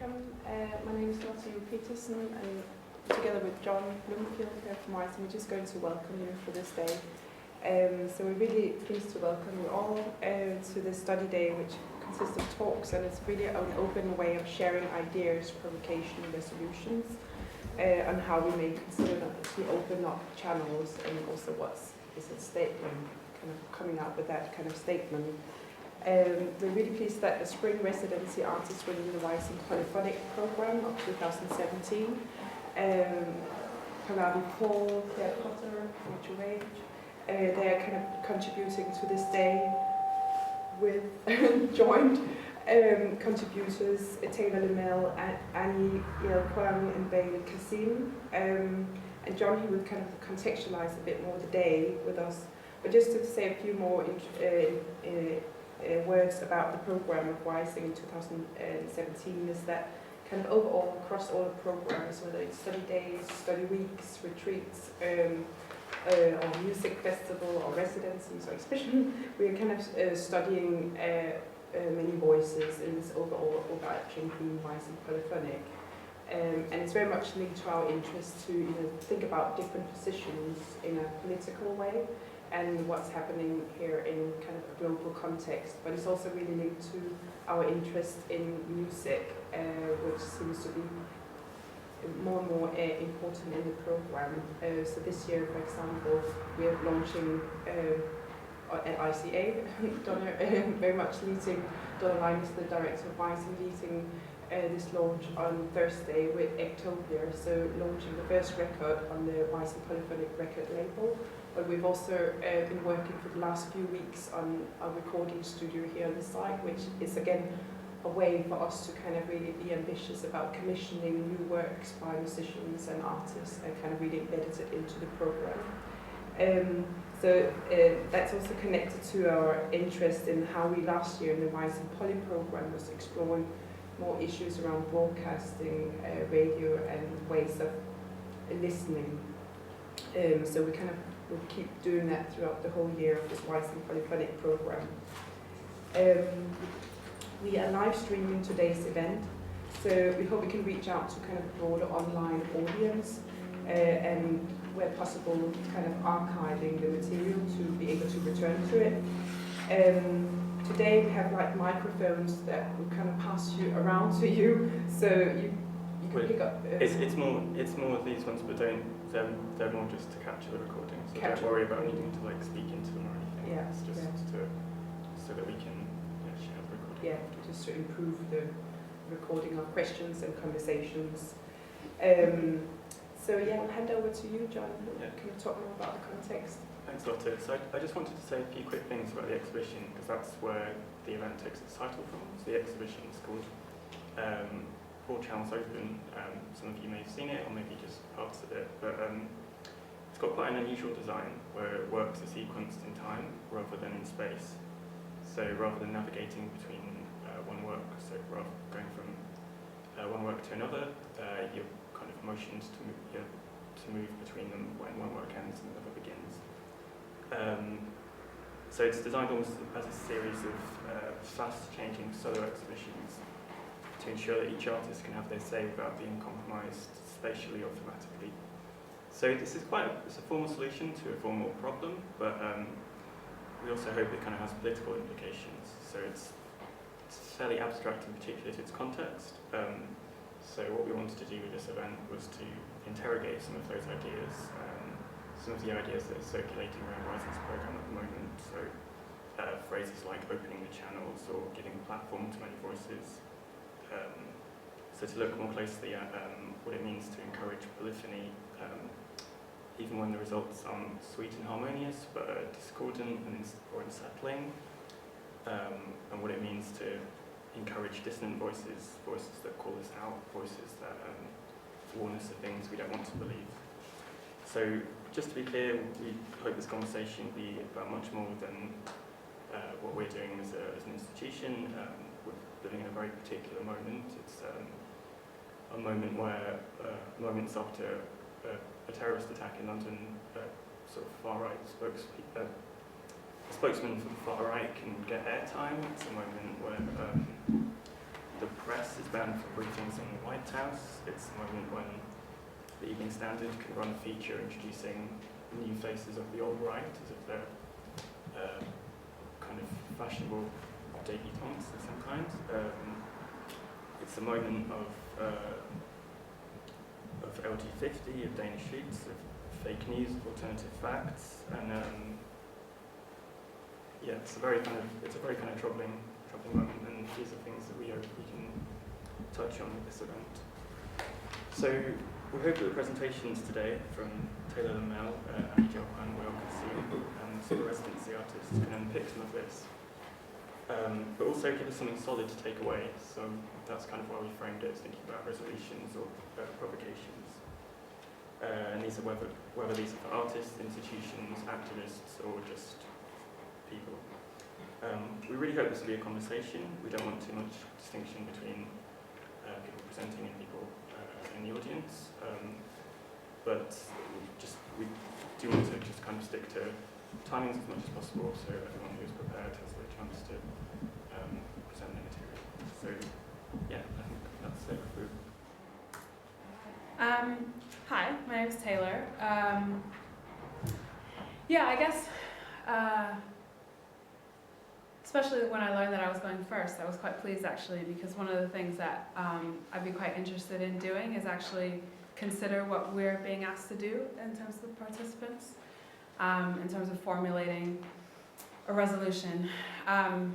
welcome. My name is Lotte Peterson, and together with John Bloomfield here from Wysing, we're just going to welcome you for this day. So we're really pleased to welcome you all to this study day, which consists of talks, and it's really an open way of sharing ideas, provocation, resolutions, on how we may consider to open up channels, and also what's is a statement, kind of coming out with that kind of statement. We're really pleased that the spring residency artists within the Wysing Polyphonic program of 2017, Pallavi Paul, Potter and Raju Rage, they're kind of contributing to this day with joined contributors Taylor Le Melle, Jael, Kwan and Wail, Qasim, and John, he would kind of contextualize a bit more the day with us. But just to say a few more words about the program of Wysing in 2017 is that kind of overall across all the programs, whether it's study days, study weeks, retreats, or music festival or residencies or exhibition, we are kind of studying many voices in this overall overarching theme, Wysing Polyphonic. And it's very much linked to our interest to think about different positions in a political way and what's happening here in kind of a global context. But it's also really linked to our interest in music, which seems to be more and more important in the program. So this year, for example, we are launching at ICA, Donna very much leading, Donna Line is the director of Wysing, leading this launch on Thursday with Ectopia, so launching the first record on the Wysing Polyphonic record label. But we've also been working for the last few weeks on a recording studio here on the site, which is again a way for us to kind of really be ambitious about commissioning new works by musicians and artists and kind of really embedded it into the program. So that's also connected to our interest in how we last year in the Wysing Poly program was exploring more issues around broadcasting, radio and ways of listening. So we kind of will keep doing that throughout the whole year of this Wysing Polyphonic program. We are live streaming today's event, so we hope we can reach out to kind of a broader online audience and where possible kind of archiving the material to be able to return to it. Today we have like microphones that will kind of pass you around to you, so you can pick up. It's more these ones, but they're more just to capture the recording. So don't worry about needing to like speak into them or anything. Yeah, it's just so that we can share the recording. Yeah, just to improve the recording of questions and conversations. So yeah, I'll hand over to you, John. Yeah. Can you talk more about the context? Thanks, Lotte. So I just wanted to say a few quick things about the exhibition, because that's where the event takes its title from. So the exhibition is called All Channels Open. Some of you may have seen it, or maybe just parts of it, but it's got quite an unusual design where works are sequenced in time rather than in space. So rather than navigating between one work, so rather going from one work to another, you're kind of motioned to move between them when one work ends and another begins. So it's designed almost as a series of fast-changing solo exhibitions to ensure that each artist can have their say without being compromised spatially or thematically. So this is it's a formal solution to a formal problem, but we also hope it kind of has political implications. So it's fairly abstract in particular to its context. So what we wanted to do with this event was to interrogate some of those ideas, some of the ideas that are circulating around Wysing's program at the moment. So phrases like opening the channels or giving a platform to many voices. So to look more closely at what it means to encourage polyphony, even when the results aren't sweet and harmonious, but are discordant or unsettling, and what it means to encourage dissonant voices, voices that call us out, voices that warn us of things we don't want to believe. So just to be clear, we hope this conversation will be about much more than what we're doing as an institution. We're living in a very particular moment. It's a moment where moments after a terrorist attack in London, sort of far-right spokesman for the far right can get airtime. It's a moment where the press is banned from briefings in the White House. It's the moment when the Evening Standard can run a feature introducing new faces of the alt-right as if they're kind of fashionable debutantes of some kind. It's a moment of LG50, of Danish sheets, of fake news, of alternative facts, and yeah, it's a very kind of troubling moment, and these are things that we hope we can touch on with this event. So we hope that the presentations today from Taylor Le Melle, Jael, and Wail, Qasim, and the residency artists can unpick some of this, but also give us something solid to take away. So that's kind of why we framed it as thinking about resolutions or provocations. And these are whether these are for artists, institutions, activists, or just people. We really hope this will be a conversation. We don't want too much distinction between people presenting and people in the audience, but we do want to just kind of stick to timings as much as possible, so everyone who's prepared has the chance to present their material. So yeah, I think that's it. Hi, my name is Taylor. Yeah, I guess, especially when I learned that I was going first, I was quite pleased actually, because one of the things that I'd be quite interested in doing is actually consider what we're being asked to do in terms of participants, in terms of formulating a resolution. I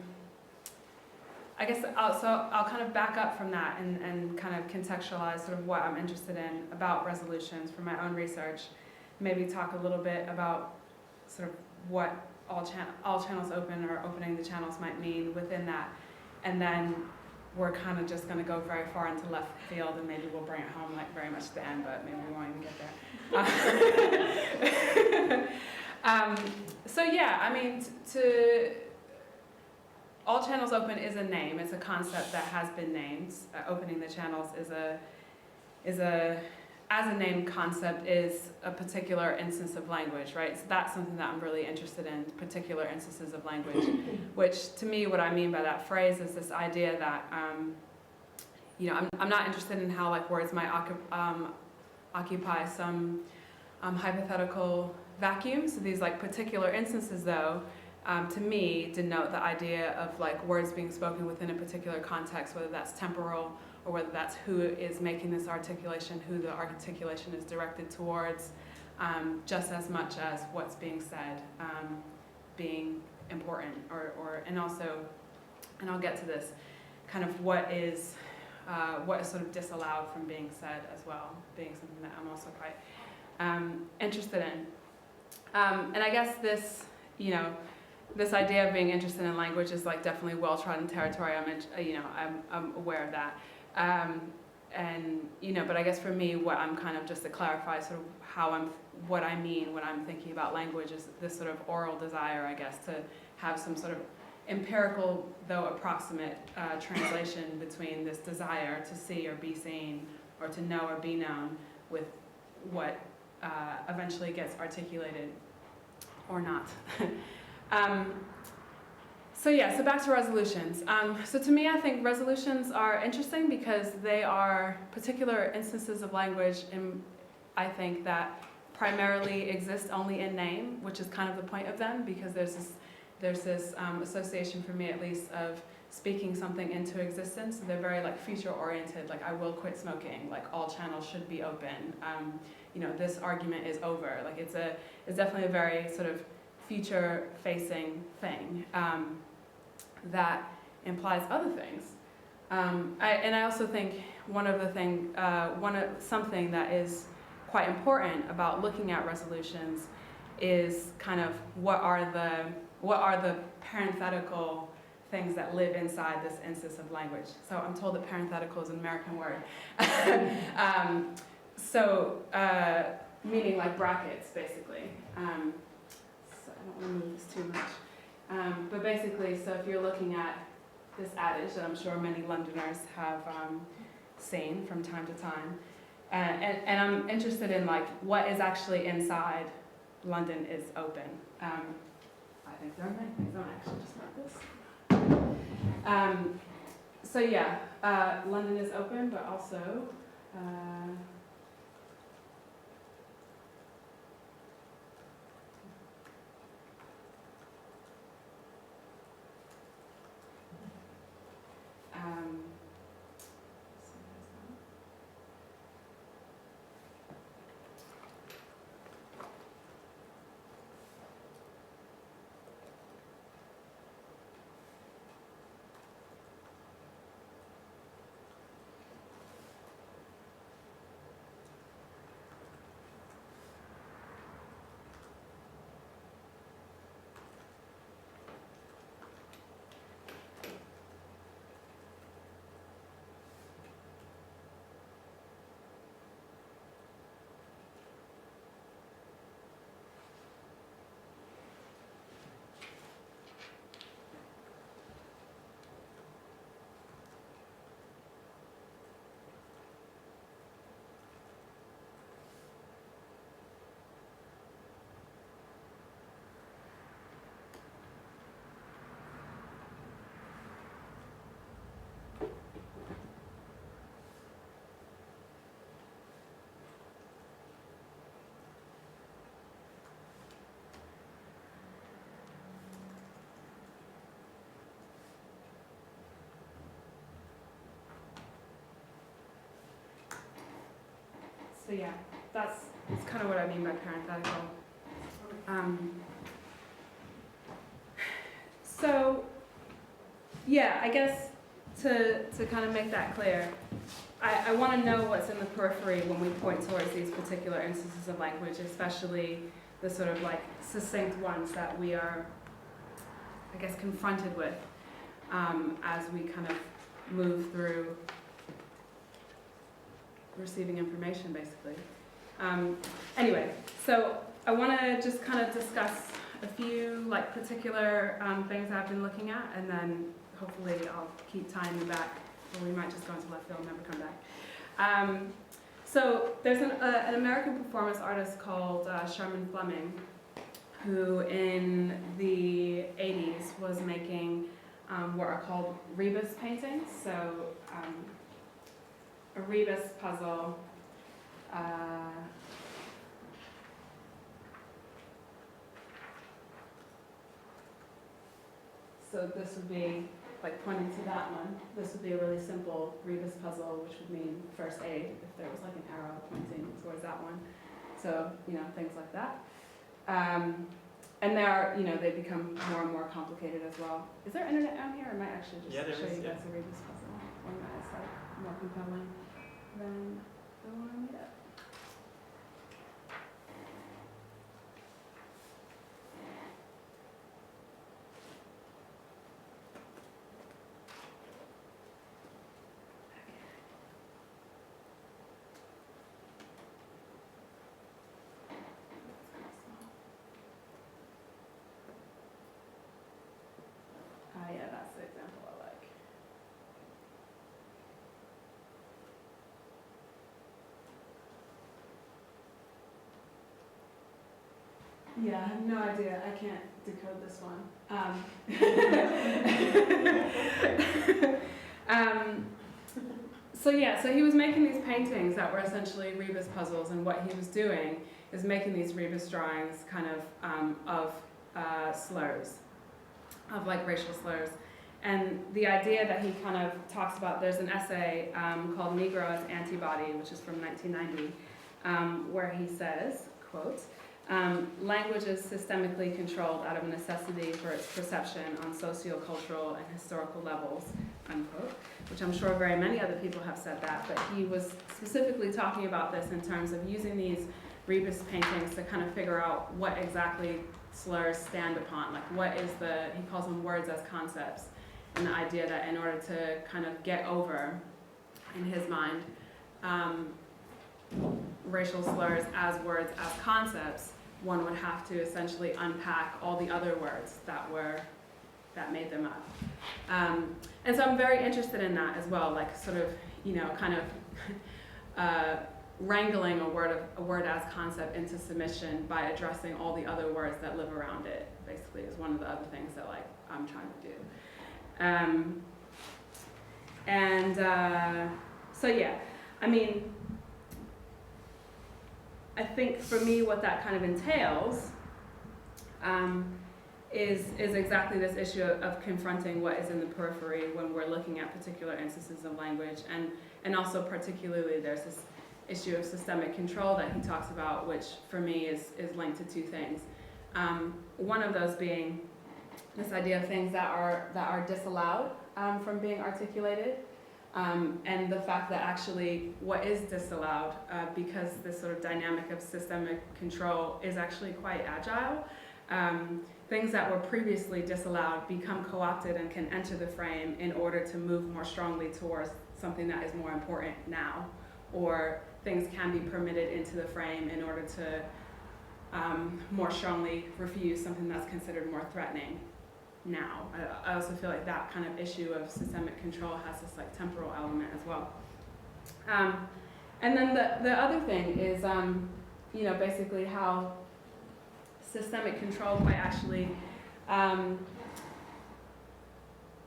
guess I'll kind of back up from that and kind of contextualize sort of what I'm interested in about resolutions from my own research. Maybe talk a little bit about sort of what all channels open or opening the channels might mean within that. And then we're kind of just going to go very far into left field, and maybe we'll bring it home like very much at the end, but maybe we won't even get there. So yeah, I mean, all channels open is a name. It's a concept that has been named. Opening the channels as a named concept is a particular instance of language, right? So that's something that I'm really interested in, particular instances of language, which to me, what I mean by that phrase is this idea that, I'm not interested in how like words might occupy some hypothetical vacuum. So these like particular instances though, to me, denote the idea of like words being spoken within a particular context, whether that's temporal or whether that's who is making this articulation, who the articulation is directed towards, just as much as what's being said being important, and also, and I'll get to this, kind of what is sort of disallowed from being said as well, being something that I'm also quite interested in. And I guess this, this idea of being interested in language is like definitely well-trodden territory. I'm aware of that. But I guess for me, what I'm kind of just to clarify sort of what I mean when I'm thinking about language is this sort of oral desire, I guess, to have some sort of empirical, though approximate, translation between this desire to see or be seen, or to know or be known, with what eventually gets articulated or not. So back to resolutions. So to me, I think resolutions are interesting because they are particular instances of language, I think, that primarily exist only in name, which is kind of the point of them, because there's this association, for me at least, of speaking something into existence. So they're very like future oriented, like I will quit smoking, like all channels should be open. This argument is over. Like it's definitely a very sort of future facing thing. That implies other things. I also think something that is quite important about looking at resolutions is kind of what are the parenthetical things that live inside this instance of language. So I'm told that parenthetical is an American word. Meaning like brackets, basically. So I don't want to move this too much. But basically, so if you're looking at this adage that I'm sure many Londoners have seen from time to time, and I'm interested in like what is actually inside London is open. I think there are many things. I'm actually just not this. So yeah, London is open, but also um, so yeah, that's kind of what I mean by parenthetical. So yeah, I guess to kind of make that clear, I want to know what's in the periphery when we point towards these particular instances of language, especially the sort of like succinct ones that we are, I guess, confronted with as we kind of move through receiving information, basically. Anyway, so I want to just kind of discuss a few like particular things I've been looking at, and then hopefully I'll keep tying you back, or we might just go into left field and never come back. So there's an American performance artist called Sherman Fleming, who in the 80s was making what are called rebus paintings. So a rebus puzzle. So this would be, like pointing to that one, this would be a really simple rebus puzzle, which would mean first aid, if there was like an arrow pointing towards that one. So, you know, things like that. And there are, you know, they become more and more complicated as well. Is there internet down here? I might actually just show you guys a rebus puzzle. One that is like more compelling than the one I made up. Yeah, that's the example I like. Yeah, I have no idea. I can't decode this one. So he was making these paintings that were essentially rebus puzzles, and what he was doing is making these rebus drawings kind of slurs, of like racial slurs. And the idea that he kind of talks about, there's an essay called Negro as Antibody, which is from 1990, where he says, quote, language is systemically controlled out of necessity for its perception on socio-cultural and historical levels, unquote, which I'm sure very many other people have said that, but he was specifically talking about this in terms of using these rebus paintings to kind of figure out what exactly slurs stand upon, like what is he calls them words as concepts, and the idea that in order to kind of get over, in his mind, racial slurs as words as concepts, one would have to essentially unpack all the other words that made them up. And so I'm very interested in that as well, like sort of, you know, kind of wrangling a word as concept into submission by addressing all the other words that live around it, basically, is one of the other things that like I'm trying to do. And so yeah, I mean, I think for me what that kind of entails is exactly this issue of confronting what is in the periphery when we're looking at particular instances of language, and also particularly there's this issue of systemic control that he talks about, which for me is linked to two things. One of those being this idea of things that are disallowed from being articulated, and the fact that actually what is disallowed, because this sort of dynamic of systemic control is actually quite agile. Things that were previously disallowed become co-opted and can enter the frame in order to move more strongly towards something that is more important now, or things can be permitted into the frame in order to more strongly refuse something that's considered more threatening now. I also feel like that kind of issue of systemic control has this like temporal element as well. And then the other thing is, you know, basically how systemic control quite actually,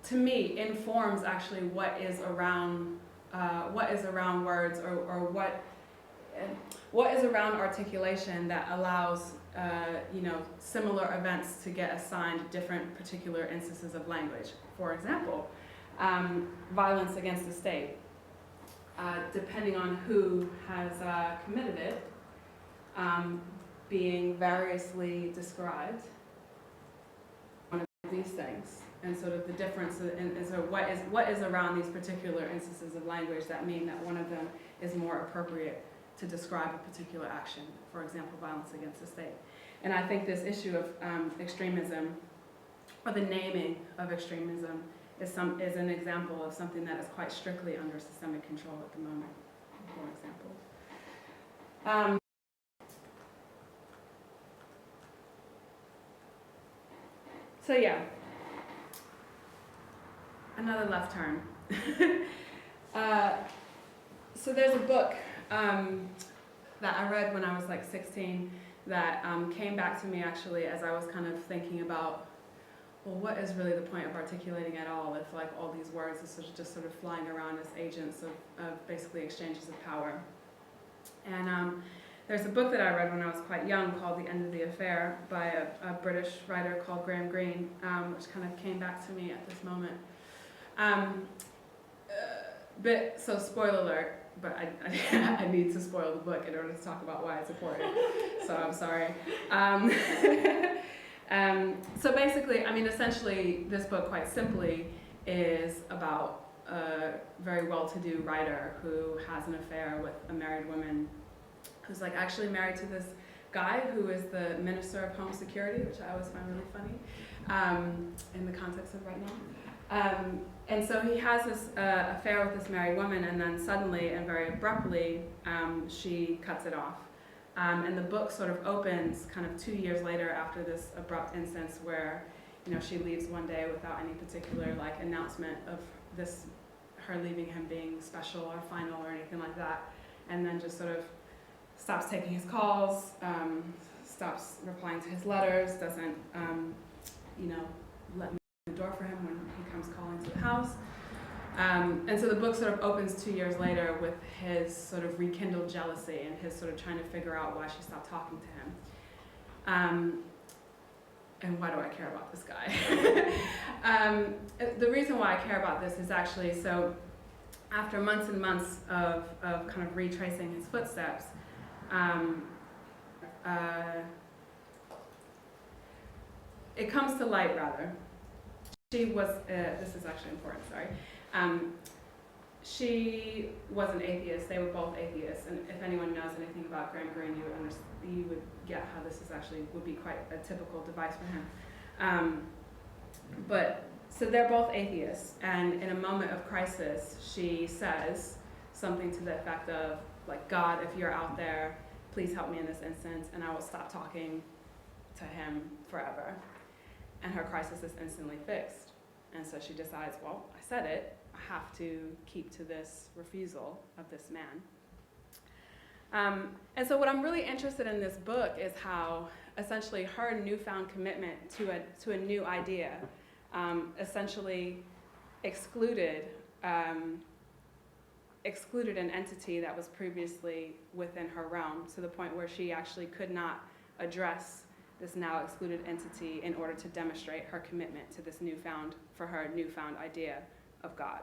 to me, informs actually what is around words, or what is around articulation that allows you know, similar events to get assigned different particular instances of language. For example, violence against the state, depending on who has committed it, being variously described, one of these things, and sort of the difference in sort of what is around these particular instances of language that mean that one of them is more appropriate to describe a particular action, for example, violence against the state. And I think this issue of extremism, or the naming of extremism, is an example of something that is quite strictly under systemic control at the moment, for example. So yeah, another left turn. So there's a book that I read when I was like 16 that came back to me actually as I was kind of thinking about, well, what is really the point of articulating at all if like all these words are just sort of flying around as agents of basically exchanges of power. And there's a book that I read when I was quite young called The End of the Affair by a British writer called Graham Greene, which kind of came back to me at this moment. But so spoiler alert, but I need to spoil the book in order to talk about why it's important, so I'm sorry. So basically, I mean, essentially, this book, quite simply, is about a very well-to-do writer who has an affair with a married woman who's like actually married to this guy who is the Minister of Home Security, which I always find really funny in the context of right now. And so he has this affair with this married woman, and then suddenly and very abruptly, she cuts it off. And the book sort of opens kind of 2 years later after this abrupt instance where, you know, she leaves one day without any particular like announcement of this, her leaving him being special or final or anything like that, and then just sort of stops taking his calls, stops replying to his letters, doesn't, you know, let me open the door for him when he comes calling to the house. And so the book sort of opens 2 years later with his sort of rekindled jealousy and his sort of trying to figure out why she stopped talking to him. And why do I care about this guy? The reason why I care about this is actually, so after months and months of kind of retracing his footsteps, it comes to light rather. She was, this is actually important, sorry. She was an atheist, they were both atheists, and if anyone knows anything about Graham Greene, you would get how this is actually, would be quite a typical device for him. But, so they're both atheists, and in a moment of crisis, she says something to the effect of, like, God, if you're out there, please help me in this instance, and I will stop talking to him forever. And her crisis is instantly fixed. And so she decides, well, I said it, I have to keep to this refusal of this man. And so what I'm really interested in this book is how essentially her newfound commitment to a new idea essentially excluded excluded an entity that was previously within her realm, to the point where she actually could not address this now excluded entity in order to demonstrate her commitment to this newfound idea of God.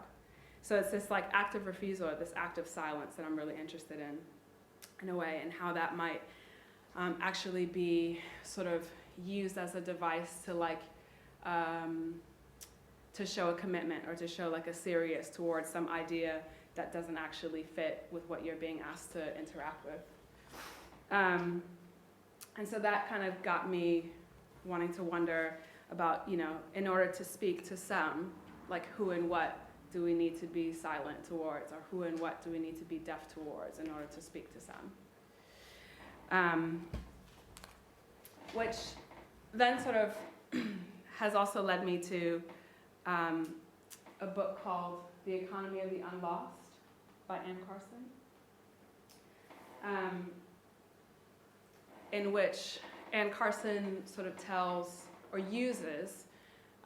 So it's this like act of refusal, this act of silence that I'm really interested in a way, and how that might actually be sort of used as a device to like to show a commitment, or to show like a serious towards some idea that doesn't actually fit with what you're being asked to interact with. And so that kind of got me wanting to wonder about, you know, in order to speak to some, like who and what do we need to be silent towards, or who and what do we need to be deaf towards in order to speak to some? Which then sort of has also led me to a book called The Economy of the Unlost by Anne Carson, in which Anne Carson sort of tells or uses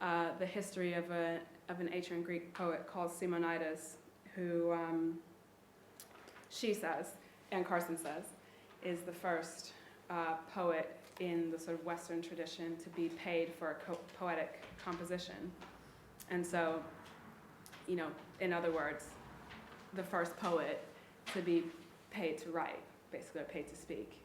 the history of an ancient Greek poet called Simonides, who she says, Anne Carson says, is the first poet in the sort of Western tradition to be paid for a poetic composition. And so, you know, in other words, the first poet to be paid to write, basically, or paid to speak.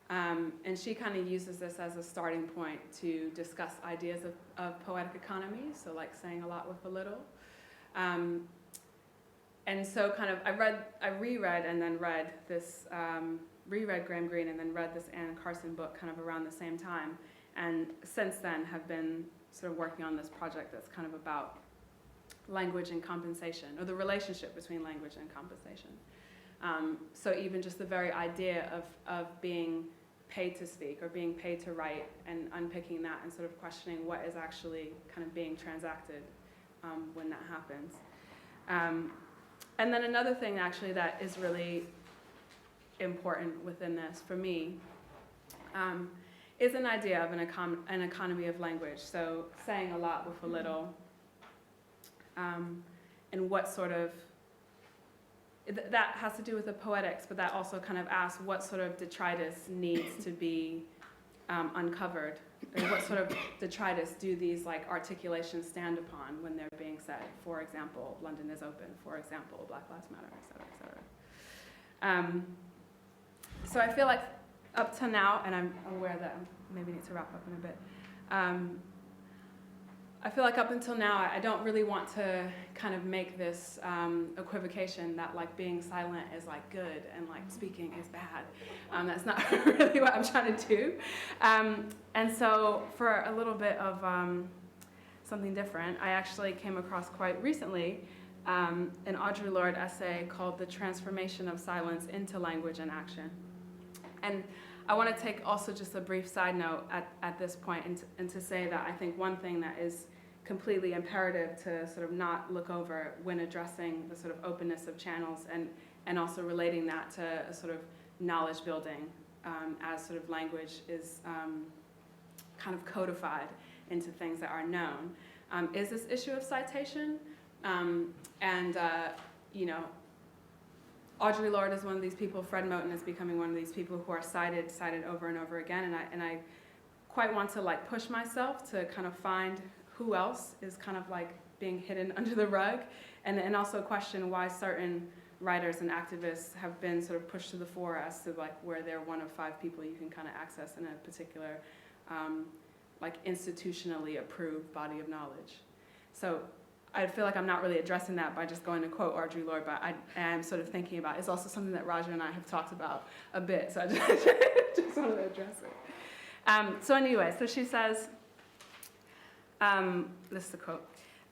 And she kind of uses this as a starting point to discuss ideas of poetic economy, so like saying a lot with a little. And so kind of I reread and then read this, reread Graham Greene and then read this Anne Carson book kind of around the same time. And since then have been sort of working on this project that's kind of about language and compensation, or the relationship between language and compensation. So even just the very idea of being paid to speak or being paid to write, and unpicking that and sort of questioning what is actually kind of being transacted when that happens. And then another thing actually that is really important within this for me is an idea of an economy of language. So saying a lot with a little, and what sort of, that has to do with the poetics, but that also kind of asks what sort of detritus needs to be uncovered, and what sort of detritus do these like articulations stand upon when they're being said. For example, London is open. For example, Black Lives Matter, et cetera, et cetera. So I feel like up to now, and I'm aware that I maybe need to wrap up in a bit, I feel like up until now, I don't really want to kind of make this equivocation that like being silent is like good and like speaking is bad. That's not really what I'm trying to do. And so for a little bit of something different, I actually came across quite recently an Audre Lorde essay called The Transformation of Silence into Language and Action. And I want to take also just a brief side note at this point, and to say that I think one thing that is completely imperative to sort of not look over when addressing the sort of openness of channels, and also relating that to a sort of knowledge building as sort of language is kind of codified into things that are known, is this issue of citation. You know, Audre Lorde is one of these people. Fred Moten is becoming one of these people who are cited over and over again. And I quite want to like push myself to kind of find who else is kind of like being hidden under the rug, and also question why certain writers and activists have been sort of pushed to the fore as to like where they're one of 5 people you can kind of access in a particular like institutionally approved body of knowledge. So I feel like I'm not really addressing that by just going to quote Audre Lorde, but I am sort of thinking about, it's also something that Raju and I have talked about a bit, so I just wanted to address it. So anyway, so she says, this is the quote,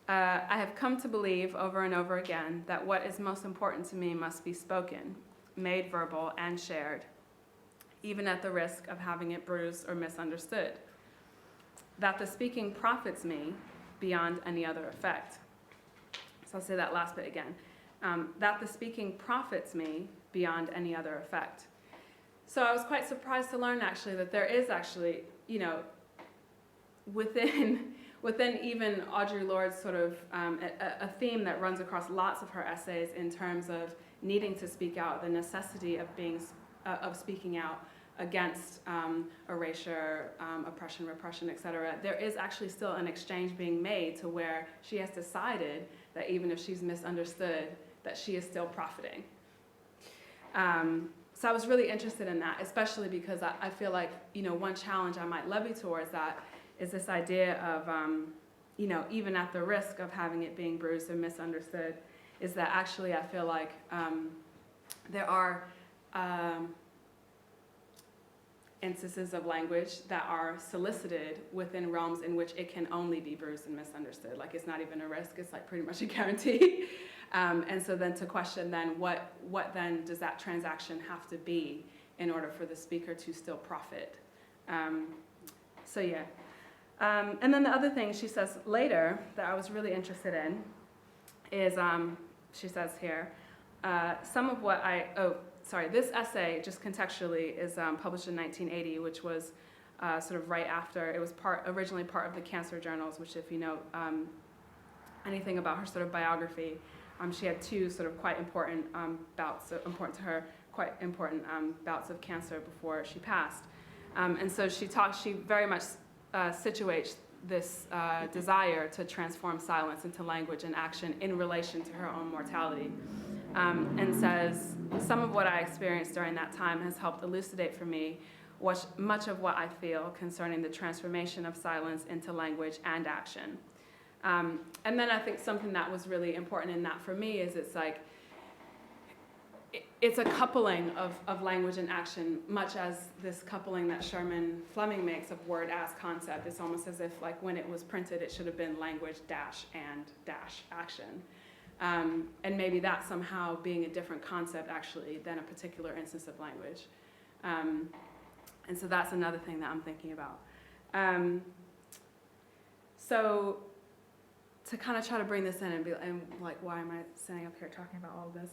I have come to believe over and over again that what is most important to me must be spoken, made verbal, and shared, even at the risk of having it bruised or misunderstood. That the speaking profits me beyond any other effect. So I'll say that last bit again. That the speaking profits me beyond any other effect. So I was quite surprised to learn actually that there is actually, you know, within within even Audre Lorde's sort of a theme that runs across lots of her essays in terms of needing to speak out, the necessity of speaking out against erasure, oppression, repression, etc. There is actually still an exchange being made to where she has decided that even if she's misunderstood, that she is still profiting. So I was really interested in that, especially because I feel like, one challenge I might levy towards that is this idea of, even at the risk of having it being bruised and misunderstood, is that actually I feel like there are instances of language that are solicited within realms in which it can only be bruised and misunderstood. Like, it's not even a risk, it's like pretty much a guarantee. And so then to question then what then does that transaction have to be in order for the speaker to still profit? So yeah. And then the other thing she says later that I was really interested in is, she says here, some of what this essay, just contextually, is published in 1980, which was sort of right after, it was originally part of the Cancer Journals, which if you know anything about her sort of biography, she had two sort of quite important bouts of cancer before she passed. And so she very much situates this desire to transform silence into language and action in relation to her own mortality. And says, some of what I experienced during that time has helped elucidate for me much of what I feel concerning the transformation of silence into language and action. And then I think something that was really important in that for me is it's a coupling of language and action, much as this coupling that Sherman Fleming makes of word as concept. It's almost as if like when it was printed, it should have been language dash and dash action. And maybe that somehow being a different concept actually than a particular instance of language. And so that's another thing that I'm thinking about. So to kind of try to bring this in and like, why am I sitting up here talking about all of this?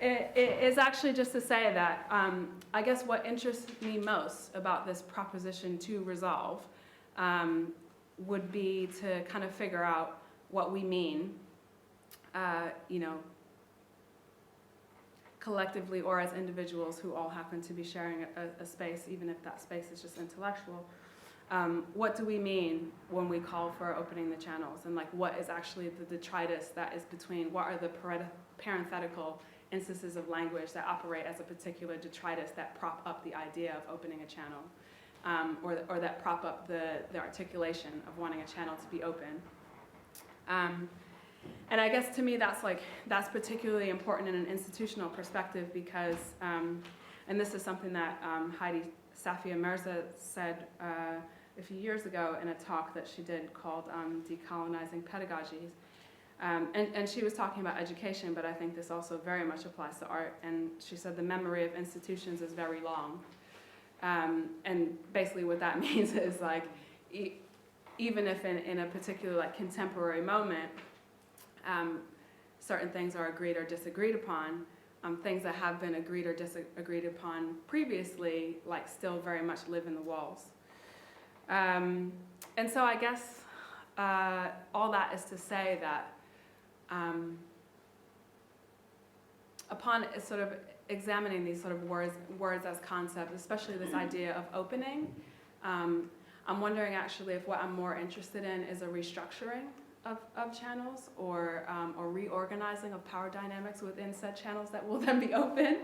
It is actually just to say that I guess what interests me most about this proposition to resolve would be to kind of figure out what we mean, collectively or as individuals who all happen to be sharing a space, even if that space is just intellectual. What do we mean when we call for opening the channels? And like, what is actually the detritus that is between, what are the parenthetical instances of language that operate as a particular detritus that prop up the idea of opening a channel, or that prop up the articulation of wanting a channel to be open? And I guess to me that's particularly important in an institutional perspective because, and this is something that Heidi Safia Mirza said a few years ago in a talk that she did called Decolonizing Pedagogies. And she was talking about education, but I think this also very much applies to art. And she said the memory of institutions is very long. And basically what that means is like, even if in a particular like contemporary moment, certain things are agreed or disagreed upon, things that have been agreed or disagreed upon previously, like still very much live in the walls. And so I guess all that is to say that upon sort of examining these sort of words as concepts, especially this idea of opening, I'm wondering actually if what I'm more interested in is a restructuring of channels or reorganizing of power dynamics within said channels that will then be open.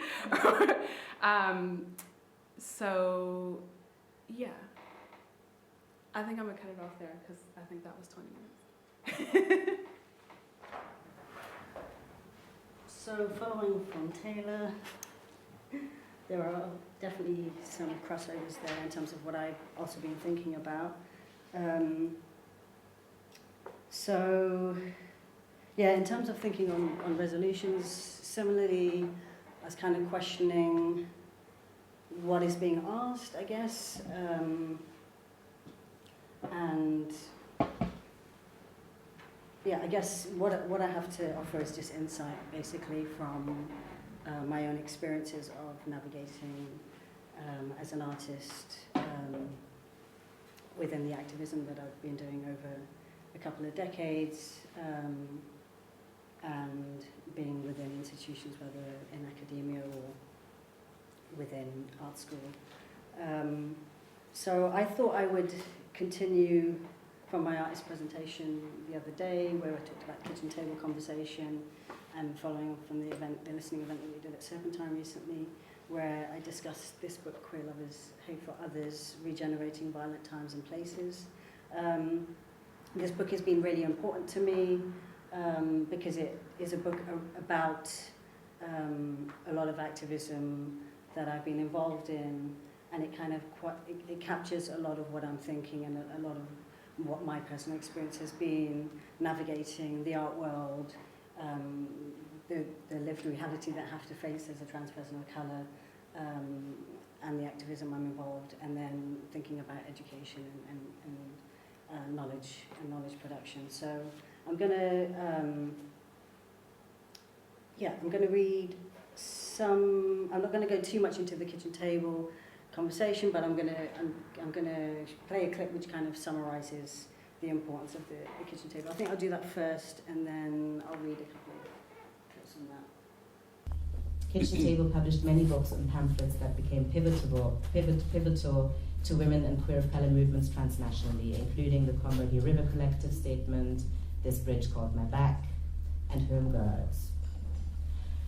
So, yeah. I think I'm going to cut it off there because I think that was 20 minutes. So following from Taylor, there are definitely some crossovers there in terms of what I've also been thinking about. So, yeah, in terms of thinking on resolutions, similarly, I was kind of questioning what is being asked, I guess, and yeah, I guess what I have to offer is just insight, basically, from my own experiences of navigating as an artist within the activism that I've been doing over a couple of decades, and being within institutions, whether in academia or within art school. So I thought I would continue from my artist presentation the other day, where I talked about kitchen table conversation, and following up from the listening event that we did at Serpentine recently, where I discussed this book, Queer Lovers, Hate for Others, Regenerating Violent Times and Places. This book has been really important to me because it is a book about a lot of activism that I've been involved in, and it kind of it captures a lot of what I'm thinking and a lot of what my personal experience has been navigating the art world, the lived reality that I have to face as a trans person of colour, and the activism I'm involved, and then thinking about education and knowledge production. So I'm gonna read some. I'm not going to go too much into the kitchen table conversation, but I'm going to play a clip which kind of summarises the importance of the kitchen table. I think I'll do that first, and then I'll read a couple of clips on that. Kitchen Table published many books and pamphlets that became pivotal to women and queer of colour movements transnationally, including the Comrade River Collective statement, This Bridge Called My Back, and Home Girls.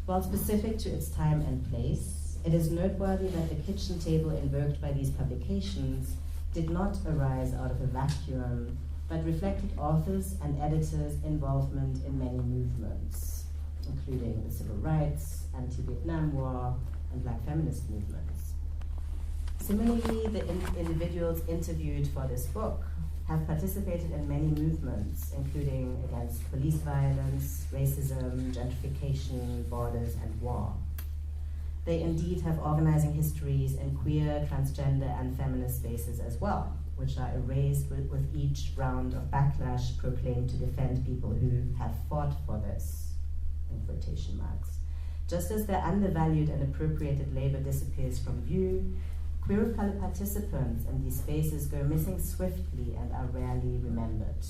While specific to its time and place, it is noteworthy that the kitchen table invoked by these publications did not arise out of a vacuum, but reflected authors' and editors' involvement in many movements, including the civil rights, anti-Vietnam War, and Black feminist movements. Similarly, the individuals interviewed for this book have participated in many movements, including against police violence, racism, gentrification, borders, and war. They indeed have organizing histories in queer, transgender, and feminist spaces as well, which are erased with each round of backlash proclaimed to defend people who have fought for this, in quotation marks. Just as their undervalued and appropriated labor disappears from view, queer of colour participants in these spaces go missing swiftly and are rarely remembered.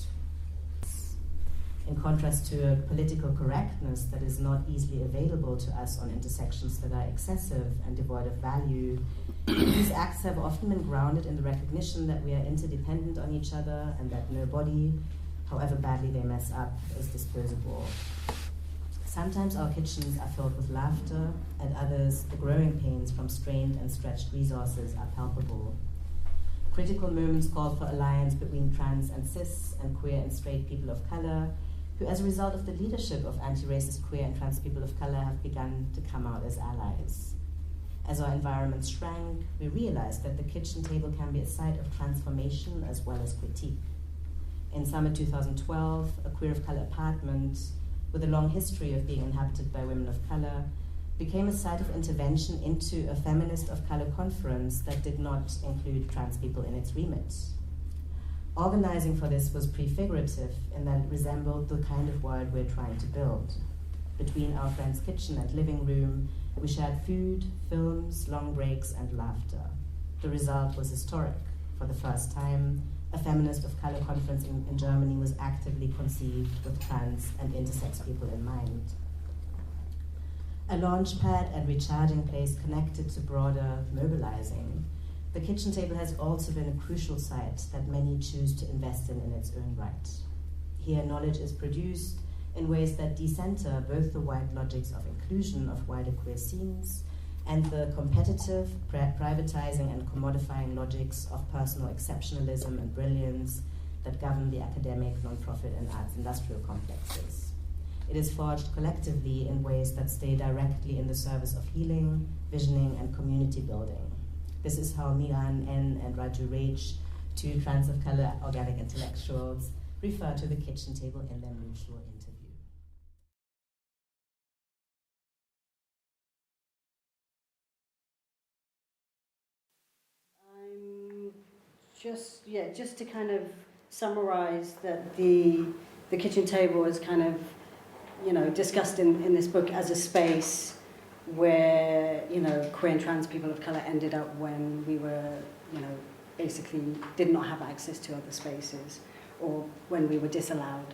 In contrast to a political correctness that is not easily available to us on intersections that are excessive and devoid of value, these acts have often been grounded in the recognition that we are interdependent on each other and that nobody, however badly they mess up, is disposable. Sometimes our kitchens are filled with laughter, at others, the growing pains from strained and stretched resources are palpable. Critical moments call for alliance between trans and cis and queer and straight people of color, who as a result of the leadership of anti-racist queer and trans people of color have begun to come out as allies. As our environments shrank, we realized that the kitchen table can be a site of transformation as well as critique. In summer 2012, a queer of color apartment, with a long history of being inhabited by women of color, became a site of intervention into a feminist of color conference that did not include trans people in its remit. Organizing for this was prefigurative in that it resembled the kind of world we're trying to build. Between our friend's kitchen and living room, we shared food, films, long breaks, and laughter. The result was historic. For the first time, a feminist of color conference in Germany was actively conceived with trans and intersex people in mind. A launch pad and recharging place connected to broader mobilizing, the kitchen table has also been a crucial site that many choose to invest in its own right. Here, knowledge is produced in ways that decenter both the wide logics of inclusion of wider queer scenes and the competitive, privatizing, and commodifying logics of personal exceptionalism and brilliance that govern the academic, nonprofit, and arts industrial complexes. It is forged collectively in ways that stay directly in the service of healing, visioning, and community building. This is how Miran N. and Raju Rage, two trans of color organic intellectuals, refer to the kitchen table in their mutual interview. Just to kind of summarize that the kitchen table is kind of, discussed in this book as a space where, queer and trans people of colour ended up when we were, basically did not have access to other spaces, or when we were disallowed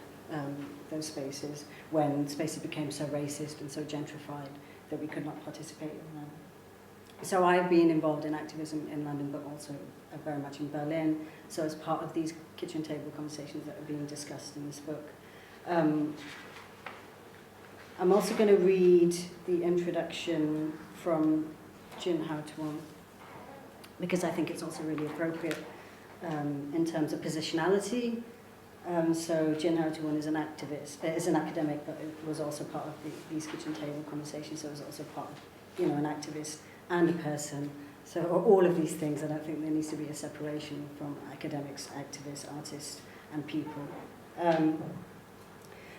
those spaces, when spaces became so racist and so gentrified that we could not participate in them. So I've been involved in activism in London, but also very much in Berlin. So as part of these kitchen table conversations that are being discussed in this book. I'm also going to read the introduction from Jin Hao-Tuan, because I think it's also really appropriate in terms of positionality. So Jin Hao-Tuan is an activist, is an academic, but it was also part of these kitchen table conversations, so it was also part of, an activist and a person. So all of these things, I don't think there needs to be a separation from academics, activists, artists, and people.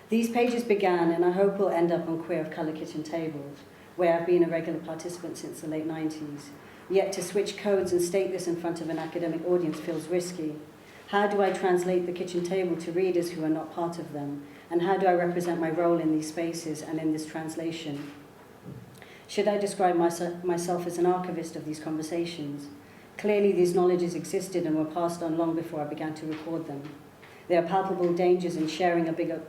These pages began, and I hope will end up on Queer of Colour kitchen tables, where I've been a regular participant since the late 90s. Yet to switch codes and state this in front of an academic audience feels risky. How do I translate the kitchen table to readers who are not part of them? And how do I represent my role in these spaces and in this translation? Should I describe myself as an archivist of these conversations? Clearly these knowledges existed and were passed on long before I began to record them. There are palpable dangers in sharing a bigger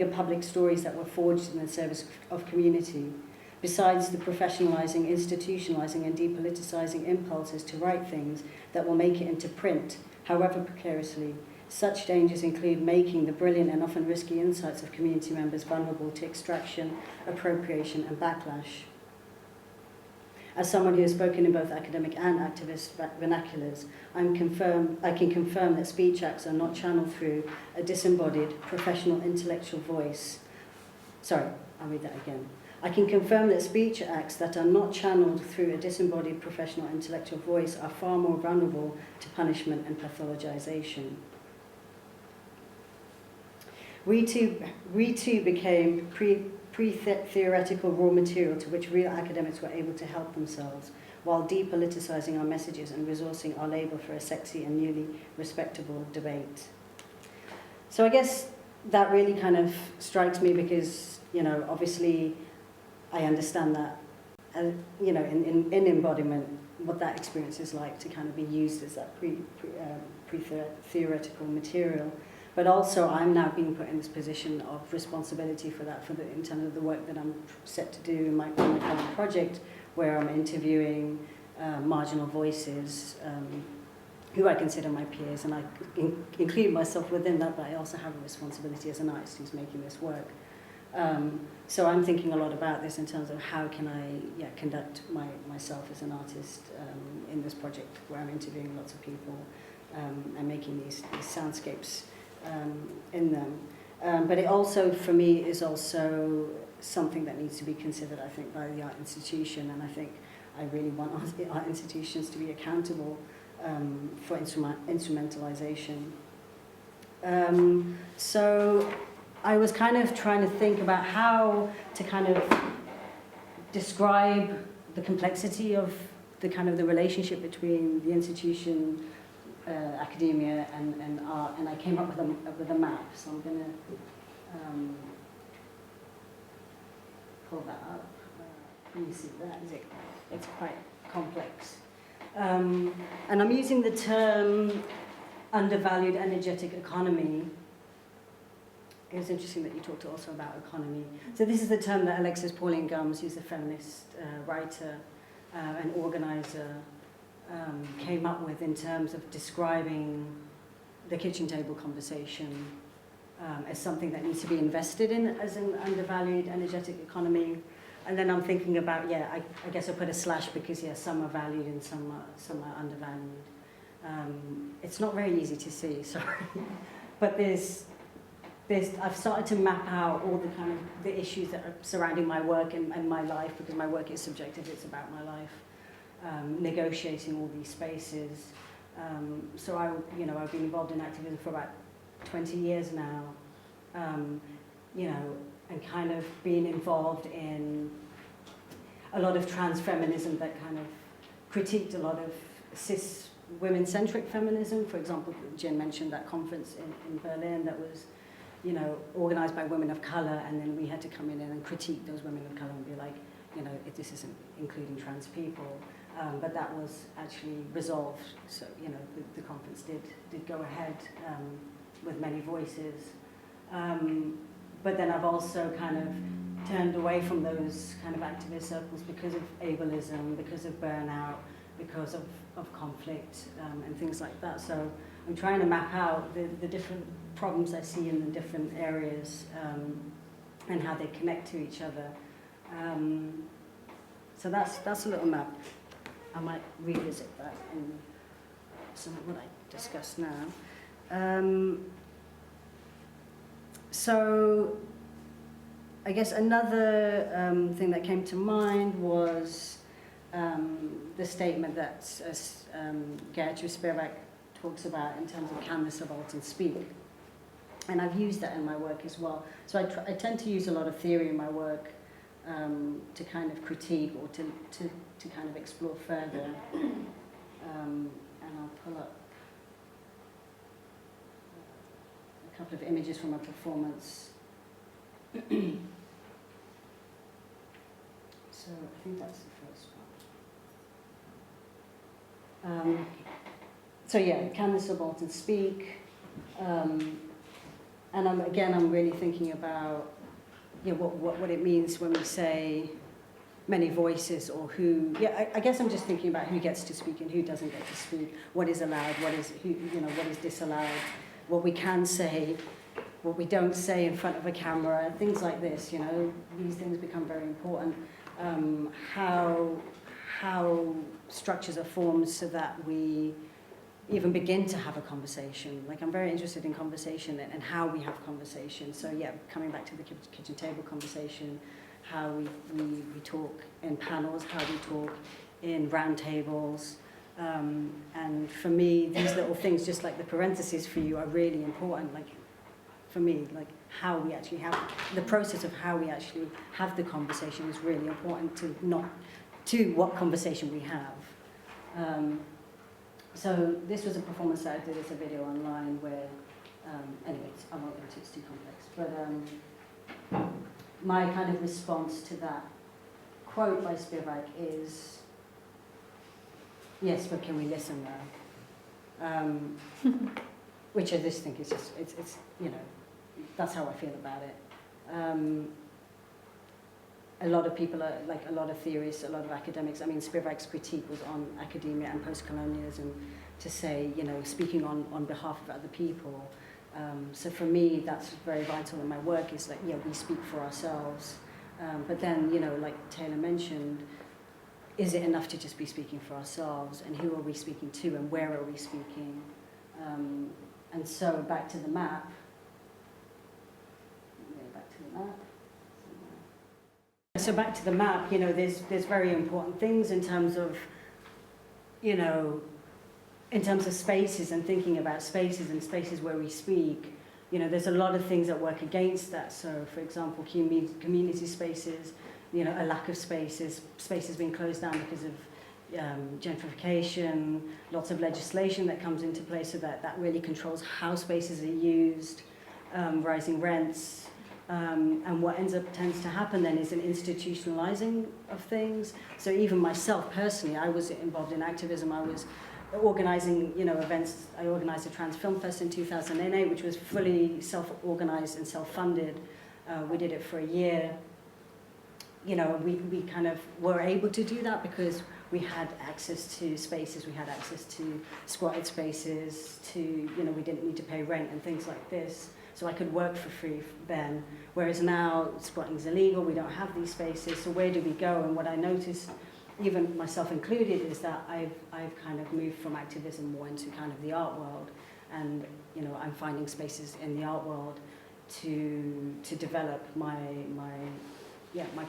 public stories that were forged in the service of community. Besides the professionalizing, institutionalizing, and depoliticizing impulses to write things that will make it into print, however precariously, such dangers include making the brilliant and often risky insights of community members vulnerable to extraction, appropriation, and backlash. As someone who has spoken in both academic and activist vernaculars, I can confirm that speech acts are not channeled through a disembodied, professional, intellectual voice. Sorry, I'll read that again. I can confirm that speech acts that are not channeled through a disembodied, professional, intellectual voice are far more vulnerable to punishment and pathologization. We too became pre-theoretical raw material to which real academics were able to help themselves, while depoliticizing our messages and resourcing our labor for a sexy and newly respectable debate. So I guess that really kind of strikes me because, obviously I understand that, in embodiment, what that experience is like to kind of be used as that pre-theoretical material. But also, I'm now being put in this position of responsibility for that, in terms of the work that I'm set to do in my current project, where I'm interviewing marginal voices who I consider my peers, and I include myself within that, but I also have a responsibility as an artist who's making this work. So I'm thinking a lot about this in terms of how can I conduct myself as an artist in this project, where I'm interviewing lots of people and making these soundscapes in them. But it also, for me, is also something that needs to be considered, I think, by the art institution, and I think I really want art institutions to be accountable for instrumentalization. So I was kind of trying to think about how to kind of describe the complexity of the kind of the relationship between the institution, academia, and art, and I came up with a map. So I'm going to pull that up. Can you see that? It's quite complex. And I'm using the term undervalued energetic economy. It was interesting that you talked also about economy. So this is the term that Alexis Pauline Gumbs, who's a feminist writer and organizer, came up with in terms of describing the kitchen table conversation as something that needs to be invested in as an undervalued energetic economy. And then I'm thinking about, I guess I put a slash because, some are valued and some are undervalued. It's not very easy to see, sorry. But I've started to map out all the kind of the issues that are surrounding my work and my life, because my work is subjective, it's about my life. Negotiating all these spaces. So I've been involved in activism for about 20 years now. And kind of being involved in a lot of trans feminism that kind of critiqued a lot of cis women-centric feminism. For example, Jen mentioned that conference in Berlin that was, organized by women of color, and then we had to come in and critique those women of color and be like, this isn't including trans people. but that was actually resolved. So, you know, the conference did go ahead with many voices. But then I've also kind of turned away from those kind of activist circles because of ableism, because of burnout, because of conflict and things like that. So I'm trying to map out the different problems I see in the different areas and how they connect to each other. So that's a little map. I might revisit that in some of what I discussed now. So I guess another thing that came to mind was the statement that Gertrude Spivak talks about in terms of can the subaltern speak. And I've used that in my work as well. So I tend to use a lot of theory in my work to kind of critique or to kind of explore further. And I'll pull up a couple of images from a performance. So I think that's the first one. So yeah, can the subaltern speak? And I'm really thinking about what it means when we say many voices, or who. Yeah, I guess I'm just thinking about who gets to speak and who doesn't get to speak. What is allowed? What is what is disallowed? What we can say, what we don't say in front of a camera. Things like this. These things become very important. How structures are formed so that we even begin to have a conversation. Like, I'm very interested in conversation and how we have conversation. So yeah, coming back to the kitchen table conversation, how we talk in panels, how we talk in round tables. And for me, these little things, just like the parentheses for you, are really important. Like, for me, like how we actually have, the process of how we actually have the conversation is really important to what conversation we have. So this was a performance that I did as a video online where, anyways, I won't go into it, it's too complex. But my kind of response to that quote by Spivak is, yes, but can we listen now? Which I just think is just, it's that's how I feel about it. A lot of people are, like a lot of theorists, a lot of academics, I mean, Spivak's critique was on academia and post-colonialism to say, speaking on behalf of other people. So for me, that's very vital in my work, is like, yeah, we speak for ourselves. But then, like Taylor mentioned, is it enough to just be speaking for ourselves? And who are we speaking to, and where are we speaking? And so back to the map. So back to the map, there's very important things in terms of, in terms of spaces and thinking about spaces and spaces where we speak. There's a lot of things that work against that. So, for example, community spaces, a lack of spaces being closed down because of gentrification, lots of legislation that comes into place so that really controls how spaces are used, rising rents. And what tends to happen then is an institutionalizing of things. So even myself personally, I was involved in activism. I was organizing, events. I organized a Trans Film Fest in 2008, which was fully self-organized and self-funded. We did it for a year. We kind of were able to do that because we had access to spaces, we had access to squatted spaces, we didn't need to pay rent and things like this. So I could work for free then, whereas now squatting is illegal, we don't have these spaces, so where do we go? And what I noticed, even myself included, is that I've kind of moved from activism more into kind of the art world, and I'm finding spaces in the art world to develop my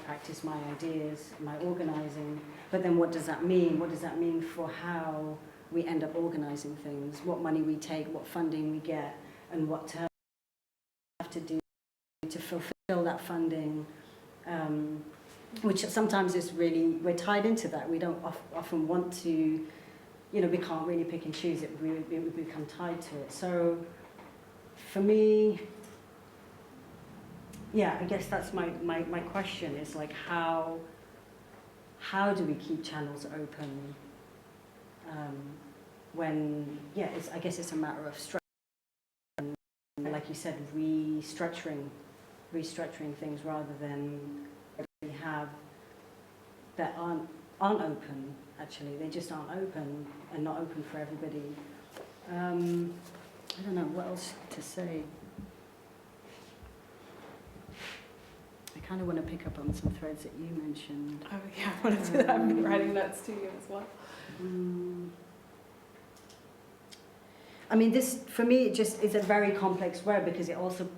practice, my ideas, my organizing. But then what does that mean? What does that mean for how we end up organizing things? What money we take, what funding we get, and what terms we have to do to fulfill that funding, which sometimes is really, we're tied into that. We don't often want to, we can't really pick and choose it. We become tied to it. So for me, yeah, I guess that's my question, is like how how do we keep channels open when, I guess it's a matter of structure, and like you said, restructuring things rather than we have that aren't open. Actually, they just aren't open and not open for everybody. I don't know what else to say. I kind of want to pick up on some threads that you mentioned. Oh yeah, I want to do that. I've been writing notes to you as well. I mean, this for me it just is a very complex word because it also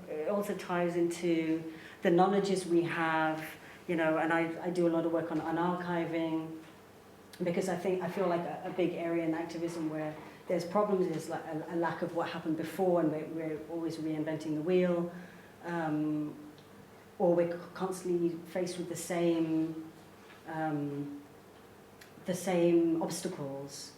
ties into the knowledges we have, you know. And I do a lot of work on archiving because I feel like a big area in activism where there's problems is like a lack of what happened before, and we're always reinventing the wheel, or we're constantly faced with the same obstacles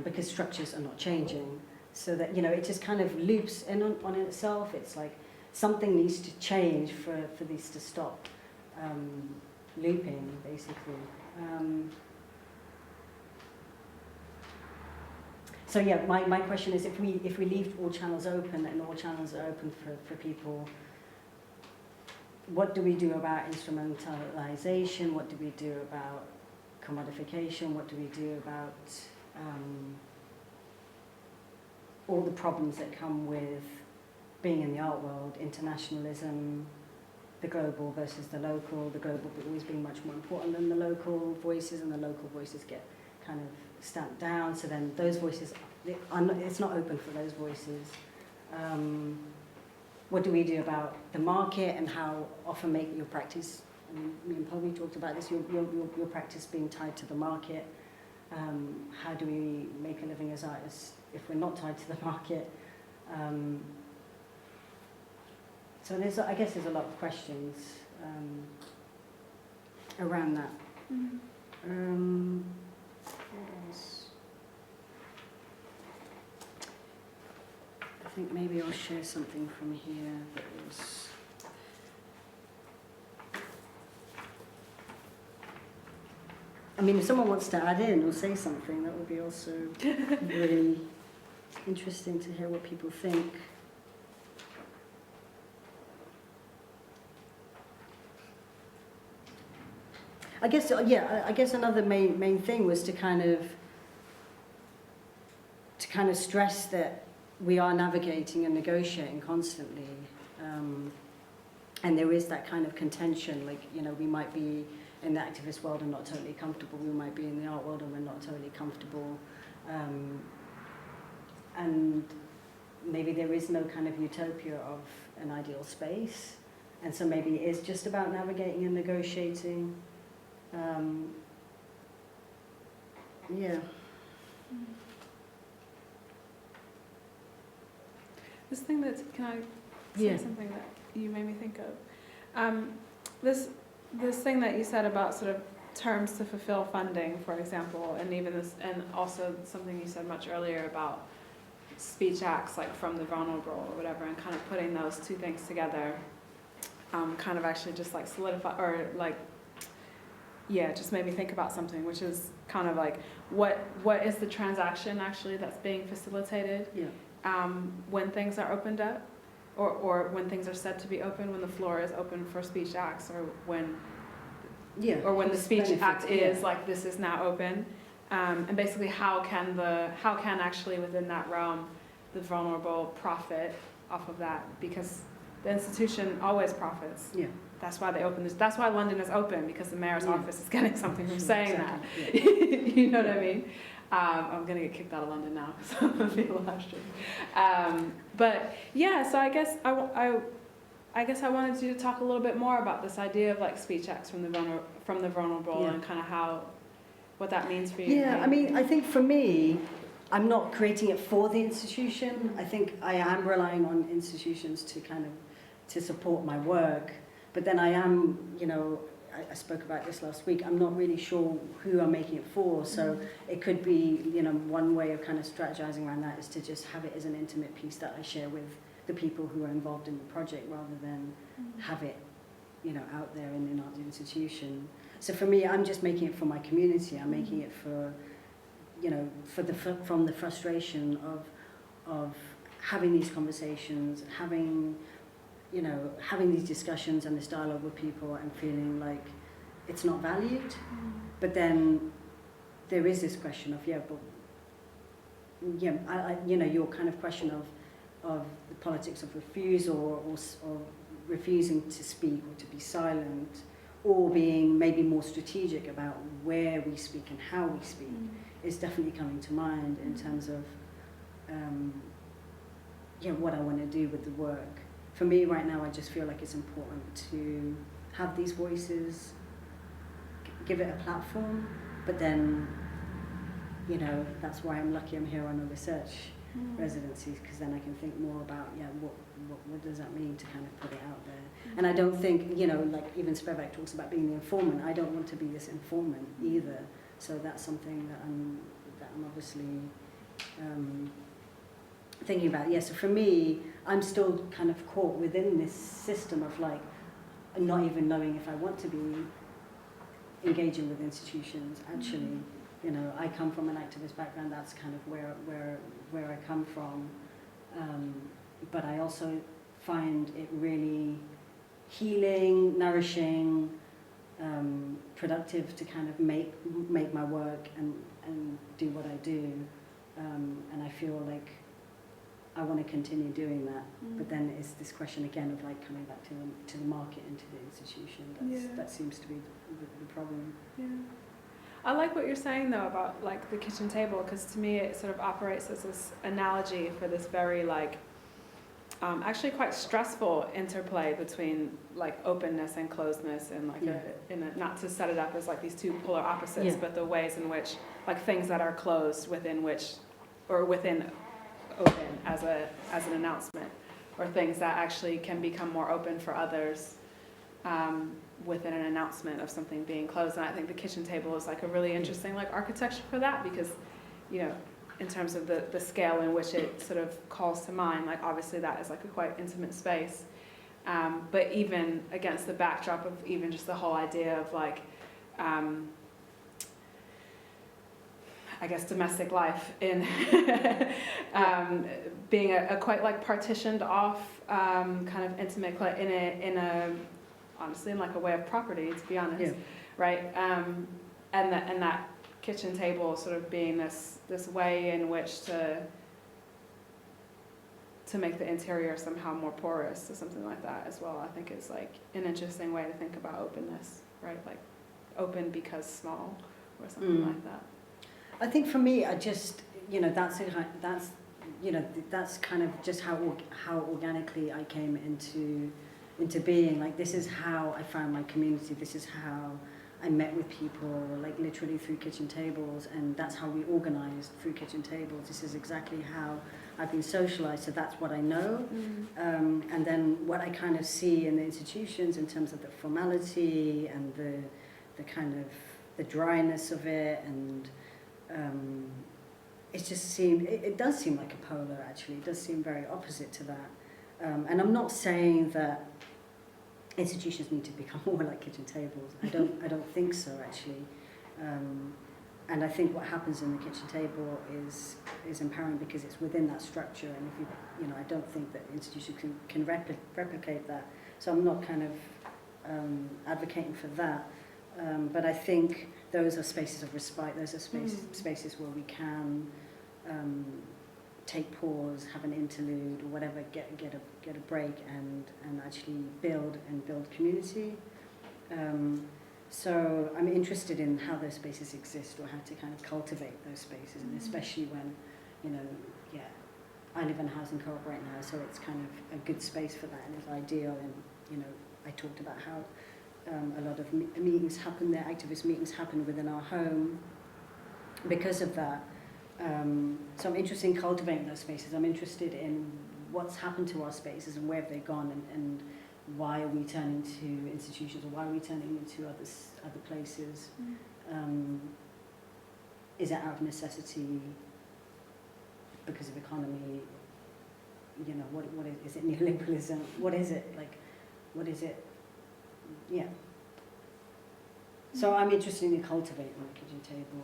because structures are not changing. So that, you know, it just kind of loops in on itself. It's like something needs to change for these to stop looping, basically. So yeah, my question is, if we leave all channels open and all channels are open for people, what do we do about instrumentalization? What do we do about commodification? What do we do about all the problems that come with being in the art world, internationalism, the global versus the local, the global always being much more important than the local voices, and the local voices get kind of stamped down, so then those voices, it's not open for those voices. What do we do about the market and how often make your practice, me and Pallavi talked about this, your practice being tied to the market. How do we make a living as artists if we're not tied to the market? So I guess there's a lot of questions around that. Mm-hmm. What else? I think maybe I'll share something from here that was... I mean, if someone wants to add in or say something, that would be also really interesting to hear what people think. I guess, I guess another main thing was to kind of stress that we are navigating and negotiating constantly, and there is that kind of contention. Like, you know, we might be in the activist world and not totally comfortable. We might be in the art world and we're not totally comfortable, and maybe there is no kind of utopia of an ideal space, and so maybe it is just about navigating and negotiating. Yeah. This thing that, can I say something that you made me think of? This thing that you said about sort of terms to fulfill funding, for example, and even this, and also something you said much earlier about speech acts, like from the vulnerable or whatever, and kind of putting those two things together, kind of actually just like solidify, or like, yeah, just made me think about something, which is kind of like, what is the transaction actually that's being facilitated when things are opened up, or when things are said to be open, when the floor is open for speech acts, or when the speech act is like, this is now open, and basically how can actually within that realm the vulnerable profit off of that, because the institution always profits. Yeah. That's why they open this. That's why London is open, because the mayor's office is getting something from saying that. Yeah. You know what I mean? I'm gonna get kicked out of London now, so I'm gonna be last year. But yeah, so I guess I wanted you to talk a little bit more about this idea of like speech acts from the vulnerable, and kind of what that means for you. Yeah, I mean, I think for me, I'm not creating it for the institution. I think I am relying on institutions to support my work. But then I am, you know, I spoke about this last week, I'm not really sure who I'm making it for. So it could be, you know, one way of kind of strategizing around that is to just have it as an intimate piece that I share with the people who are involved in the project, rather than have it, you know, out there in an art institution. So for me, I'm just making it for my community. I'm making it for, you know, from the frustration of having these conversations, having these discussions and this dialogue with people and feeling like it's not valued. But then there is this question of, your kind of question of the politics of refusal or refusing to speak or to be silent, or being maybe more strategic about where we speak and how we speak is definitely coming to mind in terms of what I want to do with the work. For me right now, I just feel like it's important to have these voices, give it a platform, but then, that's why I'm lucky I'm here on a research residency, because then I can think more about, what does that mean to kind of put it out there. And I don't think, like even Spevak talks about being the informant, I don't want to be this informant either. So that's something that I'm obviously thinking about. So for me, I'm still kind of caught within this system of like not even knowing if I want to be engaging with institutions. Actually, I come from an activist background. That's kind of where I come from. But I also find it really healing, nourishing, productive to kind of make my work and do what I do. And I feel like I want to continue doing that. But then it's this question again of like coming back to the market and to the institution. That seems to be the problem. Yeah. I like what you're saying though about like the kitchen table, because to me it sort of operates as this analogy for this very like actually quite stressful interplay between like openness and closedness, and like not to set it up as like these two polar opposites, but the ways in which like things that are closed within open as an announcement, or things that actually can become more open for others within an announcement of something being closed. And I think the kitchen table is like a really interesting like architecture for that, because in terms of the scale in which it sort of calls to mind, like obviously that is like a quite intimate space, but even against the backdrop of even just the whole idea of like I guess domestic life in being a quite like partitioned off kind of intimate in a honestly in like a way of property, to be honest, right? And that kitchen table sort of being this way in which to make the interior somehow more porous or something like that as well. I think is like an interesting way to think about openness, right? Like open because small or something like that. I think for me, I just, that's kind of just how organically I came into being. Like, this is how I found my community. This is how I met with people, like literally through kitchen tables, and that's how we organized through kitchen tables. This is exactly how I've been socialized, so that's what I know. And then what I kind of see in the institutions in terms of the formality and the kind of the dryness of it, and it does seem like a polar, actually. It does seem very opposite to that. And I'm not saying that institutions need to become more like kitchen tables. I don't think so, actually. And I think what happens in the kitchen table is empowering because it's within that structure. And if I don't think that institutions can replicate that. So I'm not kind of advocating for that. But I think those are spaces of respite. Those are spaces where we can take pause, have an interlude, or whatever, get a break, and actually build community. So I'm interested in how those spaces exist, or how to kind of cultivate those spaces, and especially when, I live in a housing co-op right now, so it's kind of a good space for that, and it's ideal. And I talked about how a lot of meetings happen there, activist meetings happen within our home because of that. So I'm interested in cultivating those spaces. I'm interested in what's happened to our spaces and where have they gone, and why are we turning to institutions, or why are we turning into other places? Is it out of necessity because of economy? What is it neoliberalism? What is it? Like, what is it? Yeah. So I'm interested in cultivating the kitchen table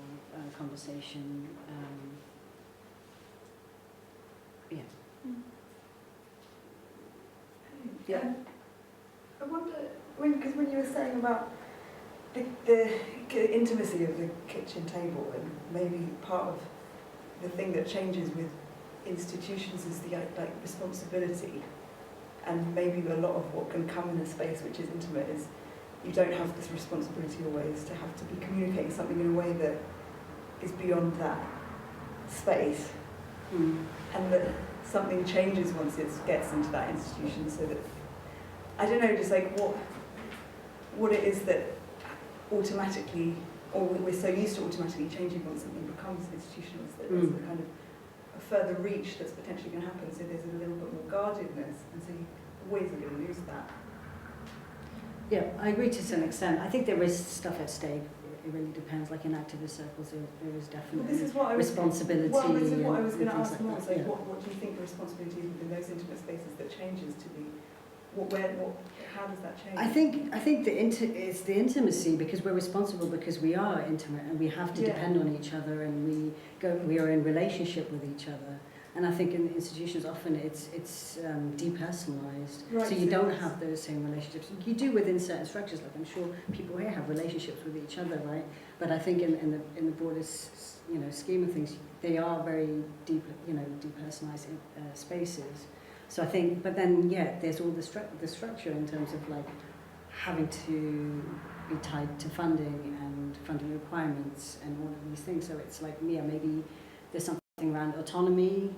conversation. Yeah. Yeah. I wonder, because when you were saying about the intimacy of the kitchen table, and maybe part of the thing that changes with institutions is the responsibility, and maybe a lot of what can come in a space which is intimate is you don't have this responsibility always to have to be communicating something in a way that is beyond that space, and that something changes once it gets into that institution, so that, I don't know, just like what it is that automatically, or we're so used to automatically changing once something becomes institutional, is that there's a kind of a further reach that's potentially going to happen, so there's a little bit more guardedness, and so you always are going to lose that. Yeah, I agree to some extent. I think there is stuff at stake. It really depends. Like in activist circles, there is definitely responsibility. Well, this is what I was going to and ask things more. like So, that, yeah. what do you think the responsibility is within those intimate spaces that changes to the? How does that change? I think it's the intimacy, because we're responsible, because we are intimate and we have to depend on each other, and we are in relationship with each other. And I think in institutions often it's depersonalized, Right, so you don't have those same relationships. You do within certain structures, like I'm sure people here have relationships with each other, right? But I think in the broader scheme of things, they are very depersonalized spaces. So I think, but then there's all the structure in terms of like having to be tied to funding and funding requirements and all of these things. So it's like maybe there's something around autonomy,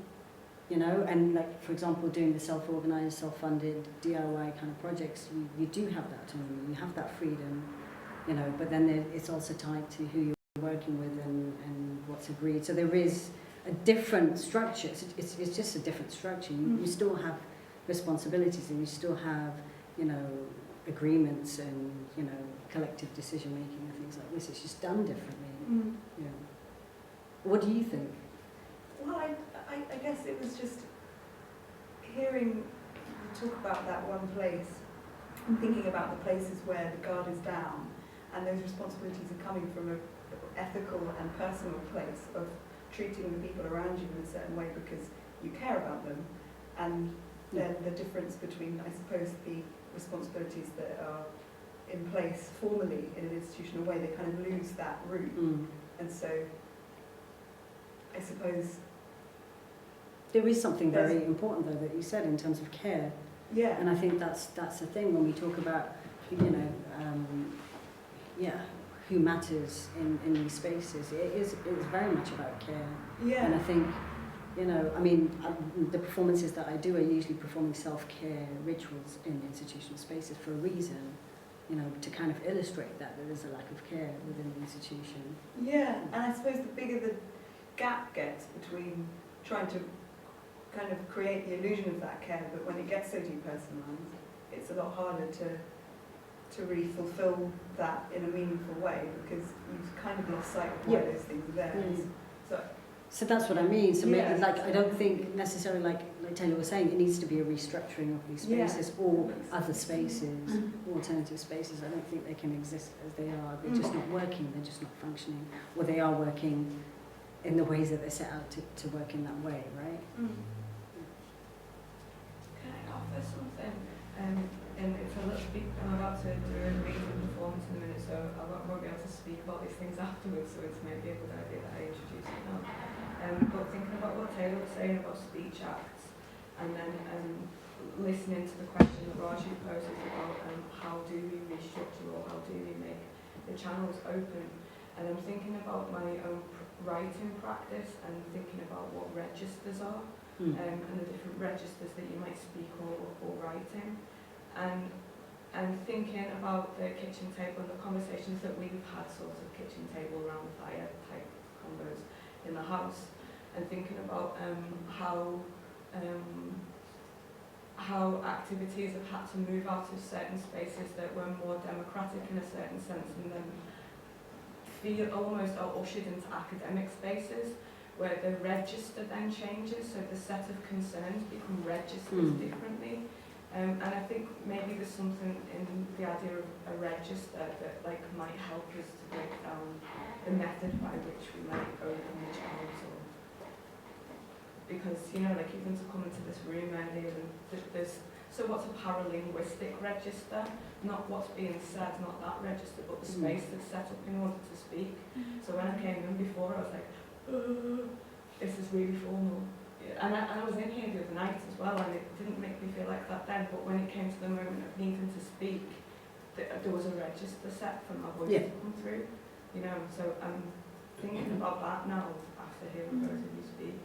and like, for example, doing the self-organized, self-funded DIY kind of projects, you do have that autonomy, you have that freedom, but then it's also tied to who you're working with and what's agreed. So there is a different structure. It's just a different structure. You still have responsibilities, and you still have, agreements and, collective decision making and things like this. It's just done differently. Yeah. What do you think? Well, I guess it was just hearing you talk about that one place and thinking about the places where the guard is down, and those responsibilities are coming from an ethical and personal place of treating the people around you in a certain way because you care about them, and then the difference between, I suppose, the responsibilities that are in place formally in an institutional way, they kind of lose that root. And so I suppose there is something very important though that you said in terms of care. Yeah. And I think that's the thing when we talk about, who matters in these spaces. It's very much about care. Yeah. And I think, the performances that I do are usually performing self-care rituals in institutional spaces for a reason, to kind of illustrate that there is a lack of care within the institution. Yeah, and I suppose the bigger the gap gets between trying to kind of create the illusion of that care, but when it gets so depersonalised, it's a lot harder to really fulfil that in a meaningful way, because you've kind of lost sight of why those things are there. So that's what I mean. So maybe, I don't think necessarily, like Taylor was saying, it needs to be a restructuring of these spaces or other spaces, alternative spaces. I don't think they can exist as they are. They're just not working. They're just not functioning, or they are working in the ways that they're set out to work in that way, right? Can I offer something? And it's a little bit, I'm about to do a reading performance in a minute, so I won't be able to speak about these things afterwards, so it's maybe a good idea that I introduce it now. But thinking about what Taylor was saying about speech acts, and then listening to the question that Raju poses about how do we restructure or how do we make the channels open, and I'm thinking about my own writing practice and thinking about what registers are, and the different registers that you might speak or write in. And thinking about the kitchen table and the conversations that we've had, sort of kitchen table around the fire type combos in the house, and thinking about how activities have had to move out of certain spaces that were more democratic in a certain sense, and then feel almost are ushered into academic spaces where the register then changes, so the set of concerns become registered differently. And I think maybe there's something in the idea of a register that like might help us to break down the method by which we might open the channels, or because you know, like even to come into this room earlier, and there's so what's a paralinguistic register? Not what's being said, not that register, but the space that's set up in order to speak. So when I came in before, I was like, this is really formal. And I was in here the other night as well, and it didn't make me feel like that then, but when it came to the moment of needing to speak, there was a register set for my voice to come through, you know, so I'm thinking about that now after hearing both of you speak.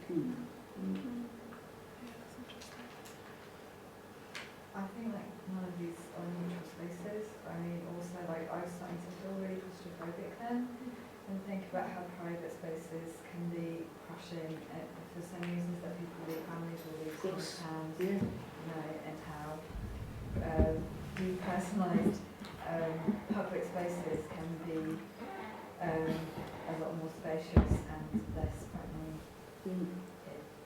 I think like none of these are neutral spaces. I mean, also like I was starting to feel really claustrophobic then, and think about how private spaces can be crushing for the same reasons that people leave families or leave towns, you know, and how depersonalised public spaces can be a lot more spacious and less threatening.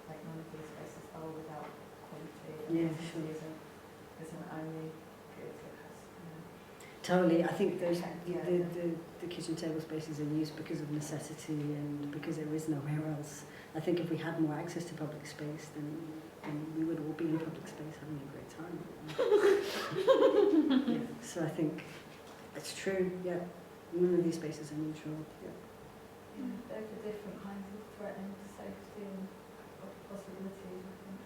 Like none of these spaces are without quality. Isn't only good for us. Totally. I think those the kitchen table spaces are used because of necessity and because there is nowhere else. I think if we had more access to public space, then we would all be in public space having a great time. So I think it's true. Yeah, none of these spaces are neutral. They're for different kinds of threatening to safety and possibilities, I think.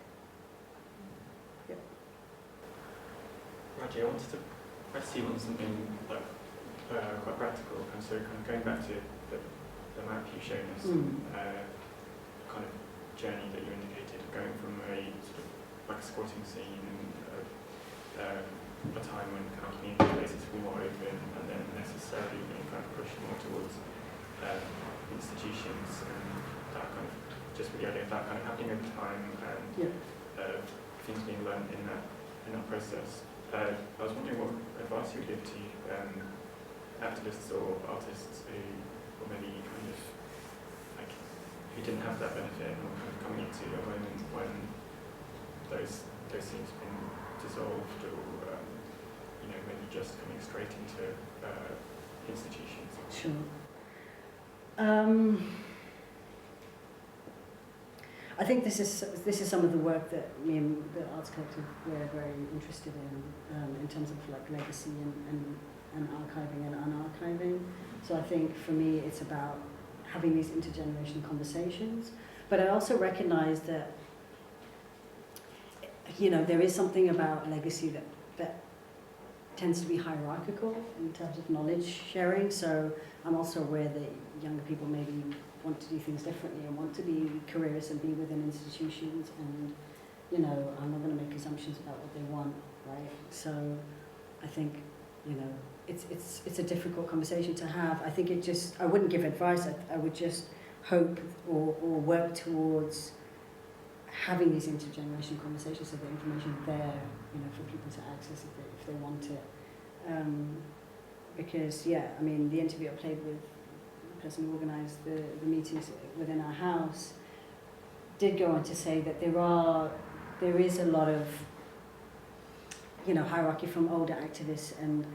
Raju, I wanted to press you on something like quite practical, and so kind of going back to the map you've shown us, kind of journey that you indicated, going from a sort of like a squatting scene and a time when kind of community spaces were more open, and then necessarily being kind of pushed more towards institutions, and that kind of just with the idea of that kind of happening over time, and things being learned in that process. I was wondering what advice you would give to activists or artists who, or maybe kind of like who didn't have that benefit, or kind of coming into a moment when those scenes have been dissolved, or you know, maybe just coming straight into institutions. Sure. I think this is some of the work that me and the Arts Collective were very interested in terms of like legacy and archiving and unarchiving. So I think for me it's about having these intergenerational conversations, but I also recognize that, you know, there is something about legacy that tends to be hierarchical in terms of knowledge sharing. So I'm also aware that younger people maybe want to do things differently and want to be careerists and be within institutions, and you know, I'm not going to make assumptions about what they want, right? So I think, you know, it's a difficult conversation to have. I think I wouldn't give advice. I would just hope or work towards having these intergenerational conversations so the information there, you know, for people to access if they want it. Because I mean, the interview I played with the person who organised the meetings within our house did go on to say that there is a lot of, you know, hierarchy from older activists and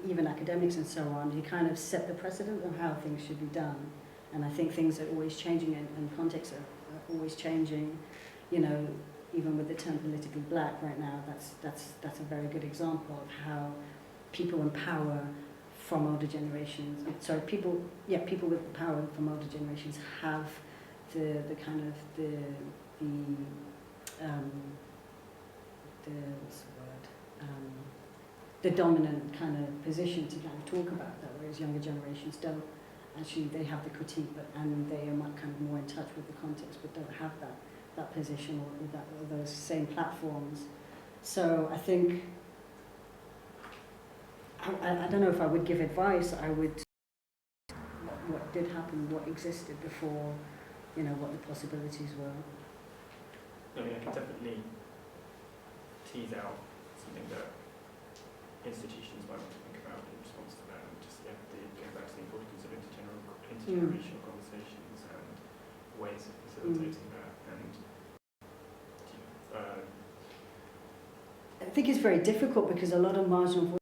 even academics and so on, who kind of set the precedent of how things should be done. And I think things are always changing and contexts are always changing. You know, even with the term politically black right now, that's a very good example of how people in power from older generations, people with the power from older generations have the kind of the dominant kind of position to kind of talk about that, whereas younger generations don't. Actually, they have the critique, and they are kind of more in touch with the context, but don't have that position or those same platforms. So I think, I don't know if I would give advice. I would, what did happen, what existed before, you know, what the possibilities were. I mean, I can definitely tease out something that institutions might want to think about in response to that, and just going back to the importance of intergenerational conversations and ways of facilitating that, and think it's very difficult because a lot of marginal voices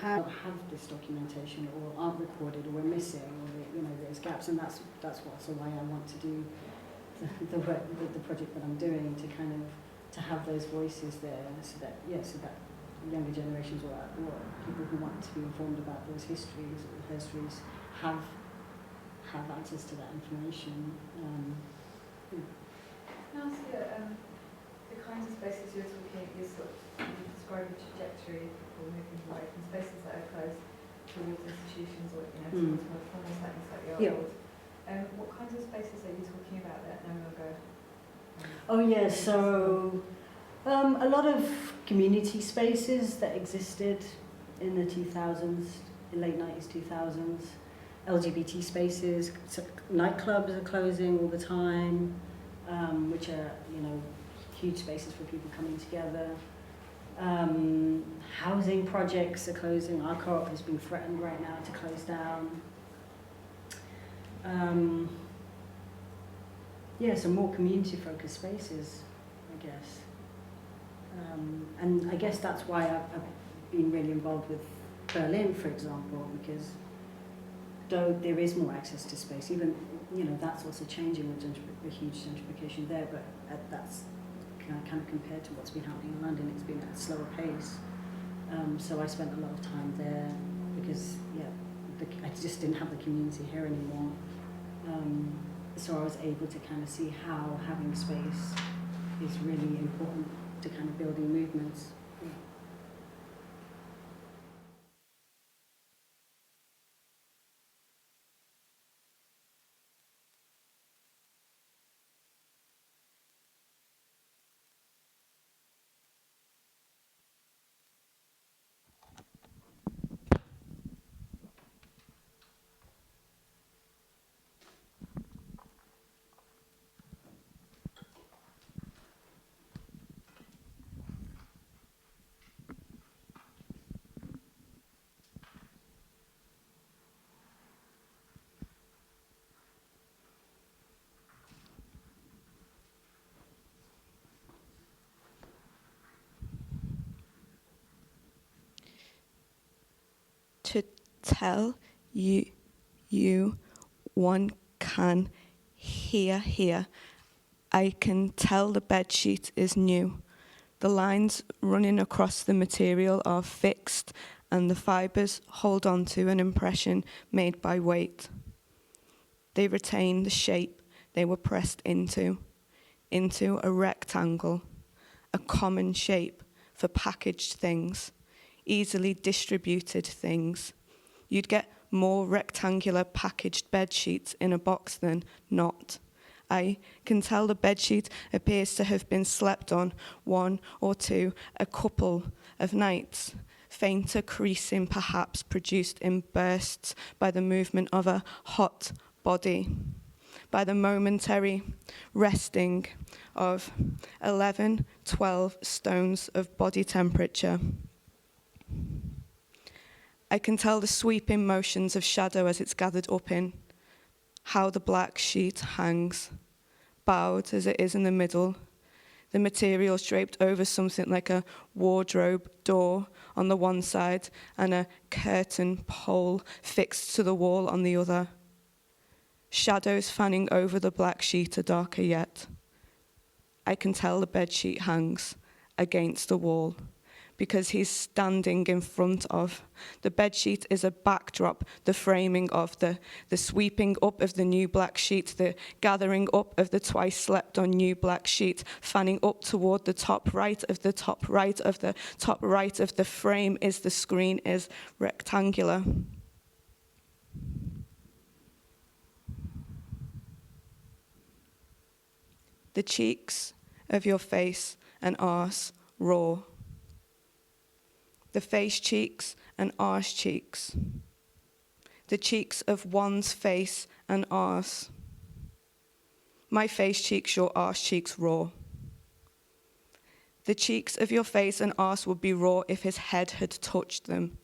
have this documentation or aren't recorded or we're missing or there's gaps, and that's also why I want to do the work, the project that I'm doing, to kind of to have those voices there, so that younger generations or people who want to be informed about those histories have access to that information. Can I ask you, the kinds of spaces you're talking, you describe a trajectory or moving away from spaces that are close towards institutions or towards more slightly old. What kinds of spaces are you talking about that no longer? Oh yeah, so a lot of community spaces that existed in the 2000s, late 90s, 2000s, LGBT spaces, so nightclubs are closing all the time, which are huge spaces for people coming together. Housing projects are closing. Our co-op has been threatened right now to close down. So more community-focused spaces, I guess. And I guess that's why I've been really involved with Berlin, for example, because though there is more access to space, even, that's also changing with a huge gentrification there, but that's kind of compared to what's been happening in London, it's been at a slower pace. So I spent a lot of time there because, I just didn't have the community here anymore. So I was able to kind of see how having space is really important to kind of building movements. To tell you one can hear. I can tell the bedsheet is new. The lines running across the material are fixed, and the fibres hold on to an impression made by weight. They retain the shape they were pressed into a rectangle, a common shape for packaged things, easily distributed things. You'd get more rectangular packaged bed sheets in a box than not. I can tell the bedsheet appears to have been slept on one or two, a couple of nights, fainter creasing perhaps produced in bursts by the movement of a hot body, by the momentary resting of 11, 12 stones of body temperature. I can tell the sweeping motions of shadow as it's gathered up in, how the black sheet hangs, bowed as it is in the middle, the materials draped over something like a wardrobe door on the one side and a curtain pole fixed to the wall on the other. Shadows fanning over the black sheet are darker yet. I can tell the bedsheet hangs against the wall, because he's standing in front of. The bedsheet is a backdrop, the framing of the sweeping up of the new black sheet, the gathering up of the twice slept on new black sheet, fanning up toward the top right of the top right of the top right of the frame is the screen is rectangular. The cheeks of your face and arse raw. The face cheeks and arse cheeks. The cheeks of one's face and arse. My face cheeks, your arse cheeks raw. The cheeks of your face and arse would be raw if his head had touched them.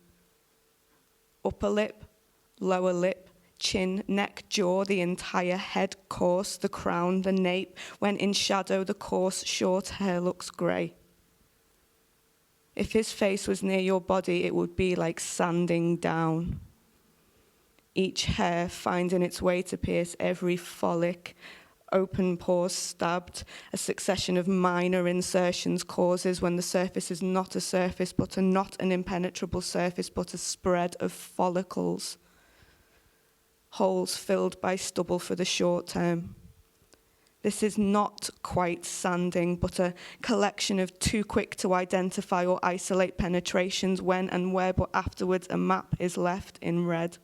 Upper lip, lower lip, chin, neck, jaw, the entire head coarse, the crown, the nape. When in shadow, the coarse, short hair looks grey. If his face was near your body, it would be like sanding down. Each hair finding its way to pierce every follic, open pores stabbed, a succession of minor insertions causes when the surface is not a surface, but not an impenetrable surface, but a spread of follicles. Holes filled by stubble for the short term. This is not quite sanding, but a collection of too quick to identify or isolate penetrations when and where, but afterwards a map is left in red.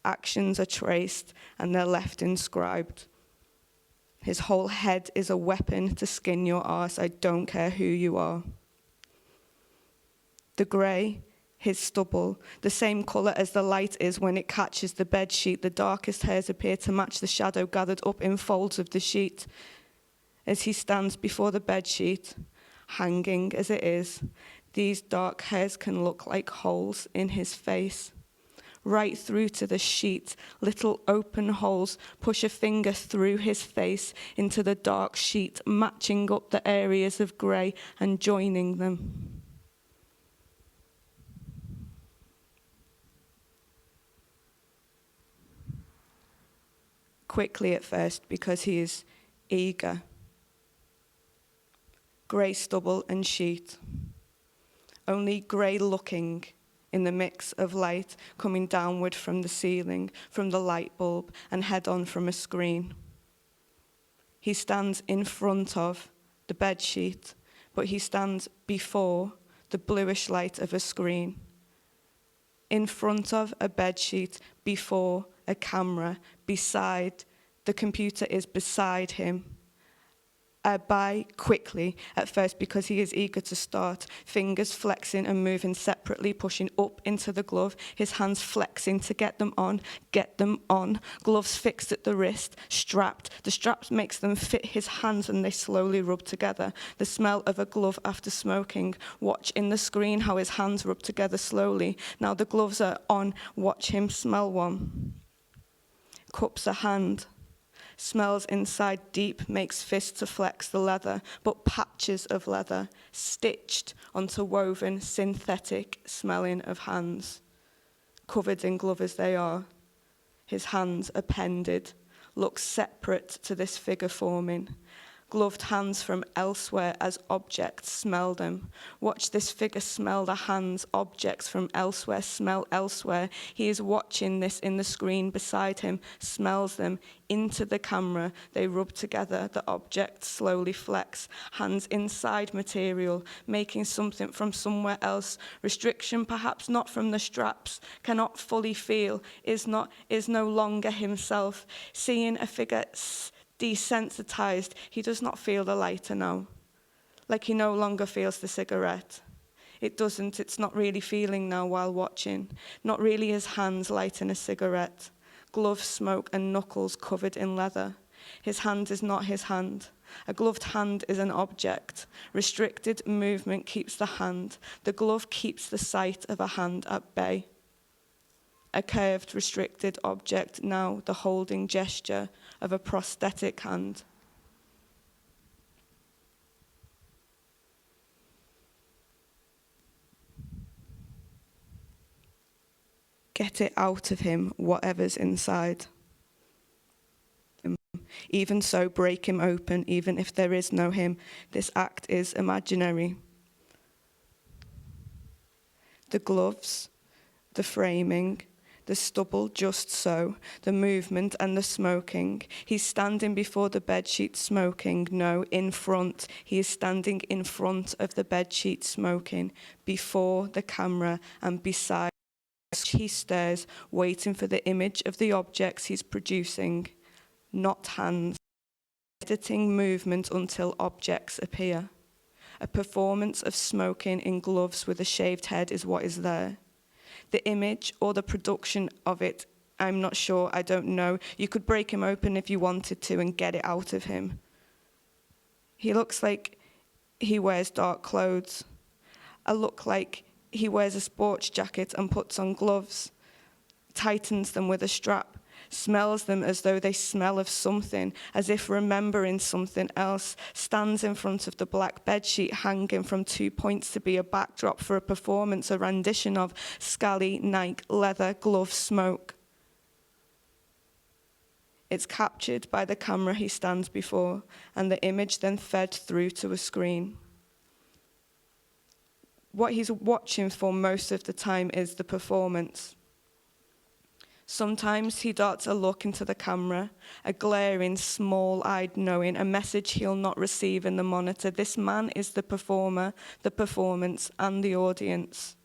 Actions are traced and they're left inscribed. His whole head is a weapon to skin your arse. I don't care who you are. The grey, his stubble, the same colour as the light is when it catches the bed sheet. The darkest hairs appear to match the shadow gathered up in folds of the sheet. As he stands before the bed sheet, hanging as it is, these dark hairs can look like holes in his face. Right through to the sheet, little open holes push a finger through his face into the dark sheet, matching up the areas of grey and joining them. Quickly at first, because he is eager. Grey stubble and sheet. Only grey looking in the mix of light coming downward from the ceiling, from the light bulb, and head on from a screen. He stands in front of the bed sheet, but he stands before the bluish light of a screen. In front of a bed sheet, before a camera, beside, the computer is beside him. By quickly at first because he is eager to start, fingers flexing and moving separately, pushing up into the glove, his hands flexing to get them on, gloves fixed at the wrist, strapped. The straps makes them fit his hands and they slowly rub together. The smell of a glove after smoking. Watch in the screen how his hands rub together slowly. Now the gloves are on, watch him smell one. Cups a hand. Smells inside deep, makes fists to flex the leather, but patches of leather, stitched onto woven, synthetic smelling of hands. Covered in glove as they are, his hands appended, look separate to this figure forming. Gloved hands from elsewhere as objects smell them. Watch this figure smell the hands, objects from elsewhere, smell elsewhere. He is watching this in the screen beside him, smells them into the camera. They rub together, the objects slowly flex. Hands inside material, making something from somewhere else. Restriction perhaps not from the straps, cannot fully feel, is no longer himself. Seeing a figure desensitized, he does not feel the lighter now. Like he no longer feels the cigarette. It's not really feeling now while watching. Not really his hands lighting a cigarette. Gloves, smoke, and knuckles covered in leather. His hand is not his hand. A gloved hand is an object. Restricted movement keeps the hand. The glove keeps the sight of a hand at bay. A curved, restricted object, now the holding gesture of a prosthetic hand. Get it out of him, whatever's inside. Even so, break him open, even if there is no him. This act is imaginary. The gloves, the framing, the stubble just so, the movement and the smoking. He's standing before the bedsheet smoking, no, in front. He is standing in front of the bedsheet smoking, before the camera and beside. He stares, waiting for the image of the objects he's producing, not hands. Editing movement until objects appear. A performance of smoking in gloves with a shaved head is what is there. The image or the production of it, I'm not sure, I don't know. You could break him open if you wanted to and get it out of him. He looks like he wears dark clothes. I look like he wears a sports jacket and puts on gloves, tightens them with a strap, smells them as though they smell of something, as if remembering something else, stands in front of the black bedsheet hanging from 2 points to be a backdrop for a performance, a rendition of Scally, Nike, leather, glove, smoke. It's captured by the camera he stands before, and the image then fed through to a screen. What he's watching for most of the time is the performance. Sometimes he darts a look into the camera, a glaring, small-eyed knowing, a message he'll not receive in the monitor. This man is the performer, the performance, and the audience.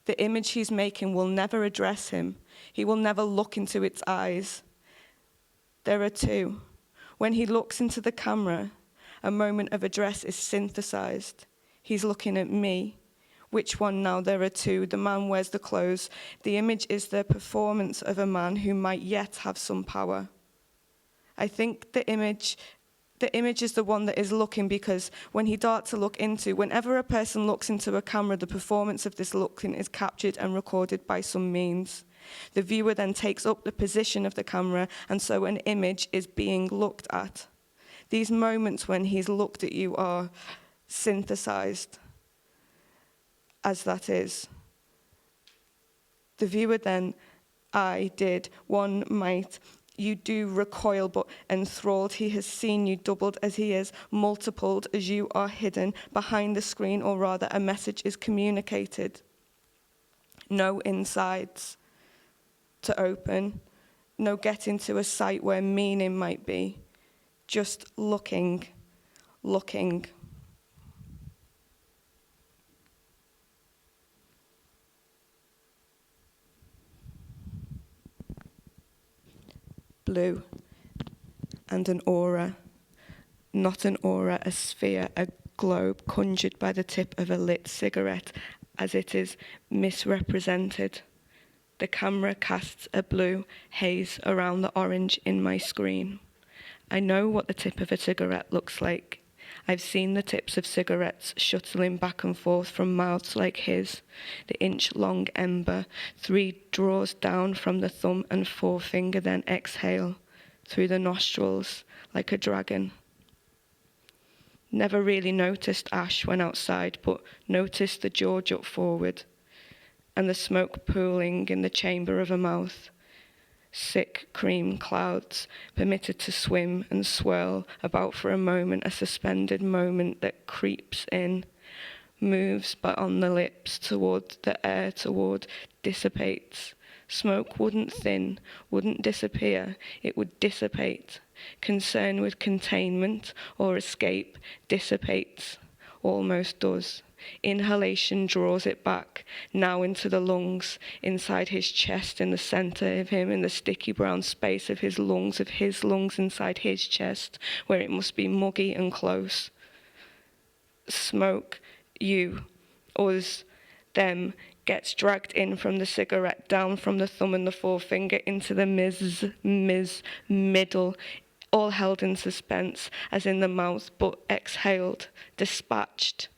The image he's making will never address him. He will never look into its eyes. There are two. When he looks into the camera, a moment of address is synthesized. He's looking at me. Which one now? There are two. The man wears the clothes. The image is the performance of a man who might yet have some power. I think the image is the one that is looking, because when he darts a look into, whenever a person looks into a camera, the performance of this looking is captured and recorded by some means. The viewer then takes up the position of the camera, and so an image is being looked at. These moments when he's looked at you are synthesized, as that is. The viewer then, one might, you do recoil, but enthralled, he has seen you doubled as he is, multiplied as you are hidden behind the screen, or rather a message is communicated. No insides to open, no getting to a site where meaning might be, just looking. Blue and an aura, not an aura, a sphere, a globe conjured by the tip of a lit cigarette as it is misrepresented. The camera casts a blue haze around the orange in my screen. I know what the tip of a cigarette looks like. I've seen the tips of cigarettes shuttling back and forth from mouths like his, the inch-long ember, 3 draws down from the thumb and forefinger, then exhale through the nostrils like a dragon. Never really noticed ash when outside, but noticed the jaw jut forward and the smoke pooling in the chamber of a mouth. Sick cream clouds permitted to swim and swirl about for a moment, a suspended moment that creeps in, moves but on the lips toward the air, toward dissipates. Smoke wouldn't thin, wouldn't disappear, it would dissipate. Concern with containment or escape dissipates, almost does. Inhalation draws it back, now into the lungs, inside his chest, in the center of him, in the sticky brown space of his lungs inside his chest, where it must be muggy and close. Smoke, you, us, them, gets dragged in from the cigarette, down from the thumb and the forefinger, into the middle, all held in suspense, as in the mouth, but exhaled, dispatched.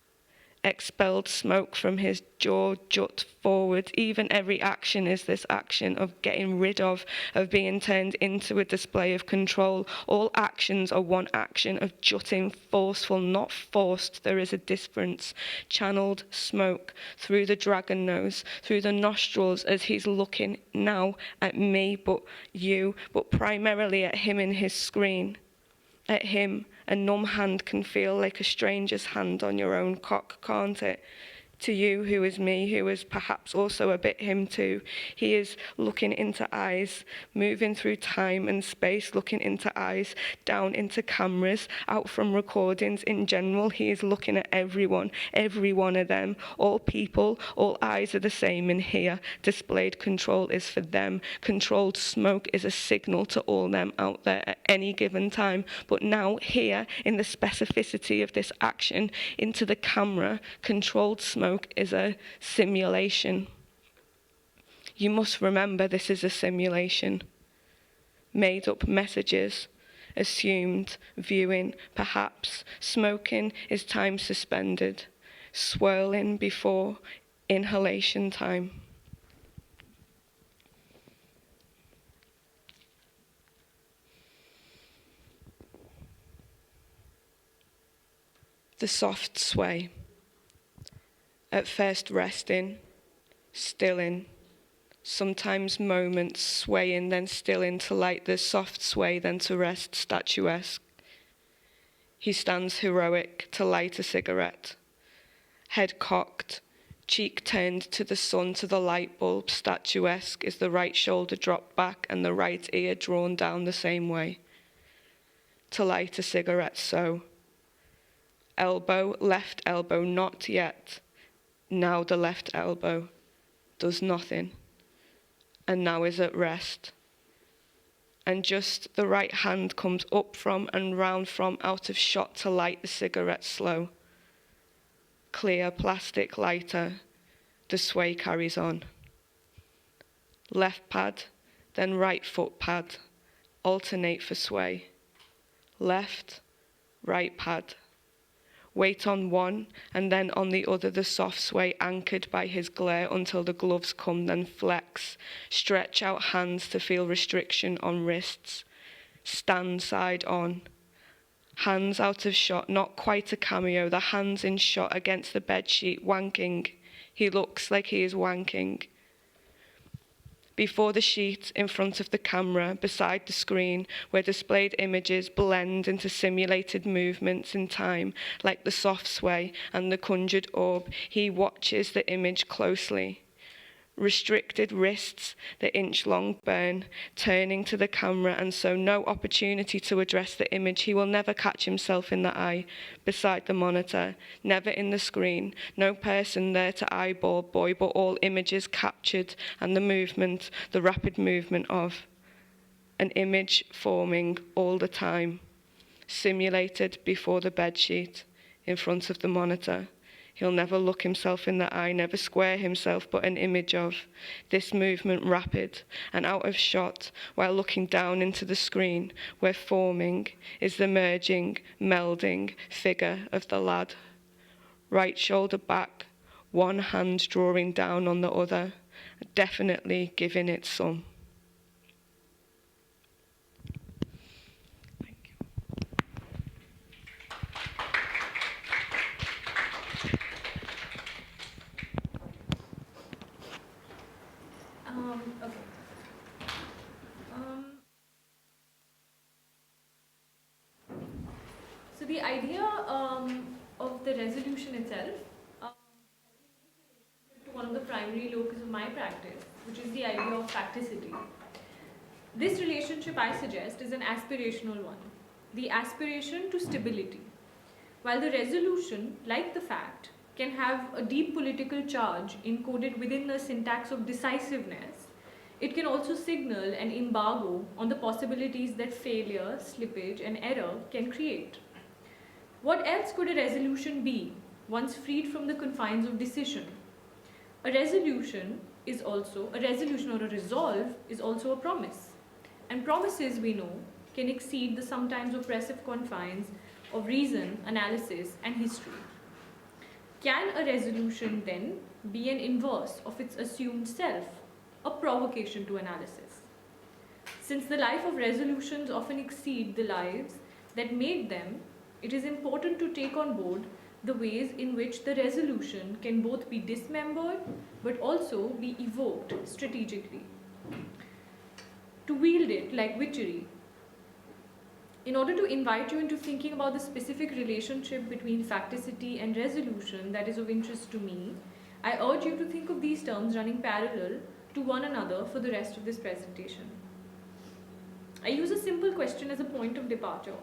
Expelled smoke from his jaw jut forward. Even every action is this action of getting rid of being turned into a display of control. All actions are one action of jutting, forceful, not forced. There is a difference. Channeled smoke through the dragon nose, through the nostrils, as he's looking now at me, but you, but primarily at him in his screen. At him, a numb hand can feel like a stranger's hand on your own cock, can't it? To you, who is me, who is perhaps also a bit him too. He is looking into eyes, moving through time and space, looking into eyes, down into cameras, out from recordings in general. He is looking at everyone, every one of them. All people, all eyes are the same in here. Displayed control is for them. Controlled smoke is a signal to all them out there at any given time. But now here, in the specificity of this action, into the camera, controlled smoke is a simulation. You must remember this is a simulation. Made up messages, assumed viewing, perhaps. Smoking is time suspended, swirling before inhalation time. the soft sway. At first resting, stilling, sometimes moments swaying, then stilling to light the soft sway, then to rest statuesque. He stands heroic to light a cigarette, head cocked, cheek turned to the sun, to the light bulb, statuesque is the right shoulder dropped back and the right ear drawn down the same way. To light a cigarette so. Elbow, left elbow, not yet. Now the left elbow does nothing, and now is at rest. And just the right hand comes up from and round from out of shot to light the cigarette slow. Clear plastic lighter, the sway carries on. Left pad, then right foot pad, alternate for sway. Left, right pad. Weight on one, and then on the other the soft sway anchored by his glare until the gloves come, then flex. Stretch out hands to feel restriction on wrists. Stand side on. Hands out of shot, not quite a cameo, the hands in shot against the bedsheet, wanking. He looks like he is wanking. Before the sheet, in front of the camera, beside the screen, where displayed images blend into simulated movements in time, like the soft sway and the conjured orb, he watches the image closely. Restricted wrists, the inch-long burn, turning to the camera, and so no opportunity to address the image. He will never catch himself in the eye, beside the monitor, never in the screen, no person there to eyeball boy, but all images captured, and the movement, the rapid movement of an image forming all the time, simulated before the bedsheet, in front of the monitor. He'll never look himself in the eye, never square himself, but an image of this movement rapid and out of shot, while looking down into the screen, where forming is the merging, melding figure of the lad. Right shoulder back, one hand drawing down on the other, definitely giving it some. Okay. So the idea of the resolution itself to one of the primary locus of my practice, which is the idea of facticity. This relationship, I suggest, is an aspirational one. The aspiration to stability. While the resolution, like the fact, can have a deep political charge encoded within the syntax of decisiveness, it can also signal an embargo on the possibilities that failure, slippage, and error can create. What else could a resolution be once freed from the confines of decision? A resolution or a resolve is also a promise. And promises, we know, can exceed the sometimes oppressive confines of reason, analysis, and history. Can a resolution then be an inverse of its assumed self, a provocation to analysis? Since the life of resolutions often exceed the lives that made them, it is important to take on board the ways in which the resolution can both be dismembered but also be evoked strategically. To wield it like witchery. In order to invite you into thinking about the specific relationship between facticity and resolution that is of interest to me, I urge you to think of these terms running parallel to one another for the rest of this presentation. I use a simple question as a point of departure.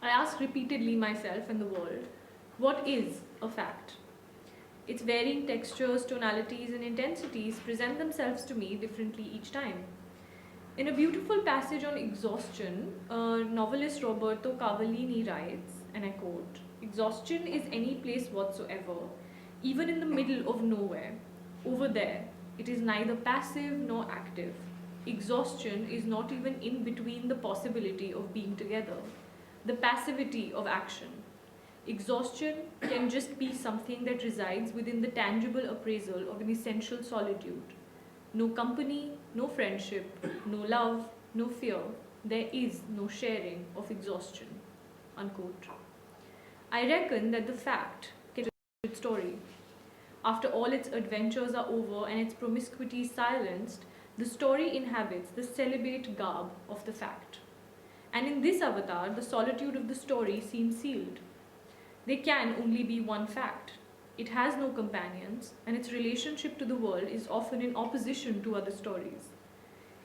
I ask repeatedly myself and the world, what is a fact? Its varying textures, tonalities, and intensities present themselves to me differently each time. In a beautiful passage on exhaustion, novelist Roberto Cavallini writes, and I quote, "Exhaustion is any place whatsoever, even in the middle of nowhere. Over there, it is neither passive nor active. Exhaustion is not even in between the possibility of being together, the passivity of action. Exhaustion can just be something that resides within the tangible appraisal of an essential solitude. No company, no friendship, no love, no fear. There is no sharing of exhaustion." Unquote. I reckon that the fact, its story, after all its adventures are over and its promiscuity silenced, the story inhabits the celibate garb of the fact. And in this avatar, the solitude of the story seems sealed. There can only be one fact. It has no companions, and its relationship to the world is often in opposition to other stories.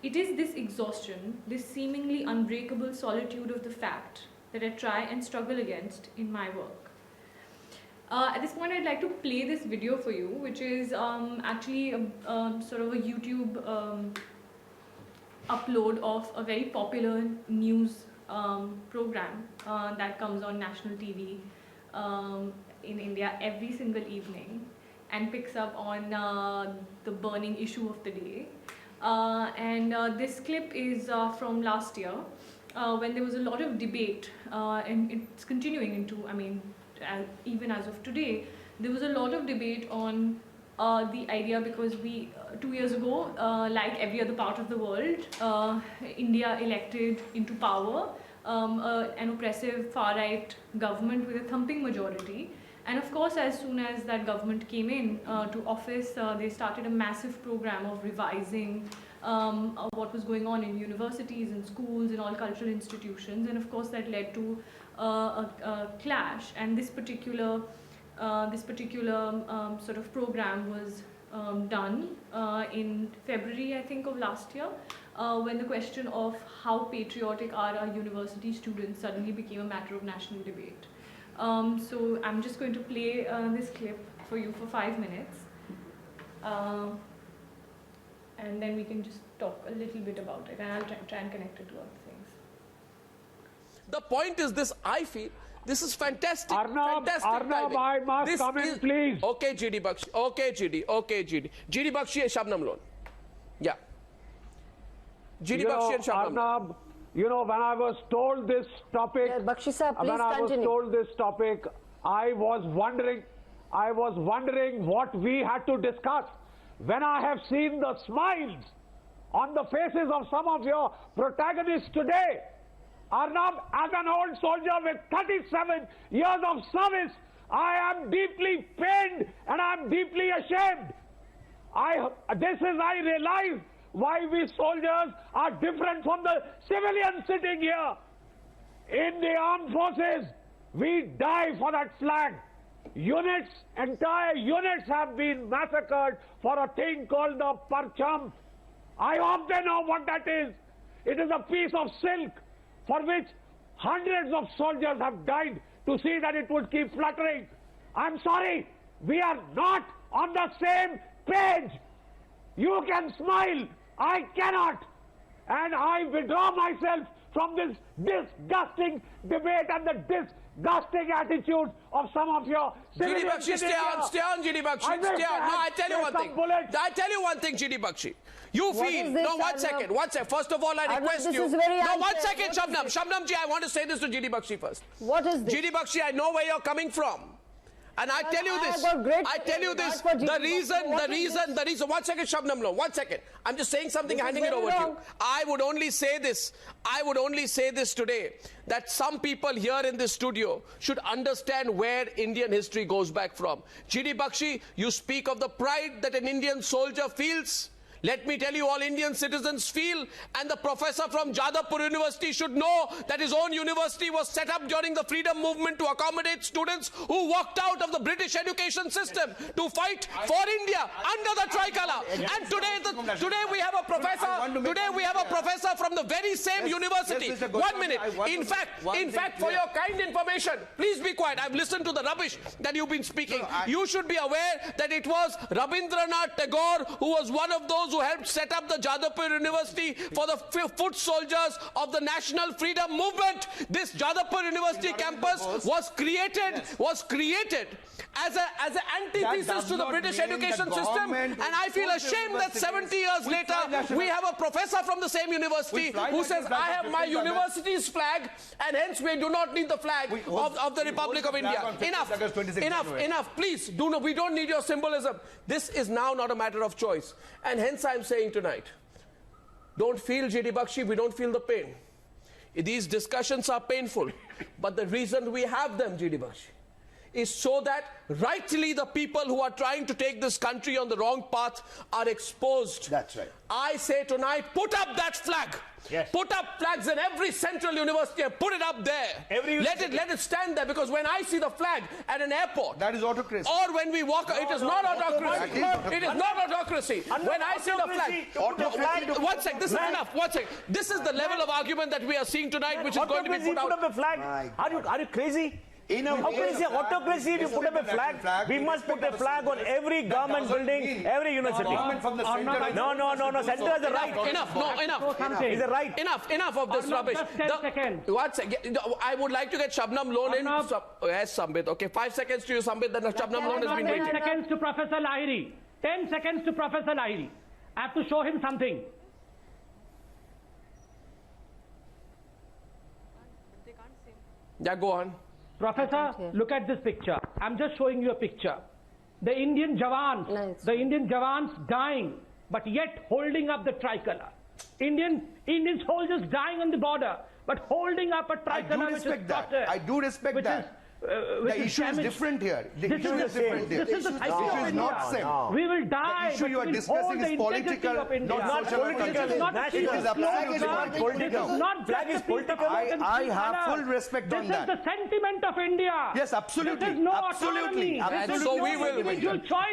It is this exhaustion, this seemingly unbreakable solitude of the fact, that I try and struggle against in my work. At this point, I'd like to play this video for you, which is actually sort of a YouTube upload of a very popular news program that comes on national TV in India every single evening and picks up on the burning issue of the day. This clip is from last year when there was a lot of debate, and it's continuing into, even as of today, there was a lot of debate on the idea, because 2 years ago, like every other part of the world, India elected into power an oppressive far-right government with a thumping majority. And of course, as soon as that government came in to office, they started a massive program of revising what was going on in universities and schools and all cultural institutions. And of course, that led to a clash. And this particular sort of program was done in February, I think, of last year, when the question of how patriotic are our university students suddenly became a matter of national debate. So I'm just going to play this clip for you for 5 minutes, and then we can just talk a little bit about it, and I'll try and connect it to other things. The point is this, I feel, this is fantastic. Arnab, I must come in, please. Okay, GD Bakshi. Okay, GD. Okay, GD. GD Bakshi and Shabnam Lone. Yeah. GD Bakshi and Shabnam. Arnab, you know, when I was told this topic, yeah, Bakshi sir, please when I was continue. told this topic, I was wondering what we had to discuss. When I have seen the smiles on the faces of some of your protagonists today, Arnab, as an old soldier with 37 years of service, I am deeply pained and I am deeply ashamed. I realize why we soldiers are different from the civilians sitting here. In the armed forces, we die for that flag. Entire units have been massacred for a thing called the parcham. I hope they know what that is. It is a piece of silk for which hundreds of soldiers have died to see that it would keep fluttering. I'm sorry, we are not on the same page. You can smile, I cannot. And I withdraw myself from this disgusting debate and the disgusting attitude of some of your GD Bakshi, stay on, GD Bakshi, stay on. No, I tell you one thing. I tell you one thing, GD Bakshi. You feel, no, one second. First of all, I request you. No, 1 second, Shabnam ji, I want to say this to GD Bakshi first. What is this? GD Bakshi, I know where you're coming from. And I tell you this, the reason, 1 second, Shabnam Lo, 1 second. I'm just saying something, handing it over to you. I would only say this today, that some people here in this studio should understand where Indian history goes back from. GD Bakshi, you speak of the pride that an Indian soldier feels. Let me tell you, all Indian citizens feel, and the professor from Jadavpur University should know that his own university was set up during the freedom movement to accommodate students who walked out of the British education system to fight for India under the tricolour. And today we have a professor from the very same university. 1 minute. In fact, for your kind information, please be quiet. I've listened to the rubbish that you've been speaking. You should be aware that it was Rabindranath Tagore who was one of those who helped set up the Jadavpur University for the foot soldiers of the National Freedom Movement. This Jadavpur University campus was created as an antithesis to the British education system, and I feel ashamed that 70 years later we have a professor from the same university who says, I have my university's flag and hence we do not need the flag of the Republic of India. Enough, please, we don't need your symbolism. This is now not a matter of choice, and hence I'm saying tonight, don't feel, GD Bakshi, we don't feel the pain. These discussions are painful, but the reason we have them, GD Bakshi, is so that rightly the people who are trying to take this country on the wrong path are exposed. That's right. I say tonight, put up that flag. Yes. Put up flags in every central university and put it up there. Let it stand there, because when I see the flag at an airport, that is autocracy. Or when we walk, it is not autocracy. It is not autocracy. When I see the flag, one sec, this is enough. One sec. This is the level of argument that we are seeing tonight, which is going to be put out. Put up a flag. Are you crazy? How can you say autocracy if you put up a flag? We must put a flag on every government building, every university. No. Center has a right. Enough. Is a right. Enough of this rubbish. 10 seconds. One second. I would like to get Shabnam Lone in. Yes, Sambit. Okay, 5 seconds to you, Sambit. Then Shabnam Lone has been waiting. 10 seconds to Professor Lahiri. 10 seconds to Professor Lahiri. I have to show him something. Yeah, go on. Professor, look at this picture. I'm just showing you a picture. The Indian Jawans dying, but yet holding up the tricolor. Indian soldiers dying on the border, but holding up a tricolor. I do respect that. I do respect that. The issue is different here. The issue is different here. The issue is not same. We will die. The issue you are discussing is political, not social. It is absolutely not political. Flag is political. I have full respect on that. This is the sentiment of India. Yes, absolutely. There is no autonomy. And so we will.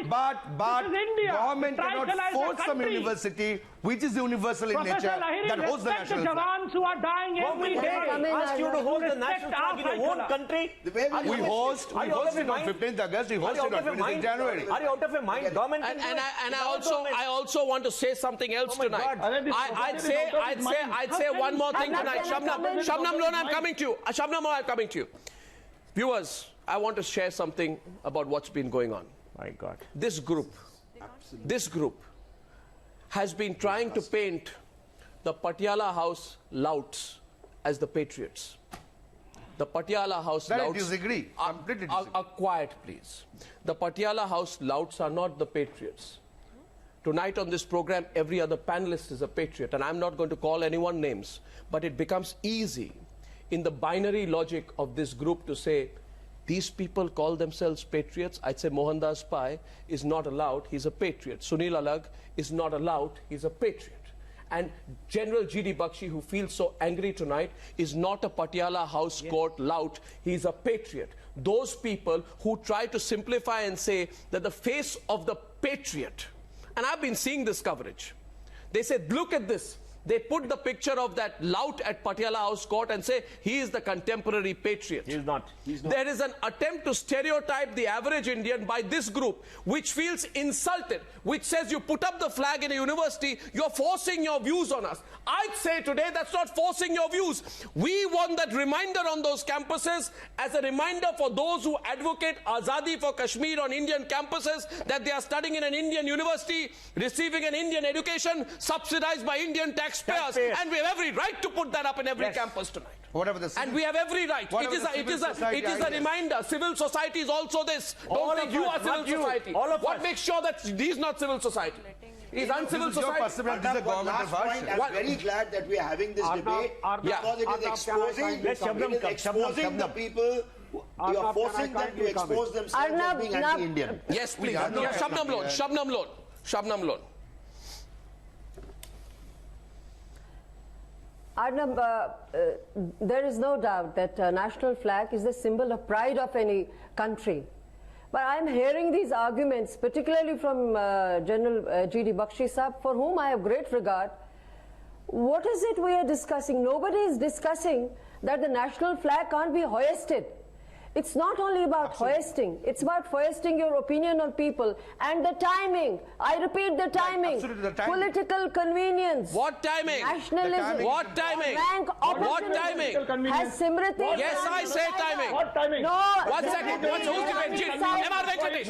But government cannot force some university which is universal in nature that holds the national flag. Jawans who are dying every day. Ask you to hold the national flag in your own country. We host it on 15th August. We host it on 26th January. Are you out of your mind? Government and I also want to say something else tonight. I'd say one more thing tonight. Shabnam Lone, I'm coming to you. Shabnam Lone, I'm coming to you. Viewers, I want to share something about what's been going on. My God. This group has been trying to paint the Patiala House louts as the patriots. The Patiala House louts... disagree. Completely disagree. Quiet, please. The Patiala House louts are not the patriots. Tonight on this program, every other panelist is a patriot, and I'm not going to call anyone names, but it becomes easy in the binary logic of this group to say, these people call themselves patriots. I'd say Mohandas Pai is not allowed, he's a patriot. Sunil Alag is not allowed, he's a patriot. And General G.D. Bakshi, who feels so angry tonight, is not a Patiala House Court lout, he's a patriot. Those people who try to simplify and say that the face of the patriot, and I've been seeing this coverage, they said, look at this. They put the picture of that lout at Patiala House Court and say, he is the contemporary patriot. He's not. There is an attempt to stereotype the average Indian by this group, which feels insulted, which says you put up the flag in a university, you're forcing your views on us. I'd say today that's not forcing your views. We want that reminder on those campuses as a reminder for those who advocate Azadi for Kashmir on Indian campuses, that they are studying in an Indian university, receiving an Indian education, subsidized by Indian taxpayers. And we have every right to put that up in every campus tonight. And we have every right. It is a reminder. Civil society is also this. Don't think you are civil society. What makes sure that he's not civil society? He's uncivil society. This is a government of ours. I'm very glad that we are having this debate because it is exposing the people. You are forcing them to expose themselves as being anti-Indian. Yes, please. Shabnam Lone. Arnab, there is no doubt that national flag is the symbol of pride of any country. But I'm hearing these arguments, particularly from General G.D. Bakshi Sahab, for whom I have great regard. What is it we are discussing? Nobody is discussing that the national flag can't be hoisted. It's not only about hoisting, it's about foisting your opinion on people. And the timing, I repeat the timing, political convenience. What timing? Nationalism. What timing? Rank opportunity. Has Simriti... Yes, I say timing. What timing? No. 1 second. Who's the M.R. Venkatesh.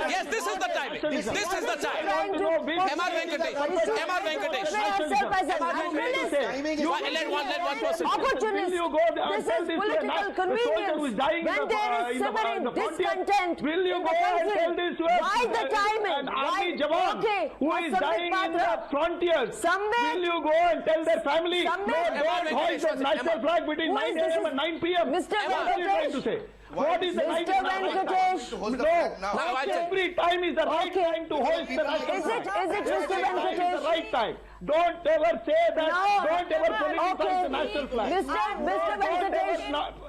Yes, this is the timing. This is the time. M.R. Venkatesh. Let one person. Opportunist. This is political convenience. When there is simmering discontent in the country, why the timing? An army jawan who is dying in the frontiers, will you go and tell their family, no, don't hoist the national flag between 9 a.m. and 9 p.m.? Mr. What are you trying to say? What is the right time? Every time is the right time to hoist the national flag. Is it Mr. Venkatesh? The right time. Don't ever say that. No. Don't ever politicize the national flag. Mr. Venkatesh,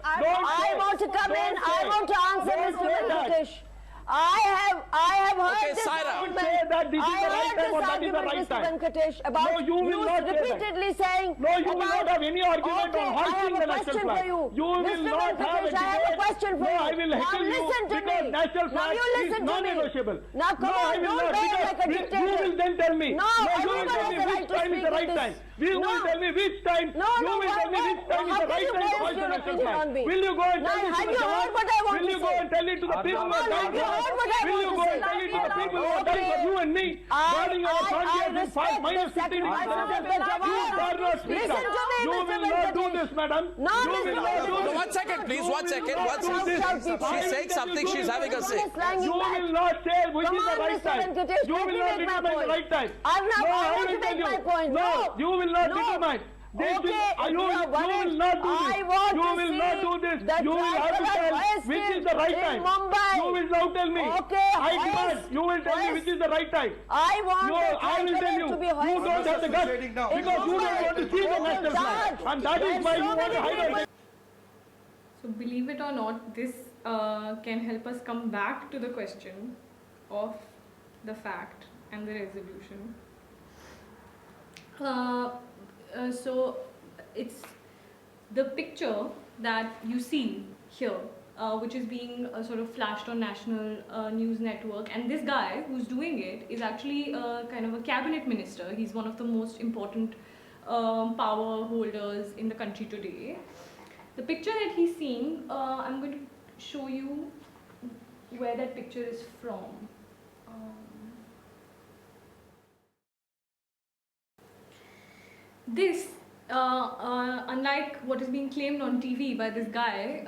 I want to come in. I want to answer Mr. Venkatesh. I have heard this argument. Say that this is the right time or that is the right Mr. time. Venkatesh, about you will not repeatedly saying. No, you will not have any argument on hoisting the national flag. You will not have a debate. I have a question for you. I will heckle you because national flag is non-negotiable. Now come on, don't behave like a dictator. You will then tell me. No, you will tell me which time is the right time. You will tell me which time. You will tell me which time is the right time to hoist the national flag. Will you go and tell it to the Jawans? Will you go and tell it to the people who are dying for us? Will you go and tell it to the people who are dying for you and me? Guarding our frontiers in minus 15 degrees Celsius. You dare not speak up. You will not do this, madam. You will not do this. 1 second, please. 1 second. 1 second. She's saying something. She's having a say. You will not say which is the right time. You will not determine the right time. No, I will tell you. No, you will not determine. You will not do this. You will not do this. You will have to tell which is the right time. You will now tell me. I demand. You will tell me which is the right time. I will tell you. You don't have the guts because you don't want to see the national flag, and that is why you want to hide it. So believe it or not, this can help us come back to the question of the fact and the resolution. So it's the picture that you see here, which is being sort of flashed on national news network, and this guy who's doing it is actually kind of a cabinet minister. He's one of the most important power holders in the country today. The picture that he's seeing, I'm going to show you where that picture is from. This, unlike what is being claimed on TV by this guy,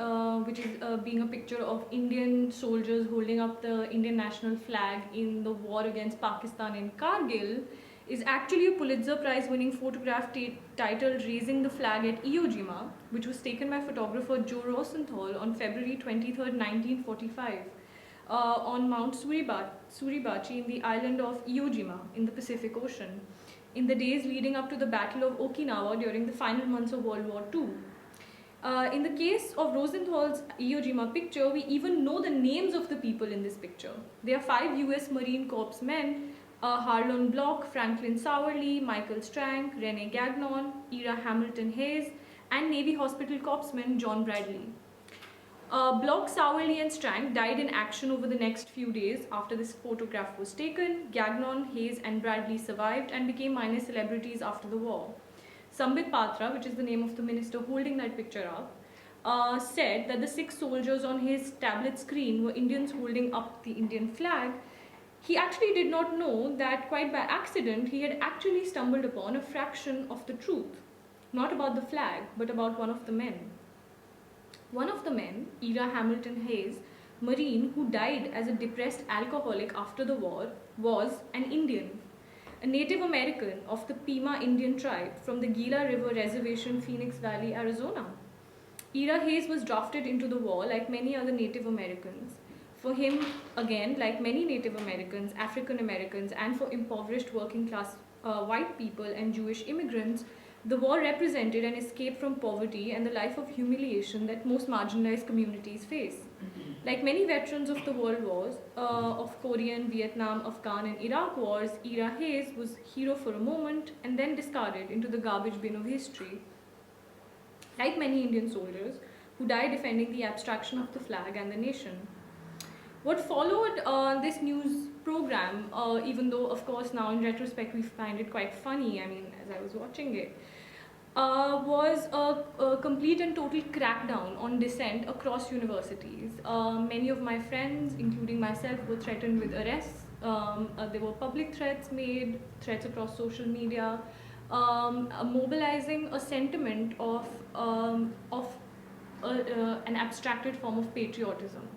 which is being a picture of Indian soldiers holding up the Indian national flag in the war against Pakistan in Kargil, is actually a Pulitzer Prize winning photograph titled Raising the Flag at Iwo Jima, which was taken by photographer Joe Rosenthal on February 23rd, 1945 on Mount Suribachi in the island of Iwo Jima in the Pacific Ocean, in the days leading up to the Battle of Okinawa during the final months of World War II. In the case of Rosenthal's Iwo Jima picture, we even know the names of the people in this picture. They are 5 US Marine Corps men, Harlon Block, Franklin Sowerly, Michael Strank, Rene Gagnon, Ira Hamilton Hayes, and Navy Hospital Corpsman John Bradley. Block, Sowerly and Strank died in action over the next few days after this photograph was taken. Gagnon, Hayes and Bradley survived and became minor celebrities after the war. Sambit Patra, which is the name of the minister holding that picture up, said that the 6 soldiers on his tablet screen were Indians holding up the Indian flag. He actually did not know that quite by accident he had actually stumbled upon a fraction of the truth, not about the flag, but about one of the men. One of the men, Ira Hamilton Hayes, Marine who died as a depressed alcoholic after the war, was an Indian, a Native American of the Pima Indian tribe from the Gila River Reservation, Phoenix Valley, Arizona. Ira Hayes was drafted into the war like many other Native Americans. For him, again, like many Native Americans, African Americans, and for impoverished working class white people and Jewish immigrants, the war represented an escape from poverty and the life of humiliation that most marginalized communities face. Like many veterans of the world wars, of Korean, Vietnam, Afghan and Iraq wars, Ira Hayes was hero for a moment and then discarded into the garbage bin of history. Like many Indian soldiers who died defending the abstraction of the flag and the nation. What followed this news program, even though of course now in retrospect we find it quite funny, I mean as I was watching it, was a complete and total crackdown on dissent across universities. Many of my friends, including myself, were threatened with arrests. There were public threats made, threats across social media, mobilizing a sentiment of an abstracted form of patriotism.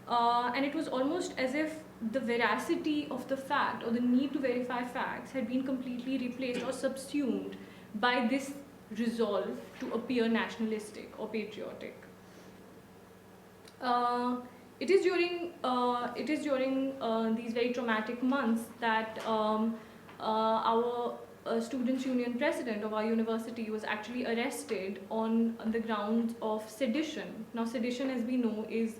And it was almost as if the veracity of the fact or the need to verify facts had been completely replaced or subsumed by this resolve to appear nationalistic or patriotic. It is during these very traumatic months that our Students' Union president of our university was actually arrested on the grounds of sedition. Now, sedition, as we know, is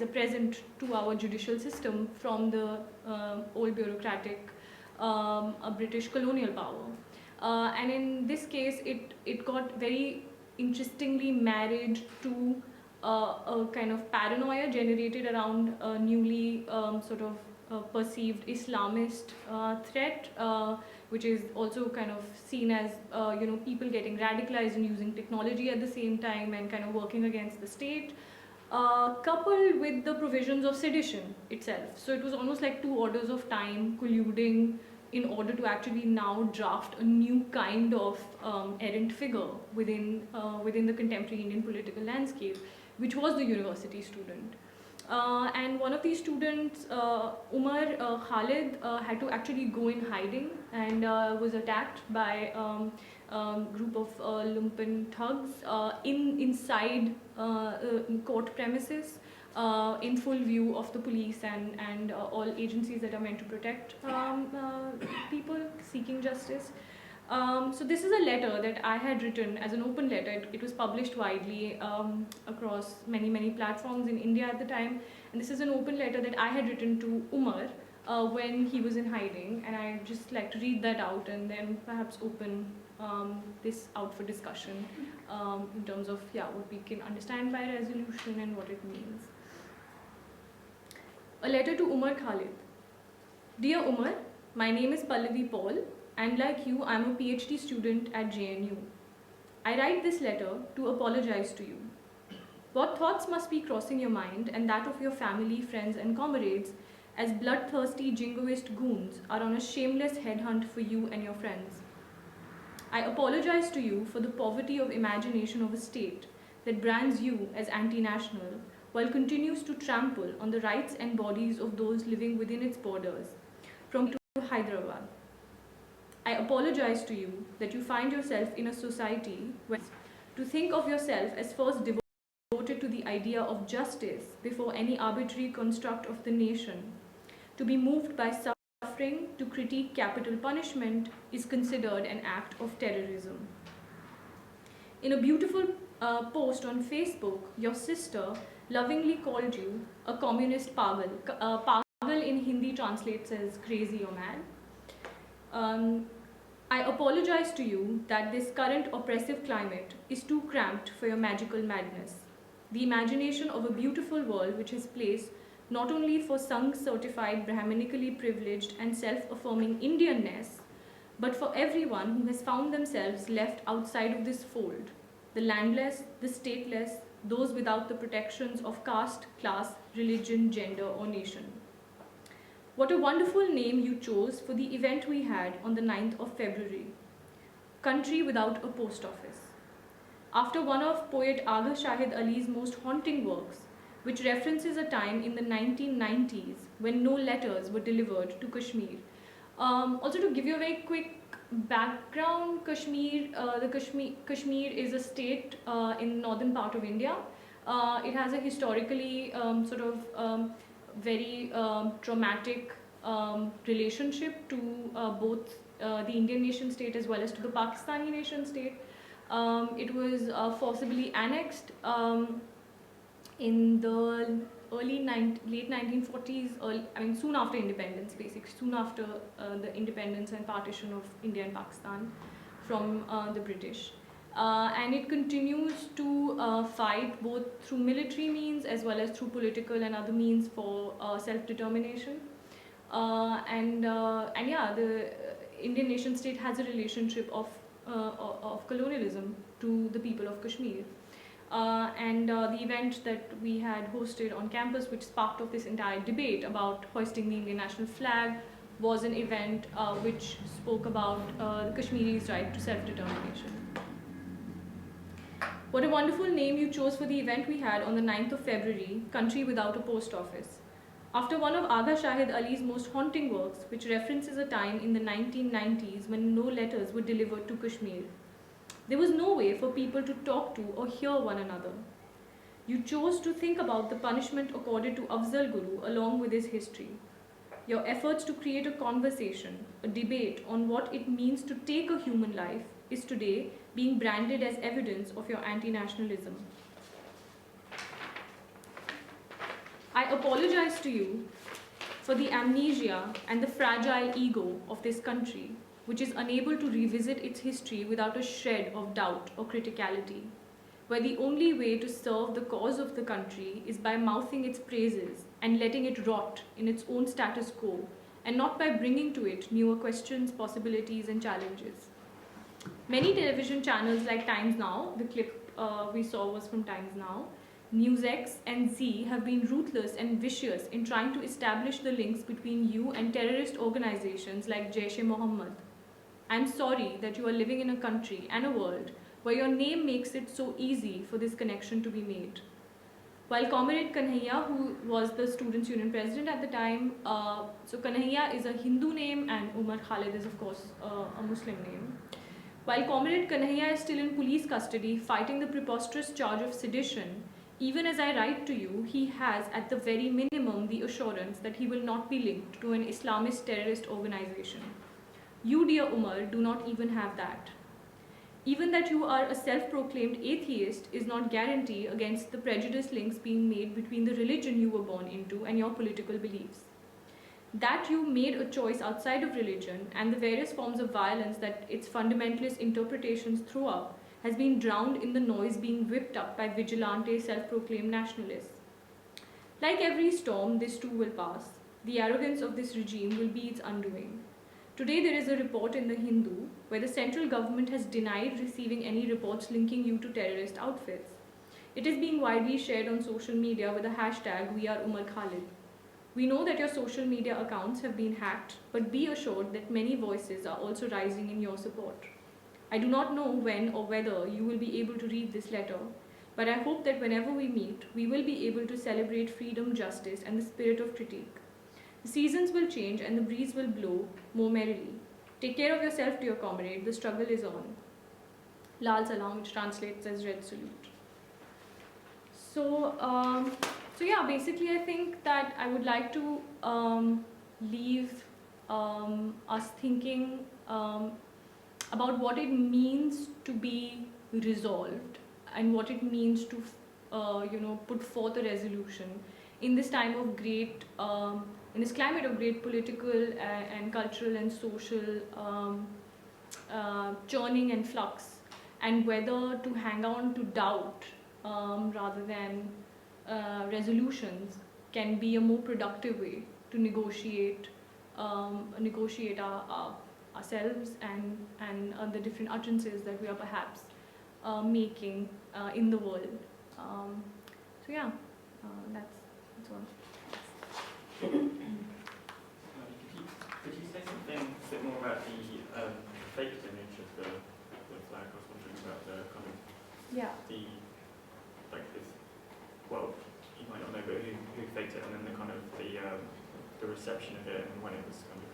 a present to our judicial system from the old bureaucratic British colonial power. And in this case, it got very interestingly married to a kind of paranoia generated around a newly perceived Islamist threat, which is also kind of seen as people getting radicalized and using technology at the same time and kind of working against the state, coupled with the provisions of sedition itself. So it was almost like two orders of time colluding in order to actually now draft a new kind of errant figure within the contemporary Indian political landscape, which was the university student. And one of these students, Umar Khalid, had to actually go in hiding and was attacked by a group of lumpen thugs inside court premises in full view of the police and all agencies that are meant to protect people seeking justice. So this is a letter that I had written as an open letter. It was published widely across many platforms in India at the time. And this is an open letter that I had written to Umar when he was in hiding. And I'd just like to read that out and then perhaps open this out for discussion in terms of what we can understand by resolution and what it means. A letter to Umar Khalid. Dear Umar, my name is Pallavi Paul, and like you, I am a PhD student at JNU. I write this letter to apologize to you. What thoughts must be crossing your mind and that of your family, friends, and comrades as bloodthirsty jingoist goons are on a shameless headhunt for you and your friends? I apologize to you for the poverty of imagination of a state that brands you as anti-national while continues to trample on the rights and bodies of those living within its borders, from to Hyderabad. I apologize to you that you find yourself in a society where to think of yourself as first devoted to the idea of justice before any arbitrary construct of the nation, to be moved by suffering to critique capital punishment is considered an act of terrorism. In a beautiful post on Facebook, your sister lovingly called you a communist pagal. Pagal in Hindi translates as crazy or mad. I apologize to you that this current oppressive climate is too cramped for your magical madness. The imagination of a beautiful world which has place not only for Sangh-certified, Brahmanically privileged and self-affirming Indianness, but for everyone who has found themselves left outside of this fold, the landless, the stateless, those without the protections of caste, class, religion, gender, or nation. What a wonderful name you chose for the event we had on the 9th of February, Country Without a Post Office. After one of poet Agha Shahid Ali's most haunting works, which references a time in the 1990s when no letters were delivered to Kashmir. Also, to give you a very quick background, Kashmir is a state in the northern part of India. It has a historically very traumatic relationship to both the Indian nation state as well as to the Pakistani nation state. It was forcibly annexed in the late 1940s, soon after independence, basically, soon after the independence and partition of India and Pakistan from the British. And it continues to fight both through military means as well as through political and other means for self-determination. The Indian nation state has a relationship of colonialism to the people of Kashmir. The event that we had hosted on campus, which sparked off this entire debate about hoisting the Indian national flag, was an event which spoke about the Kashmiris' right to self-determination. What a wonderful name you chose for the event we had on the 9th of February, Country Without a Post Office. After one of Agha Shahid Ali's most haunting works, which references a time in the 1990s when no letters were delivered to Kashmir. There was no way for people to talk to or hear one another. You chose to think about the punishment accorded to Afzal Guru along with his history. Your efforts to create a conversation, a debate on what it means to take a human life is today being branded as evidence of your anti-nationalism. I apologize to you for the amnesia and the fragile ego of this country, which is unable to revisit its history without a shred of doubt or criticality, where the only way to serve the cause of the country is by mouthing its praises and letting it rot in its own status quo, and not by bringing to it newer questions, possibilities, and challenges. Many television channels like Times Now, the clip we saw was from Times Now, NewsX and Z have been ruthless and vicious in trying to establish the links between you and terrorist organizations like Jaish-e-Mohammed. I'm sorry that you are living in a country and a world where your name makes it so easy for this connection to be made. While Comrade Kanhaiya, who was the Students' Union president at the time, so Kanhaiya is a Hindu name and Umar Khalid is of course a Muslim name. While Comrade Kanhaiya is still in police custody fighting the preposterous charge of sedition, even as I write to you, he has at the very minimum the assurance that he will not be linked to an Islamist terrorist organization. You, dear Umar, do not even have that. Even that you are a self-proclaimed atheist is not guarantee against the prejudice links being made between the religion you were born into and your political beliefs. That you made a choice outside of religion and the various forms of violence that its fundamentalist interpretations throw up has been drowned in the noise being whipped up by vigilante self-proclaimed nationalists. Like every storm, this too will pass. The arrogance of this regime will be its undoing. Today there is a report in the Hindu where the central government has denied receiving any reports linking you to terrorist outfits. It is being widely shared on social media with the hashtag #WeAreUmarKhalid. We know that your social media accounts have been hacked, but be assured that many voices are also rising in your support. I do not know when or whether you will be able to read this letter, but I hope that whenever we meet, we will be able to celebrate freedom, justice, and the spirit of critique. The seasons will change and the breeze will blow more merrily. Take care of yourself, dear comrade, the struggle is on. Lal Salam, which translates as Red Salute. So yeah, basically I think that I would like to leave us thinking about what it means to be resolved and what it means to put forth a resolution in this time of great in this climate of great political and cultural and social churning and flux, and whether to hang on to doubt rather than resolutions can be a more productive way to negotiate ourselves and the different utterances that we are perhaps making in the world. So yeah, that's all. Could you say something a bit more about the faked image of the flag? I was wondering about the kind of you might not know, but who faked it, and then the kind of the reception of it, and when it was kind of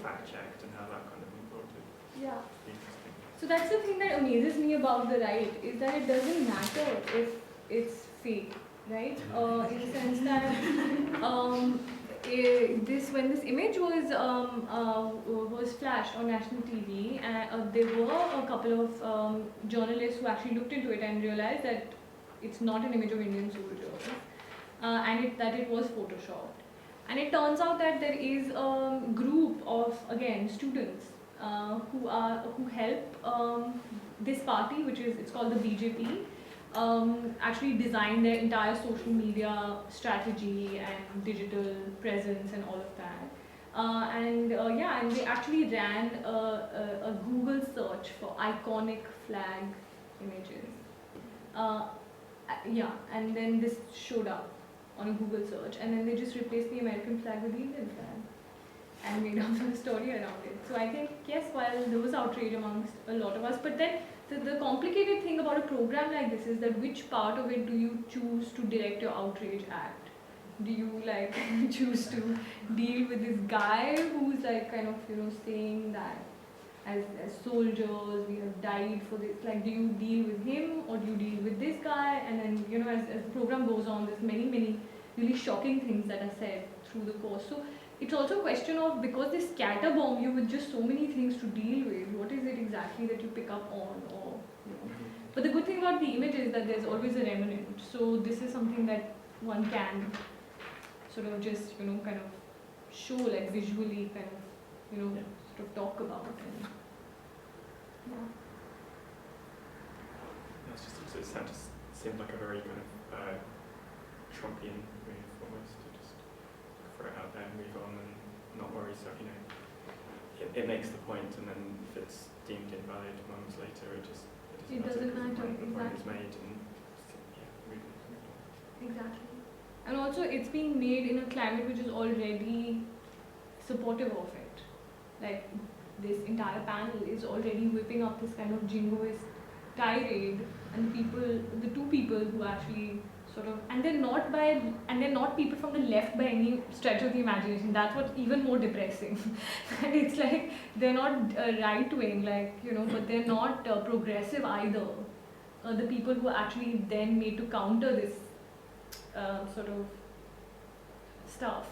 fact checked, and how that kind of involved it. Yeah. So that's the thing that amazes me about the right, is that it doesn't matter if it's fake, right? In the sense that when this image was flashed on national TV, there were a couple of journalists who actually looked into it and realized that it's not an image of Indian soldiers, and that it was photoshopped. And it turns out that there is a group of, again, students who help this party, it's called the BJP, actually design their entire social media strategy and digital presence and all of that. And they actually ran a Google search for iconic flag images. And then this showed up on a Google search, and then they just replaced the American flag with the Indian flag and made up a story around it. So I think, yes, while there was outrage amongst a lot of us, but then the complicated thing about a program like this is that which part of it do you choose to direct your outrage at? Do you choose to deal with this guy who's saying that? as soldiers, we have died for this. Like, do you deal with him or do you deal with this guy? And then, you know, as the program goes on, there's many really shocking things that are said through the course. So it's also a question of, because they scatterbomb you with just so many things to deal with, what is it exactly that you pick up on, or, you know. But the good thing about the image is that there's always a remnant. So this is something that one can sort of just, you know, kind of show, like visually kind of, you know, sort of talk about. And, yeah. It's just, it just seemed like a very kind of Trumpian move almost, to just throw it out there and move on and not worry. So, you know, it makes the point, and then if it's deemed invalid months later, it doesn't matter. The point is made, and yeah, move on. Exactly. And also, it's being made in a climate which is already supportive of it. Like, this entire panel is already whipping up this kind of jingoist tirade, and the two people who actually sort of, and they're not people from the left by any stretch of the imagination. That's what's even more depressing. And it's like, they're not right-wing, like, you know, but they're not progressive either. The people who are actually then made to counter this sort of stuff.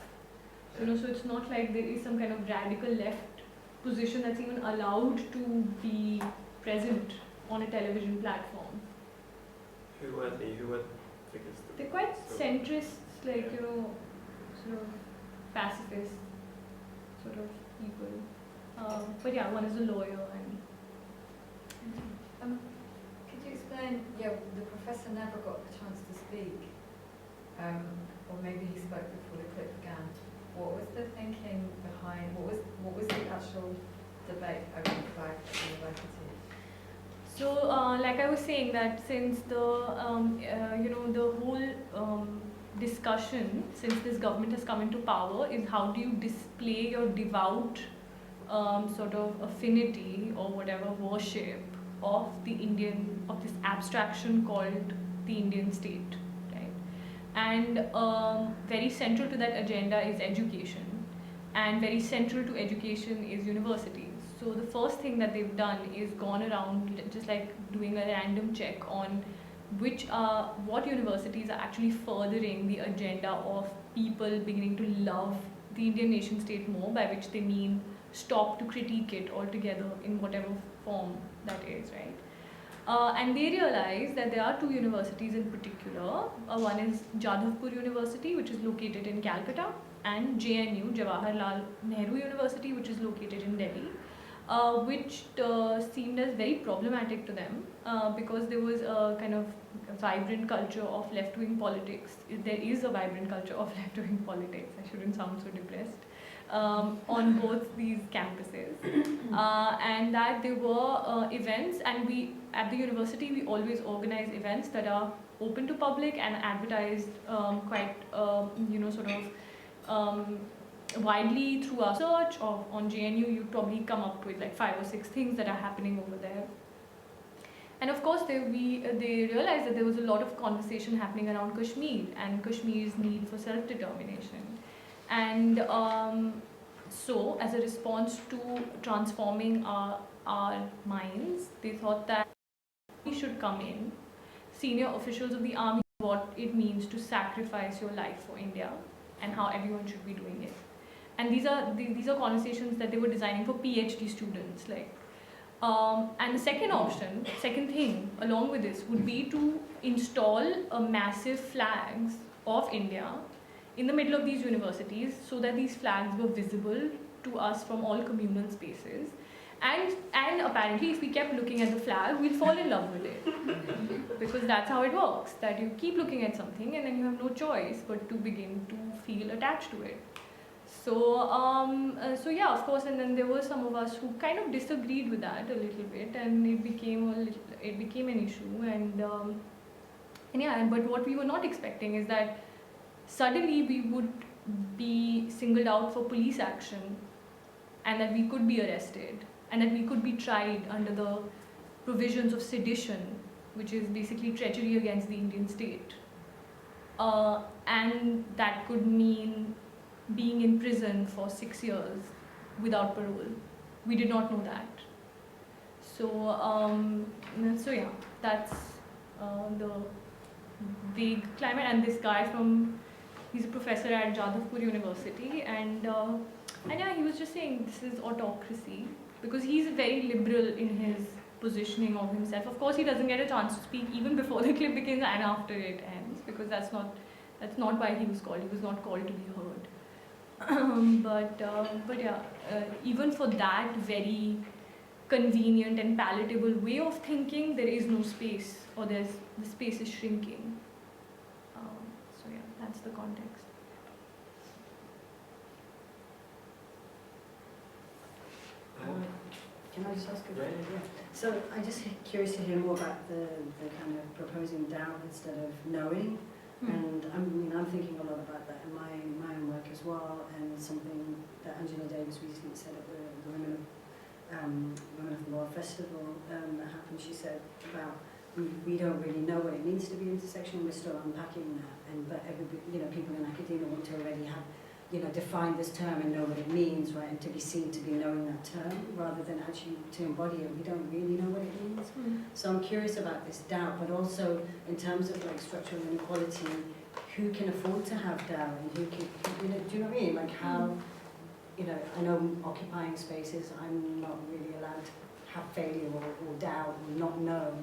You know, so it's not like there is some kind of radical left position that's even allowed to be present on a television platform. Who were the figures? They're quite centrists, like, you know, sort of pacifist sort of people. But yeah, one is a lawyer and. Could you explain? Yeah, the professor never got the chance to speak, or maybe he spoke before the clip began. What was the thinking behind? What was the actual debate over the flag at the university? So, like I was saying, that since the you know, the whole discussion since this government has come into power is how do you display your devout sort of affinity or whatever worship of this abstraction called the Indian state. And very central to that agenda is education, and very central to education is universities. So the first thing that they've done is gone around just like doing a random check on what universities are actually furthering the agenda of people beginning to love the Indian nation state more, by which they mean stop to critique it altogether in whatever form that is, right? And they realized that there are two universities in particular. One is Jadavpur University, which is located in Calcutta, and JNU, Jawaharlal Nehru University, which is located in Delhi, which seemed as very problematic to them because there was a kind of vibrant culture of left-wing politics. There is a vibrant culture of left-wing politics. I shouldn't sound so depressed. On both these campuses, and that there were events, and we at the university we always organize events that are open to public and advertised quite you know, sort of widely through our search. Or on JNU you'd probably come up with like 5 or 6 things that are happening over there. And of course they realized that there was a lot of conversation happening around Kashmir and Kashmir's need for self-determination. And so, as a response to transforming our minds, they thought that we should come in, senior officials of the army, what it means to sacrifice your life for India and how everyone should be doing it. And these are conversations that they were designing for PhD students, like. And the second thing along with this would be to install massive flags of India in the middle of these universities, so that these flags were visible to us from all communal spaces. And apparently if we kept looking at the flag, we'll fall in love with it. Because that's how it works, that you keep looking at something and then you have no choice but to begin to feel attached to it. So yeah, of course, and then there were some of us who kind of disagreed with that a little bit, and it became an issue. And yeah, but what we were not expecting is that suddenly we would be singled out for police action, and that we could be arrested, and that we could be tried under the provisions of sedition, which is basically treachery against the Indian state. And that could mean being in prison for 6 years without parole. We did not know that. So yeah, that's the vague climate. And this guy he's a professor at Jadavpur University, and yeah, he was just saying this is autocracy, because he's very liberal in his positioning of himself. Of course, he doesn't get a chance to speak even before the clip begins and after it ends, because that's not why he was called. He was not called to be heard. But yeah, even for that very convenient and palatable way of thinking, there is no space, or the space is shrinking. So yeah, that's the context. Can I just ask a question? Yeah. So I'm just curious to hear more about the kind of proposing doubt instead of knowing. And I'm thinking a lot about that in my own work as well, and something that Angela Davis recently said at the Women of the World Festival that happened. She said about we don't really know what it means to be intersectional. We're still unpacking that, but everybody, people in academia want to already have, define this term and know what it means, right? And to be seen to be knowing that term, rather than actually to embody it. We don't really know what it means. So I'm curious about this doubt, but also in terms of like structural inequality, who can afford to have doubt, and who can, do you know what I mean? Like how, I know occupying spaces, I'm not really allowed to have failure or doubt or not know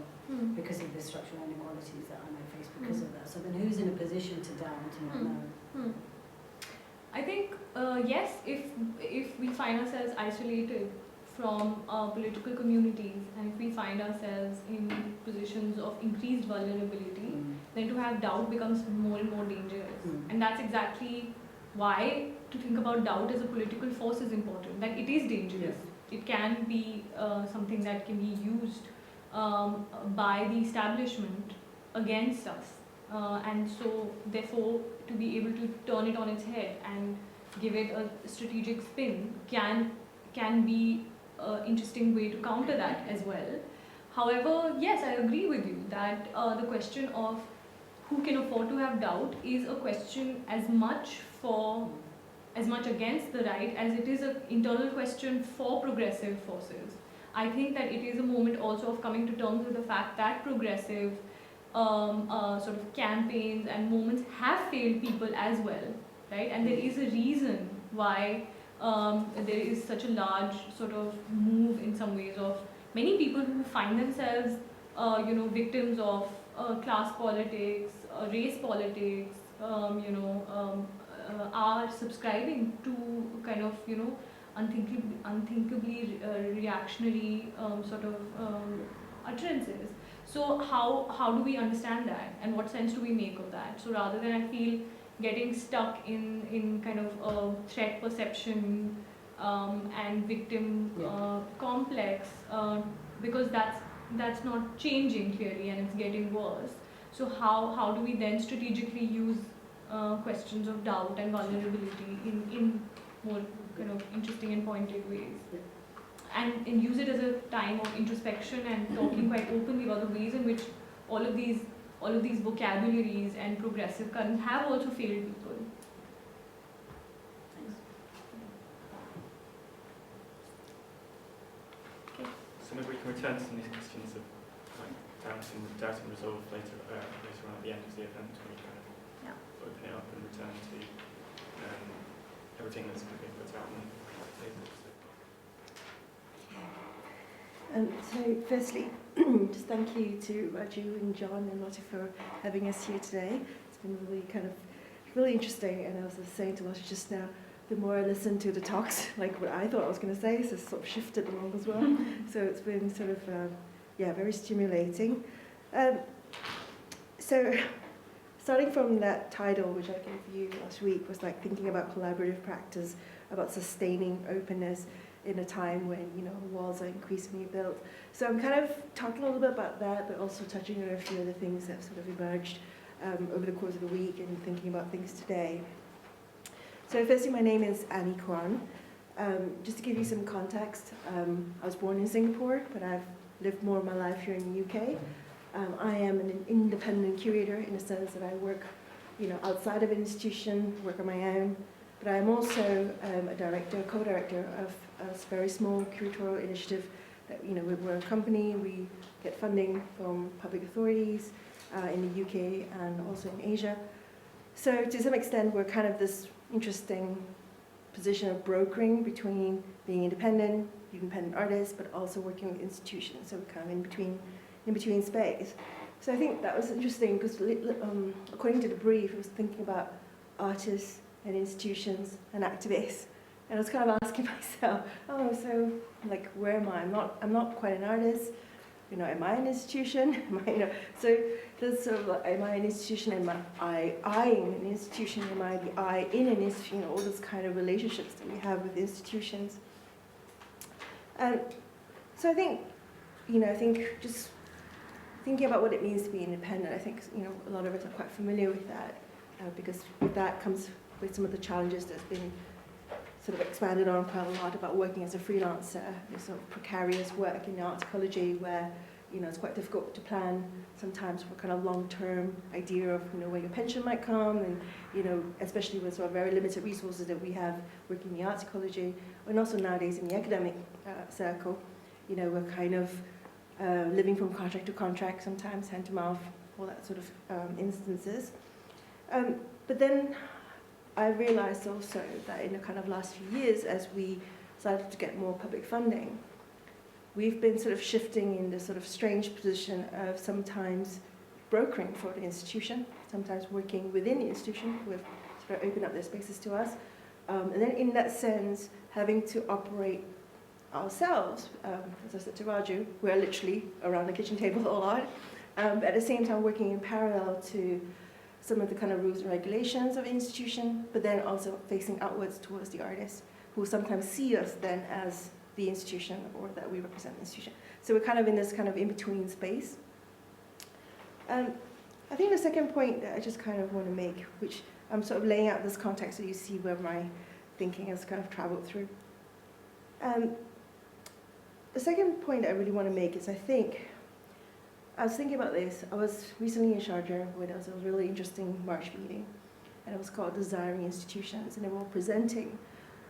because of the structural inequalities that I might face because of that. So then who's in a position to doubt and to not know? I think, yes, if we find ourselves isolated from political communities, and if we find ourselves in positions of increased vulnerability, then to have doubt becomes more and more dangerous. And that's exactly why to think about doubt as a political force is important, that it is dangerous. It can be something that can be used by the establishment against us. And so, therefore, to be able to turn it on its head and give it a strategic spin can be an interesting way to counter that as well. However, yes, I agree with you that the question of who can afford to have doubt is a question as much against the right as it is an internal question for progressive forces. I think that it is a moment also of coming to terms with the fact that progressive sort of campaigns and movements have failed people as well, right? And there is a reason why there is such a large sort of move in some ways of many people who find themselves, victims of class politics, race politics, are subscribing to kind of, unthinkably reactionary sort of utterances. So how do we understand that, and what sense do we make of that? So rather than, I feel, getting stuck in kind of threat perception and victim complex, because that's not changing clearly, and it's getting worse. So how do we then strategically use questions of doubt and vulnerability in more kind of interesting and pointed ways? And use it as a time of introspection and talking quite openly about the ways in which all of these vocabularies and progressive currents have also failed people. Thanks. Okay. So maybe we can return to some of these questions of doubt and resolve later on at the end of the event, when we kind of open it up and return to everything that's been put out on the table. So firstly, just thank you to Raju and John and Lotte for having us here today. It's been really interesting, and I was saying to Lotte just now, the more I listen to the talks, like what I thought I was going to say, has sort of shifted along as well. So it's been sort of, very stimulating. So starting from that title, which I gave you last week, was like thinking about collaborative practice, about sustaining openness in a time when, walls are increasingly built. So I'm kind of talking a little bit about that, but also touching on a few other things that sort of emerged over the course of the week and thinking about things today. So firstly, my name is Annie Kwan. Just to give you some context, I was born in Singapore, but I've lived more of my life here in the UK. I am an independent curator in the sense that I work, outside of an institution, work on my own. But I'm also a co-director of a very small curatorial initiative that, you know, we're a company, we get funding from public authorities in the UK and also in Asia. So to some extent, we're kind of this interesting position of brokering between being independent artists, but also working with institutions. So we're kind of in between space. So I think that was interesting because according to the brief, it was thinking about artists and institutions and activists. And I was kind of asking myself, oh, so like, where am I? I'm not quite an artist. You know, am I an institution? Am I, you know, so there's sort of like, am I an institution? Am I in an institution? Am I the I in an institution? You know, all those kind of relationships that we have with institutions. And so I think, you know, I think just thinking about what it means to be independent, I think, you know, a lot of us are quite familiar with that, because with that comes with some of the challenges that's been sort of expanded on quite a lot about working as a freelancer, this sort of precarious work in the art ecology where, you know, it's quite difficult to plan sometimes for kind of long-term idea of, you know, where your pension might come, and, you know, especially with sort of very limited resources that we have working in the arts ecology, and also nowadays in the academic circle, you know, we're kind of living from contract to contract, sometimes hand to mouth, all that sort of instances. But then I realized also that in the kind of last few years, as we started to get more public funding, we've been sort of shifting in this sort of strange position of sometimes brokering for the institution, sometimes working within the institution, with sort of open up their spaces to us, and then in that sense, having to operate ourselves, as I said to Raju, we're literally around the kitchen table a lot, at the same time working in parallel to some of the kind of rules and regulations of institution, but then also facing outwards towards the artists, who sometimes see us then as the institution, or that we represent the institution. So we're kind of in this kind of in-between space. I think the second point that I just kind of want to make, which I'm sort of laying out this context so you see where my thinking has kind of traveled through. The second point I really want to make is, I think, I was thinking about this. I was recently in Sharjah where there was a really interesting March meeting, and it was called Desiring Institutions, and they were all presenting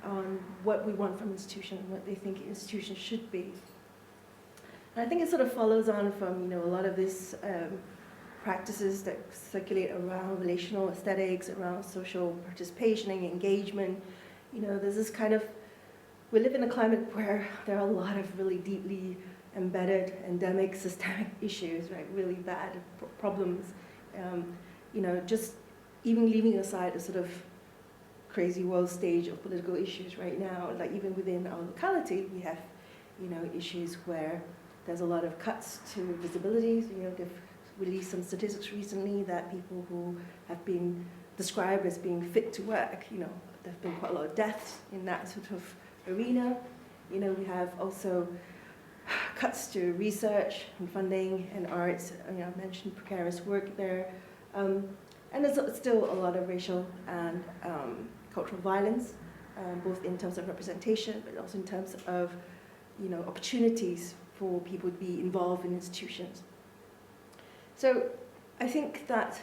on what we want from institutions, what they think institutions should be. And I think it sort of follows on from, you know, a lot of these practices that circulate around relational aesthetics, around social participation and engagement. You know, there's this kind of, we live in a climate where there are a lot of really deeply embedded, endemic, systemic issues, right? Really bad problems. You know, just even leaving aside the sort of crazy world stage of political issues right now, like even within our locality, we have, you know, issues where there's a lot of cuts to visibilities. You know, they've released some statistics recently that people who have been described as being fit to work, you know, there have been quite a lot of deaths in that sort of arena. You know, we have also cuts to research and funding and arts. You know, I mentioned precarious work there. And there's still a lot of racial and cultural violence, both in terms of representation, but also in terms of, you know, opportunities for people to be involved in institutions. So I think that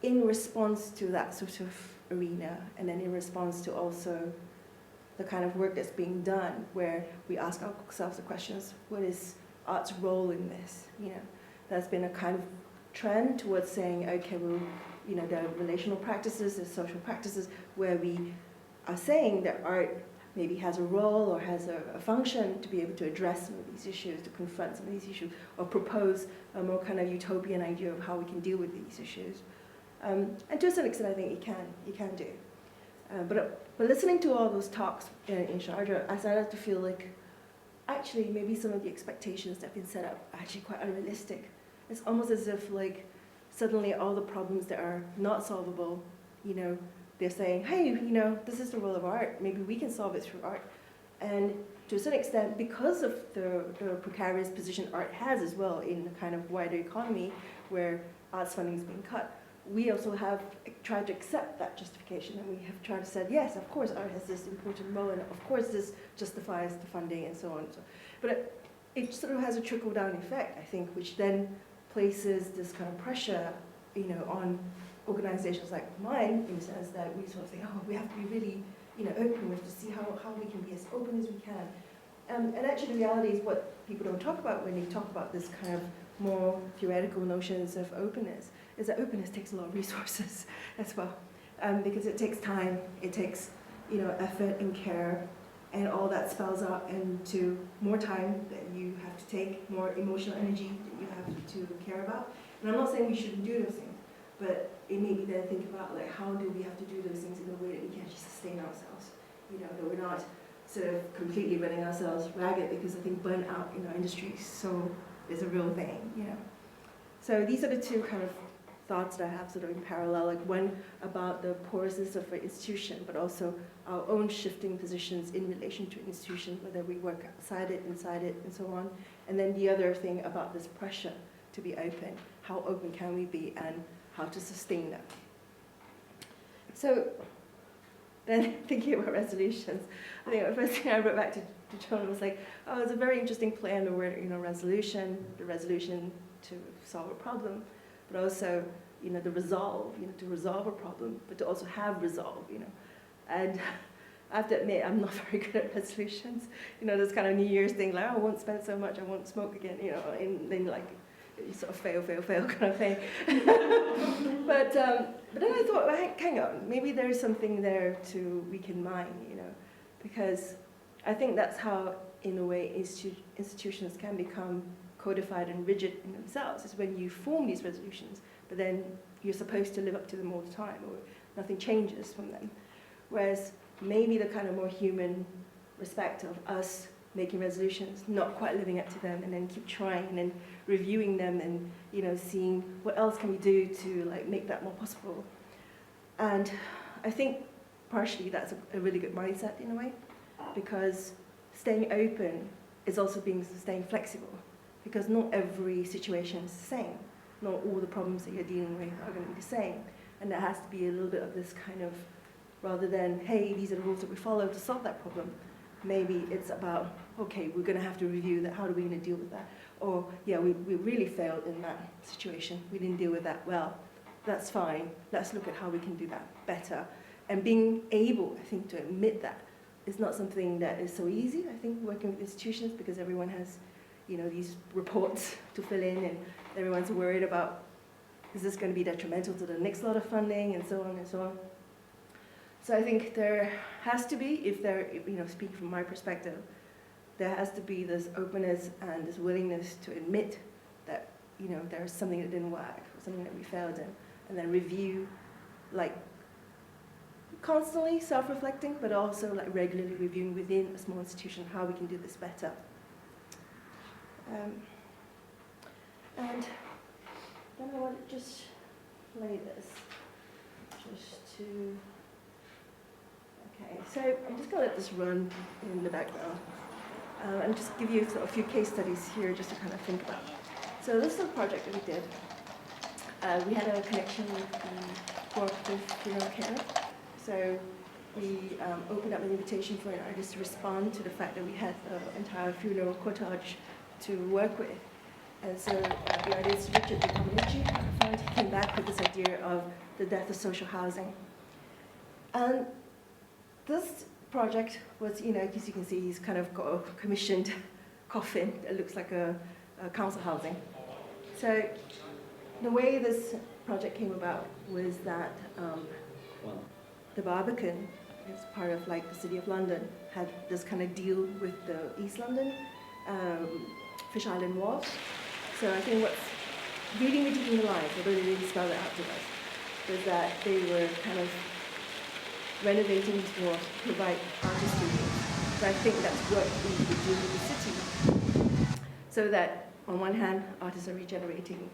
in response to that sort of arena, and then in response to also the kind of work that's being done, where we ask ourselves the questions, what is art's role in this? You know, there's been a kind of trend towards saying, okay, well, you know, there are relational practices, there's social practices, where we are saying that art maybe has a role or has a function to be able to address some of these issues, to confront some of these issues, or propose a more kind of utopian idea of how we can deal with these issues. And to a certain extent, I think it can do. But listening to all those talks in Sharjah, I started to feel like, actually, maybe some of the expectations that have been set up are actually quite unrealistic. It's almost as if, like, suddenly all the problems that are not solvable, you know, they're saying, hey, you know, this is the role of art. Maybe we can solve it through art. And to a certain extent, because of the precarious position art has as well in the kind of wider economy where arts funding is being cut, we also have tried to accept that justification, and we have tried to say, yes, of course, art has this important role, and of course this justifies the funding and so on. But it sort of has a trickle-down effect, I think, which then places this kind of pressure, you know, on organizations like mine, in the sense that we sort of think, oh, we have to be really, you know, open. We have to see how we can be as open as we can. And actually the reality is what people don't talk about when they talk about this kind of more theoretical notions of openness, is that openness takes a lot of resources as well. Because it takes time, it takes effort and care, and all that spells out into more time that you have to take, more emotional energy that you have to care about. And I'm not saying we shouldn't do those things, but it made me then think about like how do we have to do those things in a way that we can actually sustain ourselves, that we're not sort of completely running ourselves ragged, because I think burnout in our industry is a real thing, So these are the two kind of thoughts that I have sort of in parallel, like one about the porousness of an institution, but also our own shifting positions in relation to an institution, whether we work outside it, inside it, and so on. And then the other thing about this pressure to be open, how open can we be, and how to sustain that. So then thinking about resolutions, I think the first thing I wrote back to John was like, oh, it's a very interesting play on the word, resolution, the resolution to solve a problem, but also, the resolve, to resolve a problem, but to also have resolve, And I have to admit, I'm not very good at resolutions. This kind of New Year's thing, like, oh, I won't spend so much, I won't smoke again, and then like, you sort of fail kind of thing. But then I thought, well, hang on, maybe there's something there we can mine, because I think that's how, in a way, institutions can become codified and rigid in themselves, is when you form these resolutions, but then you're supposed to live up to them all the time, or nothing changes from them. Whereas maybe the kind of more human respect of us making resolutions, not quite living up to them, and then keep trying, and then reviewing them, and seeing what else can we do to like make that more possible. And I think partially that's a really good mindset in a way, because staying open is also staying flexible, because not every situation is the same. Not all the problems that you're dealing with are going to be the same. And there has to be a little bit of this kind of, rather than, hey, these are the rules that we follow to solve that problem, maybe it's about, okay, we're going to have to review that, how are we going to deal with that? Or, yeah, we really failed in that situation, we didn't deal with that well, that's fine, let's look at how we can do that better. And being able, I think, to admit that is not something that is so easy, I think, working with institutions, because everyone has these reports to fill in, and everyone's worried about, is this going to be detrimental to the next lot of funding, and so on and so on. So I think there has to be, speaking from my perspective, there has to be this openness and this willingness to admit that, there's something that didn't work, or something that we failed in, and then review, like, constantly self-reflecting, but also like regularly reviewing within a small institution how we can do this better. And then I want to just play this, just to, okay, so I'm just going to let this run in the background, and just give you sort of a few case studies here just to kind of think about. So this is a project that we did. We had a connection with the cooperative funeral care. So we opened up an invitation for an artist to respond to the fact that we had the entire funeral cortege to work with. And so the artist Richard Dominici came back with this idea of the death of social housing. And this project was, as you can see, he's kind of got a commissioned coffin that looks like a council housing. So the way this project came about was that the Barbican, as part of like the City of London, had this kind of deal with the East London Fish Island Wharf. So I think what's reading between the lines, although they didn't spell it out to us, was that they were kind of renovating these wharfs to provide artist studios. So I think that's what we would do with the city. So that on one hand, artists are regenerating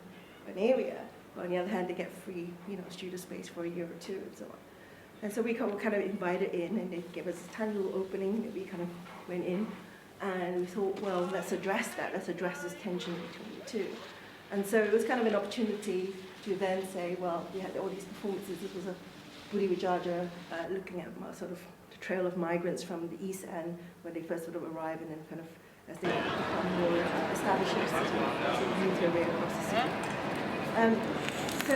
an area, but on the other hand, they get free, studio space for a year or two, and so on. And so we were kind of invited in, and they gave us a tiny little opening that we kind of went in, and we thought, well, let's address that. Let's address this tension between the two. And so it was kind of an opportunity to then say, well, we had all these performances. This was a Budi Wijaja looking at sort of the trail of migrants from the East End when they first sort of arrive, and then kind of as they become more established in the city, sort of move their way across the city. So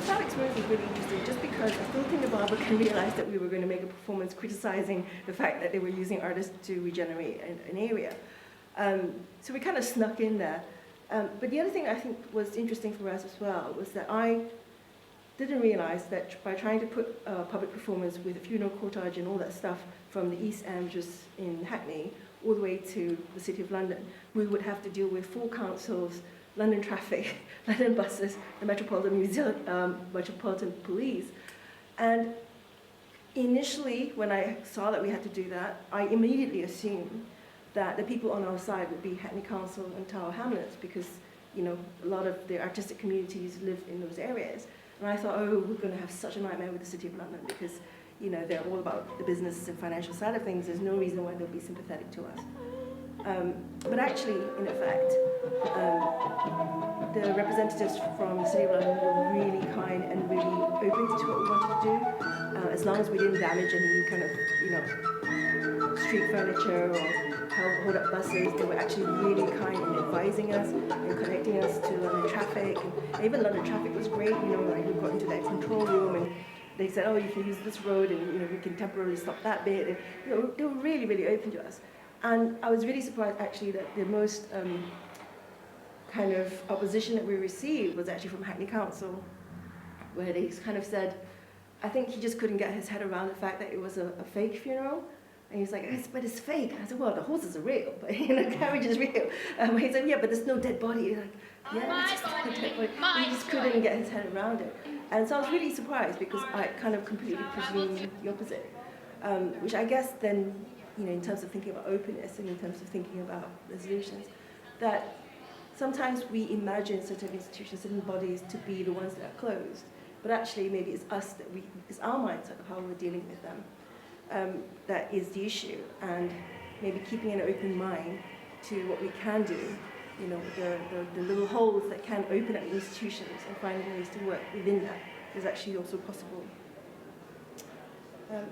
that experience was really interesting, just because I don't think the Barber can realize that we were going to make a performance criticizing the fact that they were using artists to regenerate an area. So we kind of snuck in there. But the other thing I think was interesting for us as well was that I didn't realize that by trying to put public performance with a funeral cortege and all that stuff from the East End, which is in Hackney, all the way to the City of London, we would have to deal with 4 councils, London traffic, London buses, the Metropolitan Police. And initially, when I saw that we had to do that, I immediately assumed that the people on our side would be Hackney Council and Tower Hamlets, because a lot of the artistic communities live in those areas. And I thought, oh, we're going to have such a nightmare with the City of London, because they're all about the business and financial side of things. There's no reason why they'll be sympathetic to us. But actually, in effect, the representatives from the City of London were really kind and really open to what we wanted to do, as long as we didn't damage any kind of, street furniture or hold up buses. They were actually really kind in advising us and connecting us to London traffic. And even London traffic was great. Like we got into that control room and they said, oh, you can use this road and we can temporarily stop that bit. And they were really, really open to us. And I was really surprised actually that the most kind of opposition that we received was actually from Hackney Council, where they kind of said, I think he just couldn't get his head around the fact that it was a fake funeral. And he's like, but it's fake. I said, well, the horses are real, but the carriage is real. He said, yeah, but there's no dead body. He's like, yeah, it's just a dead body. He just couldn't get his head around it. And so I was really surprised because I kind of completely presumed the opposite, which I guess then, in terms of thinking about openness and in terms of thinking about resolutions, that sometimes we imagine certain institutions, certain bodies to be the ones that are closed, but actually maybe it's us it's our mindset of how we're dealing with them. That is the issue, and maybe keeping an open mind to what we can do, the little holes that can open up institutions and finding ways to work within that is actually also possible. I'm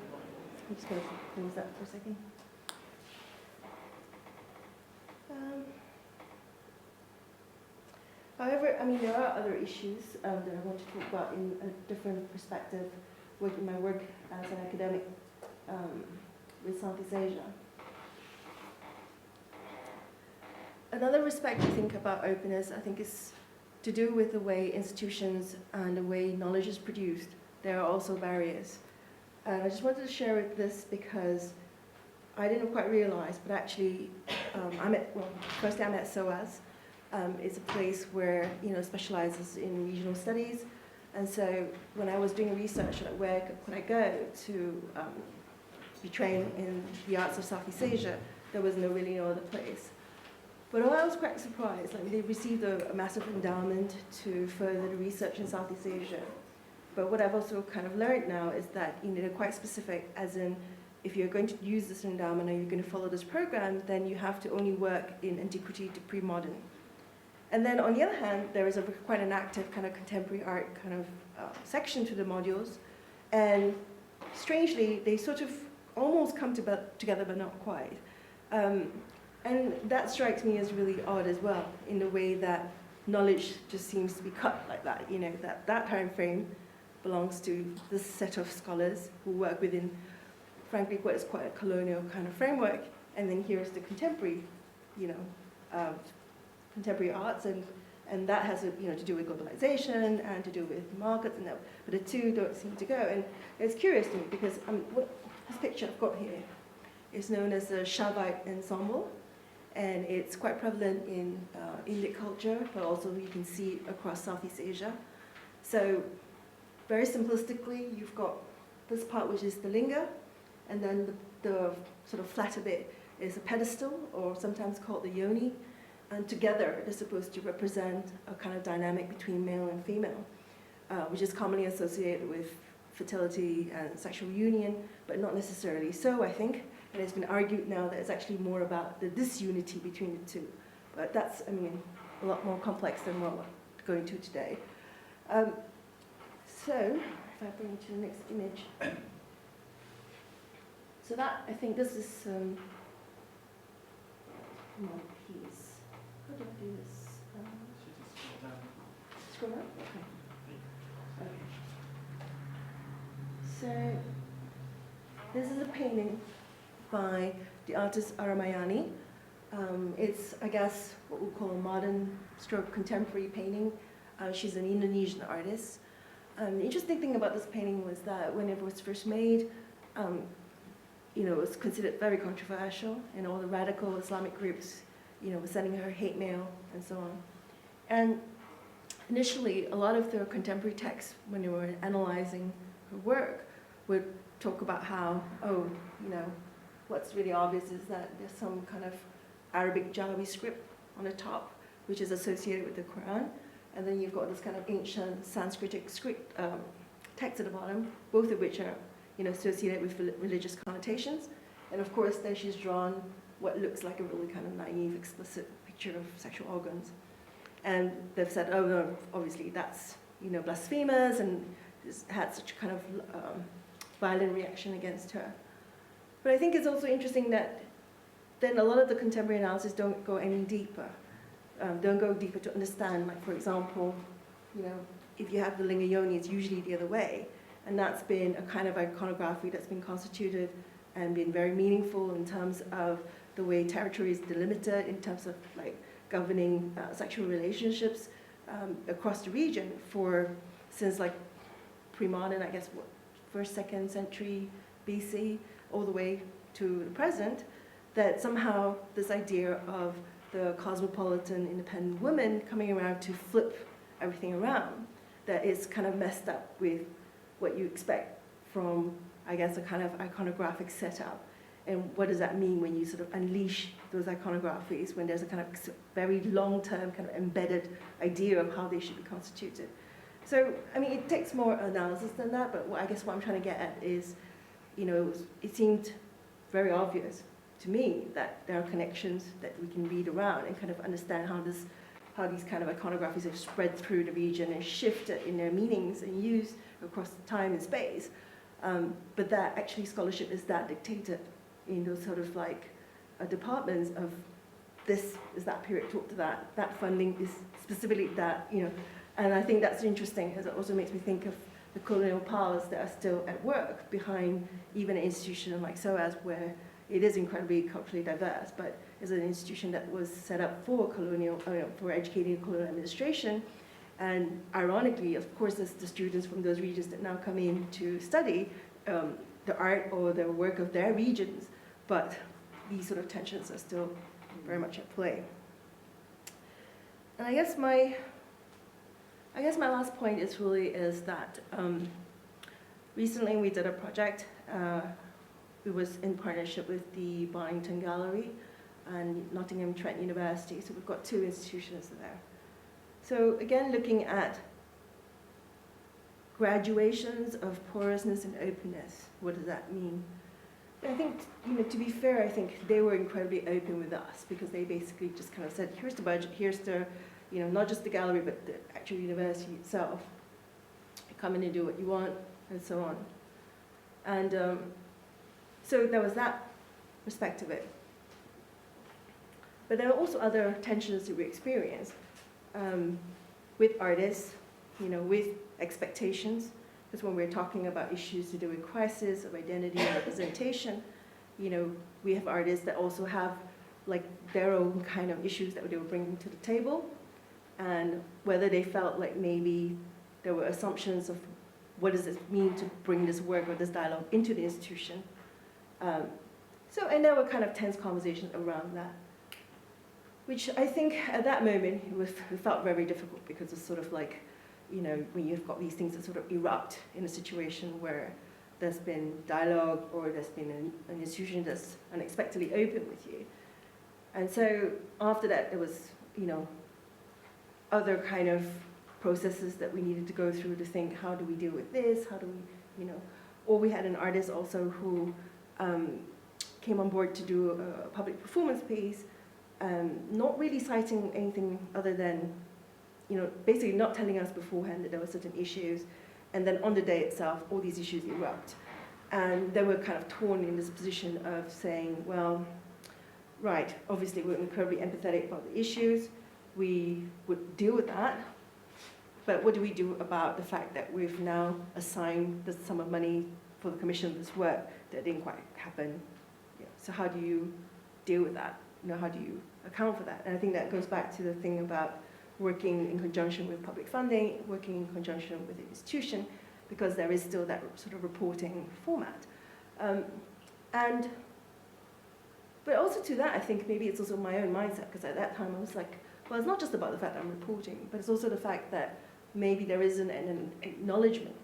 just going to close that for a second. However, there are other issues that I want to talk about in a different perspective, in my work as an academic with Southeast Asia. Another respect to think about openness, I think, is to do with the way institutions and the way knowledge is produced. There are also barriers. And I just wanted to share this because I didn't quite realize, but actually, firstly I'm at SOAS. It's a place where, specializes in regional studies. And so when I was doing research, where could I go to be trained in the arts of Southeast Asia, there was really no other place. But I was quite surprised. They received a massive endowment to further the research in Southeast Asia. But what I've also kind of learned now is that they're quite specific, as in, if you're going to use this endowment or you're going to follow this program, then you have to only work in antiquity to pre-modern. And then on the other hand, there is quite an active kind of contemporary art kind of section to the modules. And strangely, they sort of almost come together, but not quite. And that strikes me as really odd as well, in the way that knowledge just seems to be cut like that. That time frame belongs to this set of scholars who work within, frankly, what is quite a colonial kind of framework. And then here's the contemporary, contemporary arts, and that has to do with globalization and to do with markets, and that, but the two don't seem to go. And it's curious to me because this picture I've got here is known as the Shavite ensemble, and it's quite prevalent in Indic culture, but also you can see it across Southeast Asia. So very simplistically, you've got this part which is the linga, and then the sort of flatter bit is a pedestal, or sometimes called the yoni. And together, they're supposed to represent a kind of dynamic between male and female, which is commonly associated with fertility and sexual union, but not necessarily so, I think. And it's been argued now that it's actually more about the disunity between the two. But that's, a lot more complex than what we're going to today. So, if I bring you to the next image. So that, I think this is one piece. How do I do this? Scroll down? Okay. So this is a painting by the artist Aramayani. It's, I guess, what we'll call a modern stroke contemporary painting. She's an Indonesian artist. The interesting thing about this painting was that when it was first made, you know, it was considered very controversial, and all the radical Islamic groups, you know, were sending her hate mail and so on. And initially, a lot of the contemporary texts, when they were analyzing her work, would talk about how, oh, you know, what's really obvious is that there's some kind of Arabic Jawi script on the top, which is associated with the Quran, and then you've got this kind of ancient Sanskritic script text at the bottom, both of which are, you know, associated with religious connotations. And of course, then she's drawn what looks like a really kind of naive, explicit picture of sexual organs. And they've said, oh no, obviously that's, you know, blasphemous, and has had such a kind of violent reaction against her. But I think it's also interesting that then a lot of the contemporary analysis don't go any deeper, don't go deeper to understand, like for example, you know, if you have the linga yoni, it's usually the other way. And that's been a kind of iconography that's been constituted and been very meaningful in terms of the way territory is delimited, in terms of like governing sexual relationships across the region since like pre-modern, I guess, what, 1st, 2nd century BC, all the way to the present, that somehow this idea of the cosmopolitan independent woman coming around to flip everything around, that is kind of messed up with what you expect from, I guess, a kind of iconographic setup. And what does that mean when you sort of unleash those iconographies, when there's a kind of very long-term kind of embedded idea of how they should be constituted? So, I mean, it takes more analysis than that, but I guess what I'm trying to get at is, you know, it seemed very obvious to me that there are connections that we can read around and kind of understand how these kind of iconographies have spread through the region and shifted in their meanings and used across time and space. But that actually scholarship is that dictated in those sort of like departments of this is that period talk to that funding is specifically that, you know, and I think that's interesting because it also makes me think of the colonial powers that are still at work behind even an institution like SOAS, where it is incredibly culturally diverse, but is an institution that was set up for for educating colonial administration. And ironically, of course, there's the students from those regions that now come in to study the art or the work of their regions, but these sort of tensions are still very much at play. And I guess my last point is that recently we did a project. It was in partnership with the Bonington Gallery and Nottingham Trent University. So we've got 2 institutions there. So again, looking at graduations of porousness and openness, what does that mean? I think, you know, to be fair, I think they were incredibly open with us because they basically just kind of said, here's the budget, here's the, you know, not just the gallery, but the actual university itself. Come in and do what you want, and so on. And so there was that respect of it. But there are also other tensions that we experienced with artists, you know, with expectations. Because when we're talking about issues to do with crisis of identity and representation, you know, we have artists that also have like their own kind of issues that they were bringing to the table, and whether they felt like maybe there were assumptions of what does it mean to bring this work or this dialogue into the institution. And there were kind of tense conversations around that, which I think at that moment it felt very difficult because it's sort of like, you know, when you've got these things that sort of erupt in a situation where there's been dialogue or there's been an institution that's unexpectedly open with you. And so after that, there was, you know, other kind of processes that we needed to go through to think, how do we deal with this? How do we, you know, or we had an artist also who came on board to do a public performance piece, not really citing anything other than, you know, basically not telling us beforehand that there were certain issues, and then on the day itself, all these issues erupt. And they were kind of torn in this position of saying, well, right, obviously we're incredibly empathetic about the issues, we would deal with that, but what do we do about the fact that we've now assigned this sum of money for the commission of this work that didn't quite happen. Yeah. So how do you deal with that? How do you account for that? And I think that goes back to the thing about working in conjunction with public funding, working in conjunction with the institution, because there is still that sort of reporting format. But also to that, I think maybe it's also my own mindset, because at that time I was like, well, it's not just about the fact that I'm reporting, but it's also the fact that maybe there isn't an acknowledgement.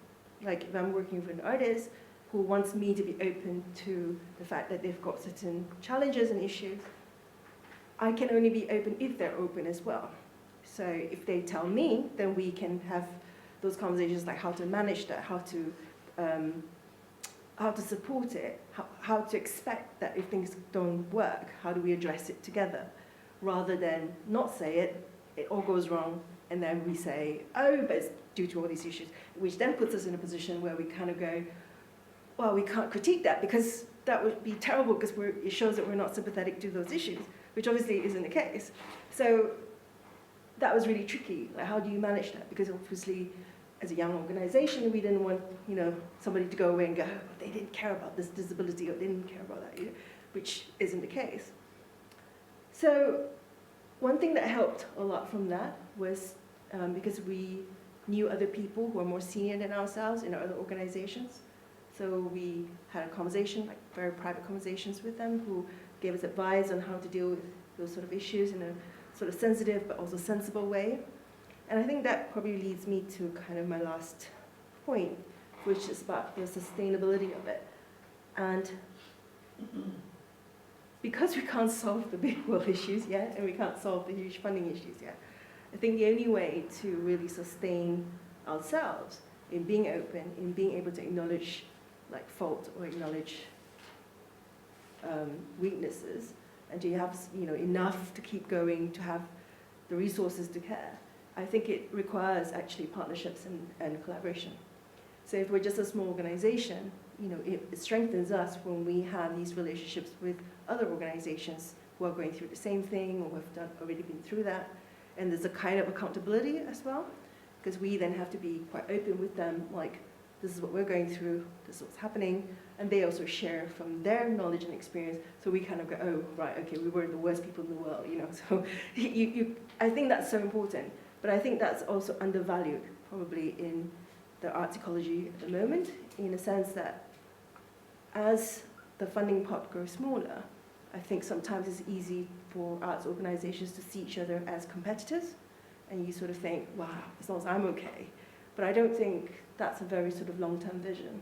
Like if I'm working with an artist who wants me to be open to the fact that they've got certain challenges and issues, I can only be open if they're open as well. So if they tell me, then we can have those conversations like how to manage that, how to support it, how to expect that if things don't work, how do we address it together, rather than not say it, it all goes wrong, and then we say, oh, but it's due to all these issues, which then puts us in a position where we kind of go, well, we can't critique that because that would be terrible because it shows that we're not sympathetic to those issues, which obviously isn't the case. So that was really tricky. Like, how do you manage that? Because obviously, as a young organization, we didn't want, somebody to go away and go, oh, they didn't care about this disability or they didn't care about that, which isn't the case. So one thing that helped a lot from that was because we knew other people who were more senior than ourselves in our other organizations. So we had a conversation, like very private conversations with them, who gave us advice on how to deal with those sort of issues in a sort of sensitive but also sensible way. And I think that probably leads me to kind of my last point, which is about the sustainability of it. And because we can't solve the big world issues yet, and we can't solve the huge funding issues yet, I think the only way to really sustain ourselves in being open, in being able to acknowledge like fault or acknowledge weaknesses, and to have enough to keep going, to have the resources to care, I think it requires actually partnerships and collaboration. So if we're just a small organization, it strengthens us when we have these relationships with other organizations who are going through the same thing or have already been through that. And there's a kind of accountability as well, because we then have to be quite open with them, like, this is what we're going through, this is what's happening, and they also share from their knowledge and experience, so we kind of go, oh, right, okay, we were the worst people in the world, So I think that's so important, but I think that's also undervalued, probably in the arts ecology at the moment, in a sense that as the funding pot grows smaller, I think sometimes it's easy for arts organizations to see each other as competitors, and you sort of think, wow, as long as I'm okay. But I don't think that's a very sort of long-term vision.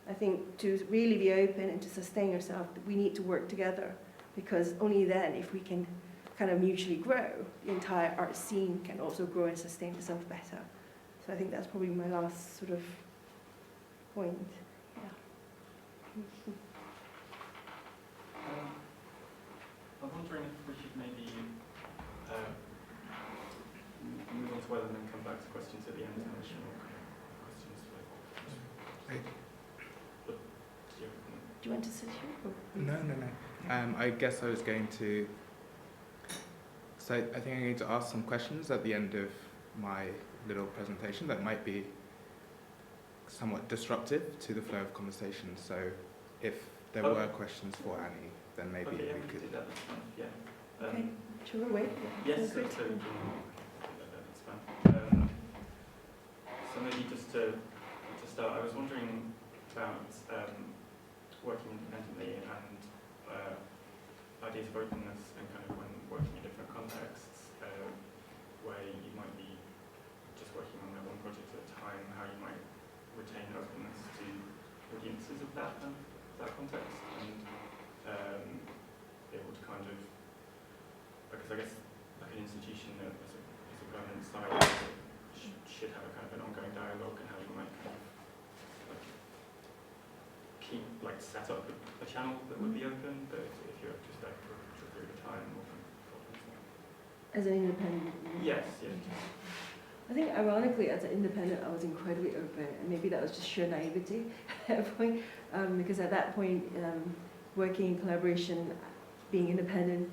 I think to really be open and to sustain yourself, we need to work together, because only then, if we can kind of mutually grow, the entire art scene can also grow and sustain itself better. So I think that's probably my last sort of point. Yeah. I'm wondering if we should maybe move on to Wail and then come back to questions at the end. Do you want to sit here? No. I guess I was going to. So I think I'm going to ask some questions at the end of my little presentation that might be somewhat disruptive to the flow of conversation. So if there were questions for Annie, then maybe we could. Do that. That's fine. Yeah. Okay. Should we wait? Yes. So that's fine. So maybe just to start, I was wondering about working independently and ideas of openness, and kind of when working in different contexts, where you might be just working on that one project at a time, how you might retain openness to audiences of that context, and able to kind of, because I guess like an institution as a permanent site should have a kind of an ongoing dialogue, and how you might kind of keep set up a channel that would be open, but if you're just there for a short period of time or as an independent? Yes. I think ironically, as an independent, I was incredibly open, and maybe that was just sheer naivety at that point, because at that point, working in collaboration, being independent,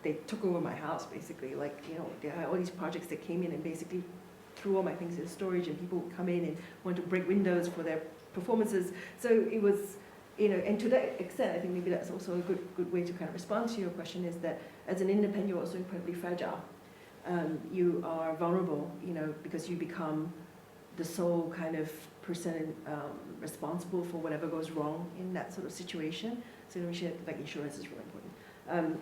they took over my house basically. There are all these projects that came in and basically threw all my things in storage, and people would come in and want to break windows for their performances. So it was, and to that extent, I think maybe that's also a good way to kind of respond to your question, is that as an independent, you're also incredibly fragile. You are vulnerable, because you become the sole kind of person responsible for whatever goes wrong in that sort of situation. So like insurance is really important.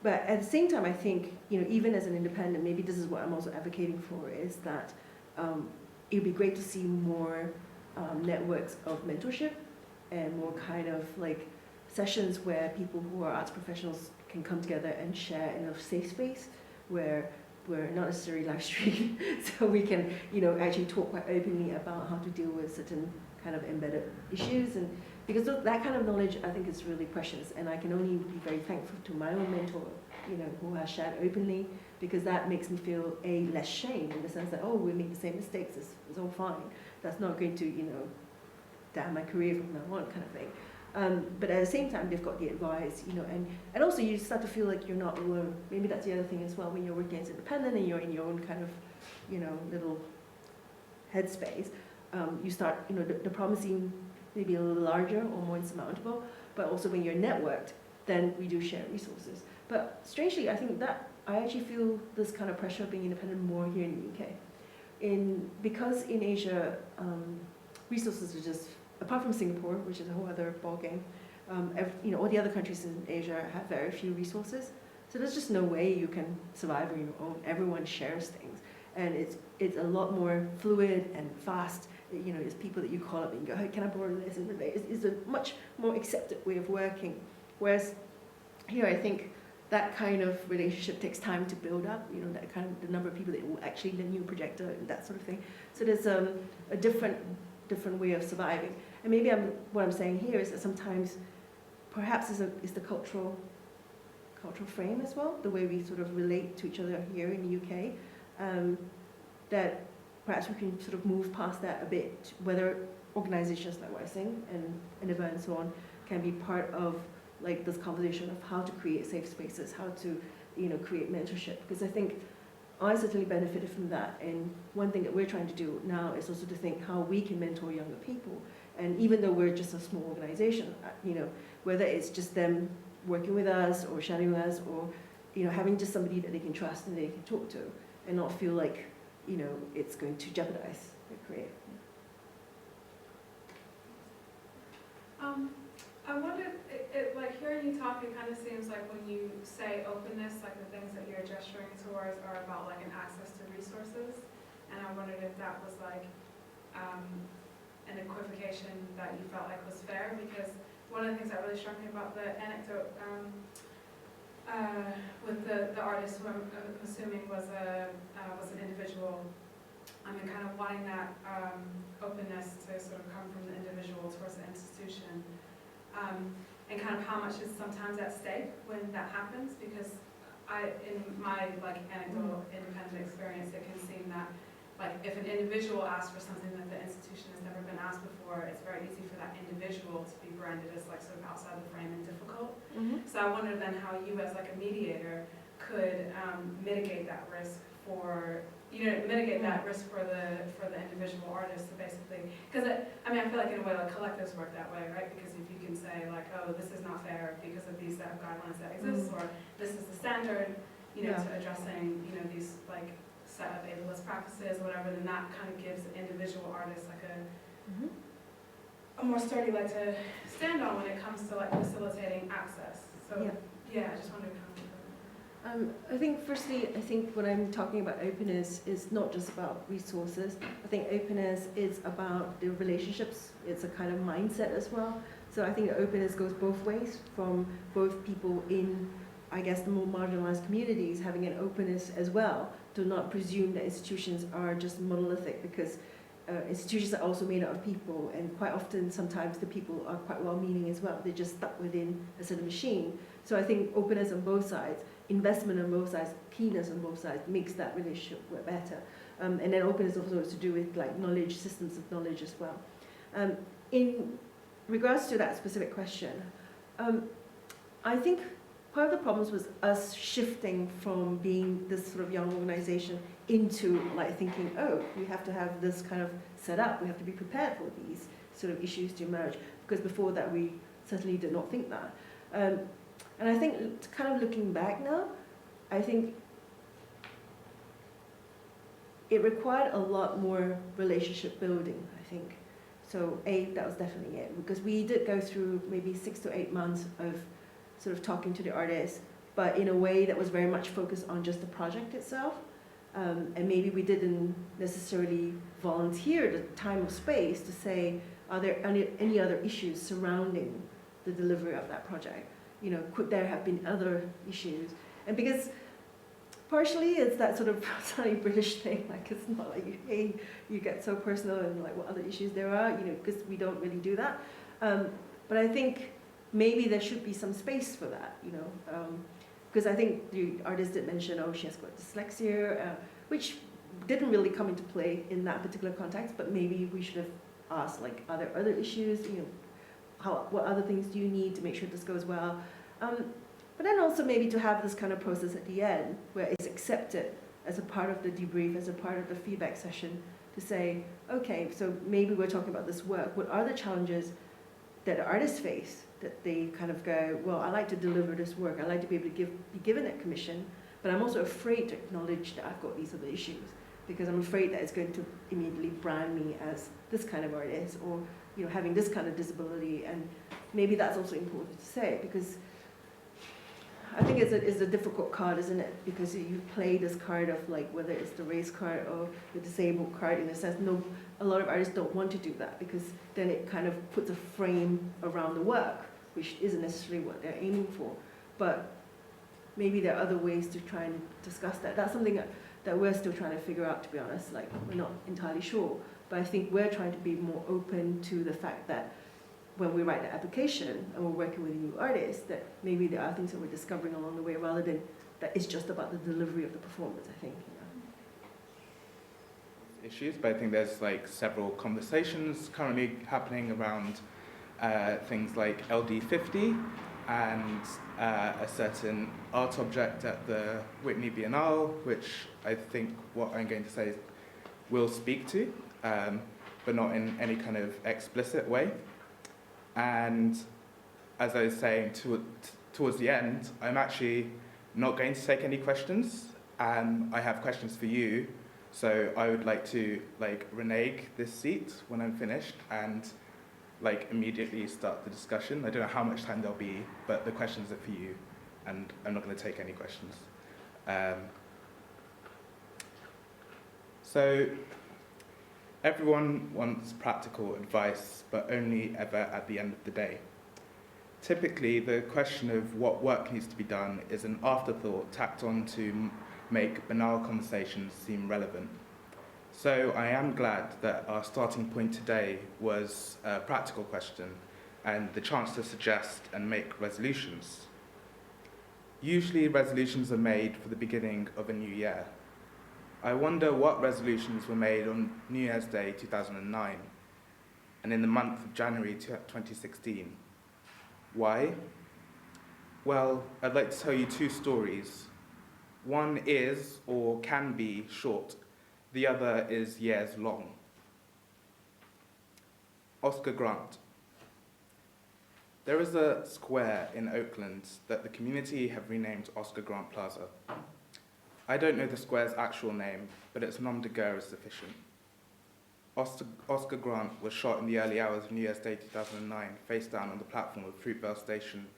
But at the same time, I think, even as an independent, maybe this is what I'm also advocating for, is that it'd be great to see more networks of mentorship and more kind of like sessions where people who are arts professionals can come together and share in a safe space where we're not necessarily live streaming, so we can, actually talk quite openly about how to deal with certain kind of embedded issues. And because that kind of knowledge, I think, is really precious, and I can only be very thankful to my own mentor, who has shared openly, because that makes me feel less shame, in the sense that, we make the same mistakes, it's all fine. That's not going to, damn my career from now on, kind of thing. But at the same time, they've got the advice, and also you start to feel like you're not alone. Maybe that's the other thing as well, when you're working as independent and you're in your own kind of, little headspace, you start, the problem seems maybe a little larger or more insurmountable, but also when you're networked, then we do share resources. But strangely, I think that I actually feel this kind of pressure of being independent more here in the UK. Because in Asia, resources are just, apart from Singapore, which is a whole other ballgame, all the other countries in Asia have very few resources. So there's just no way you can survive on your own. Everyone shares things. And it's a lot more fluid and fast. It's people that you call up and you go, hey, can I borrow this? And it's a much more accepted way of working. Whereas here, I think that kind of relationship takes time to build up, that kind of the number of people that will actually lend you a projector and that sort of thing. So there's a different way of surviving. And maybe what I'm saying here is that sometimes perhaps is the cultural frame as well, the way we sort of relate to each other here in the UK, that perhaps we can sort of move past that a bit, whether organizations like Wysing and Innova and so on can be part of like this conversation of how to create safe spaces, how to create mentorship, because I think I certainly benefited from that. And one thing that we're trying to do now is also to think how we can mentor younger people. And even though we're just a small organization, whether it's just them working with us or sharing with us, or having just somebody that they can trust and they can talk to, and not feel like it's going to jeopardize their career. I wondered, like hearing you talk, it kind of seems like when you say openness, like the things that you're gesturing towards are about like an access to resources. And I wondered if that was like an equivocation that you felt like was fair, because one of the things that really struck me about the anecdote with the artist, who I'm assuming was an individual, kind of wanting that openness to sort of come from the individual towards the institution. And kind of how much is sometimes at stake when that happens, because in my like anecdotal independent experience, it can seem that like if an individual asks for something that the institution has never been asked before, it's very easy for that individual to be branded as like sort of outside the frame and difficult. So I wonder then how you as like a mediator could mitigate that risk for mitigate that risk for the individual artist to basically, because I feel like in a way like collectives work that way, right? Because if you can say like, oh, this is not fair because of these set of guidelines that exist, or this is the standard, to addressing these like set of ableist practices, or whatever, then that kind of gives individual artists like a more sturdy leg to stand on when it comes to like facilitating access. So I just wondered how. I think firstly, what I'm talking about openness is not just about resources. I think openness is about the relationships. It's a kind of mindset as well. So I think openness goes both ways, from both people in, I guess, the more marginalized communities having an openness as well, to not presume that institutions are just monolithic, because institutions are also made out of people, and quite often, sometimes the people are quite well-meaning as well. They're just stuck within a certain machine. So I think openness on both sides, investment on both sides, keenness on both sides makes that relationship work better. And then openness also has to do with like knowledge, systems of knowledge as well. In regards to that specific question, I think part of the problems was us shifting from being this sort of young organization into like thinking, oh, we have to have this kind of set up, we have to be prepared for these sort of issues to emerge, because before that we certainly did not think that. And I think kind of looking back now, I think it required a lot more relationship building, I think. So that was definitely it, because we did go through maybe 6 to 8 months of sort of talking to the artists, but in a way that was very much focused on just the project itself. And maybe we didn't necessarily volunteer the time or space to say, are there any other issues surrounding the delivery of that project? You know, could there have been other issues? And because partially it's that sort of sunny British thing, like it's not like, hey, you get so personal and like what other issues there are, you know, because we don't really do that. But I think maybe there should be some space for that, you know, because I think the artist did mention, oh, she has got dyslexia, which didn't really come into play in that particular context, but maybe we should have asked, like, are there other issues, you know, what other things do you need to make sure this goes well? But then also maybe to have this kind of process at the end where it's accepted as a part of the debrief, as a part of the feedback session, to say, okay, so maybe we're talking about this work. What are the challenges that the artists face that they kind of go, well, I like to deliver this work. I like to be able to be given that commission, but I'm also afraid to acknowledge that I've got these other issues because I'm afraid that it's going to immediately brand me as this kind of artist or, you know, having this kind of disability. And maybe that's also important to say because I think it's a difficult card, isn't it? Because you play this card of like whether it's the race card or the disabled card in a sense. No, a lot of artists don't want to do that because then it kind of puts a frame around the work, which isn't necessarily what they're aiming for. But maybe there are other ways to try and discuss that. That's something that we're still trying to figure out, to be honest. Like, we're not entirely sure. But I think we're trying to be more open to the fact that when we write the application and we're working with a new artist, that maybe there are things that we're discovering along the way rather than that it's just about the delivery of the performance, I think. Yeah. Issues, but I think there's like several conversations currently happening around things like LD50 and a certain art object at the Whitney Biennale, which I think what I'm going to say will speak to, but not in any kind of explicit way. And as I was saying towards the end, I'm actually not going to take any questions. I have questions for you, so I would like to like renege this seat when I'm finished and like immediately start the discussion. I don't know how much time there'll be, but the questions are for you, and I'm not going to take any questions. So everyone wants practical advice, but only ever at the end of the day. Typically, the question of what work needs to be done is an afterthought tacked on to make banal conversations seem relevant. So I am glad that our starting point today was a practical question and the chance to suggest and make resolutions. Usually resolutions are made for the beginning of a new year. I wonder what resolutions were made on New Year's Day 2009 and in the month of January 2016. Why? Well, I'd like to tell you two stories. One is, or can be, short. The other is years long. Oscar Grant. There is a square in Oakland that the community have renamed Oscar Grant Plaza. I don't know the square's actual name, but its nom de guerre is sufficient. Oscar Grant was shot in the early hours of New Year's Day 2009, face down on the platform of Fruitvale Station,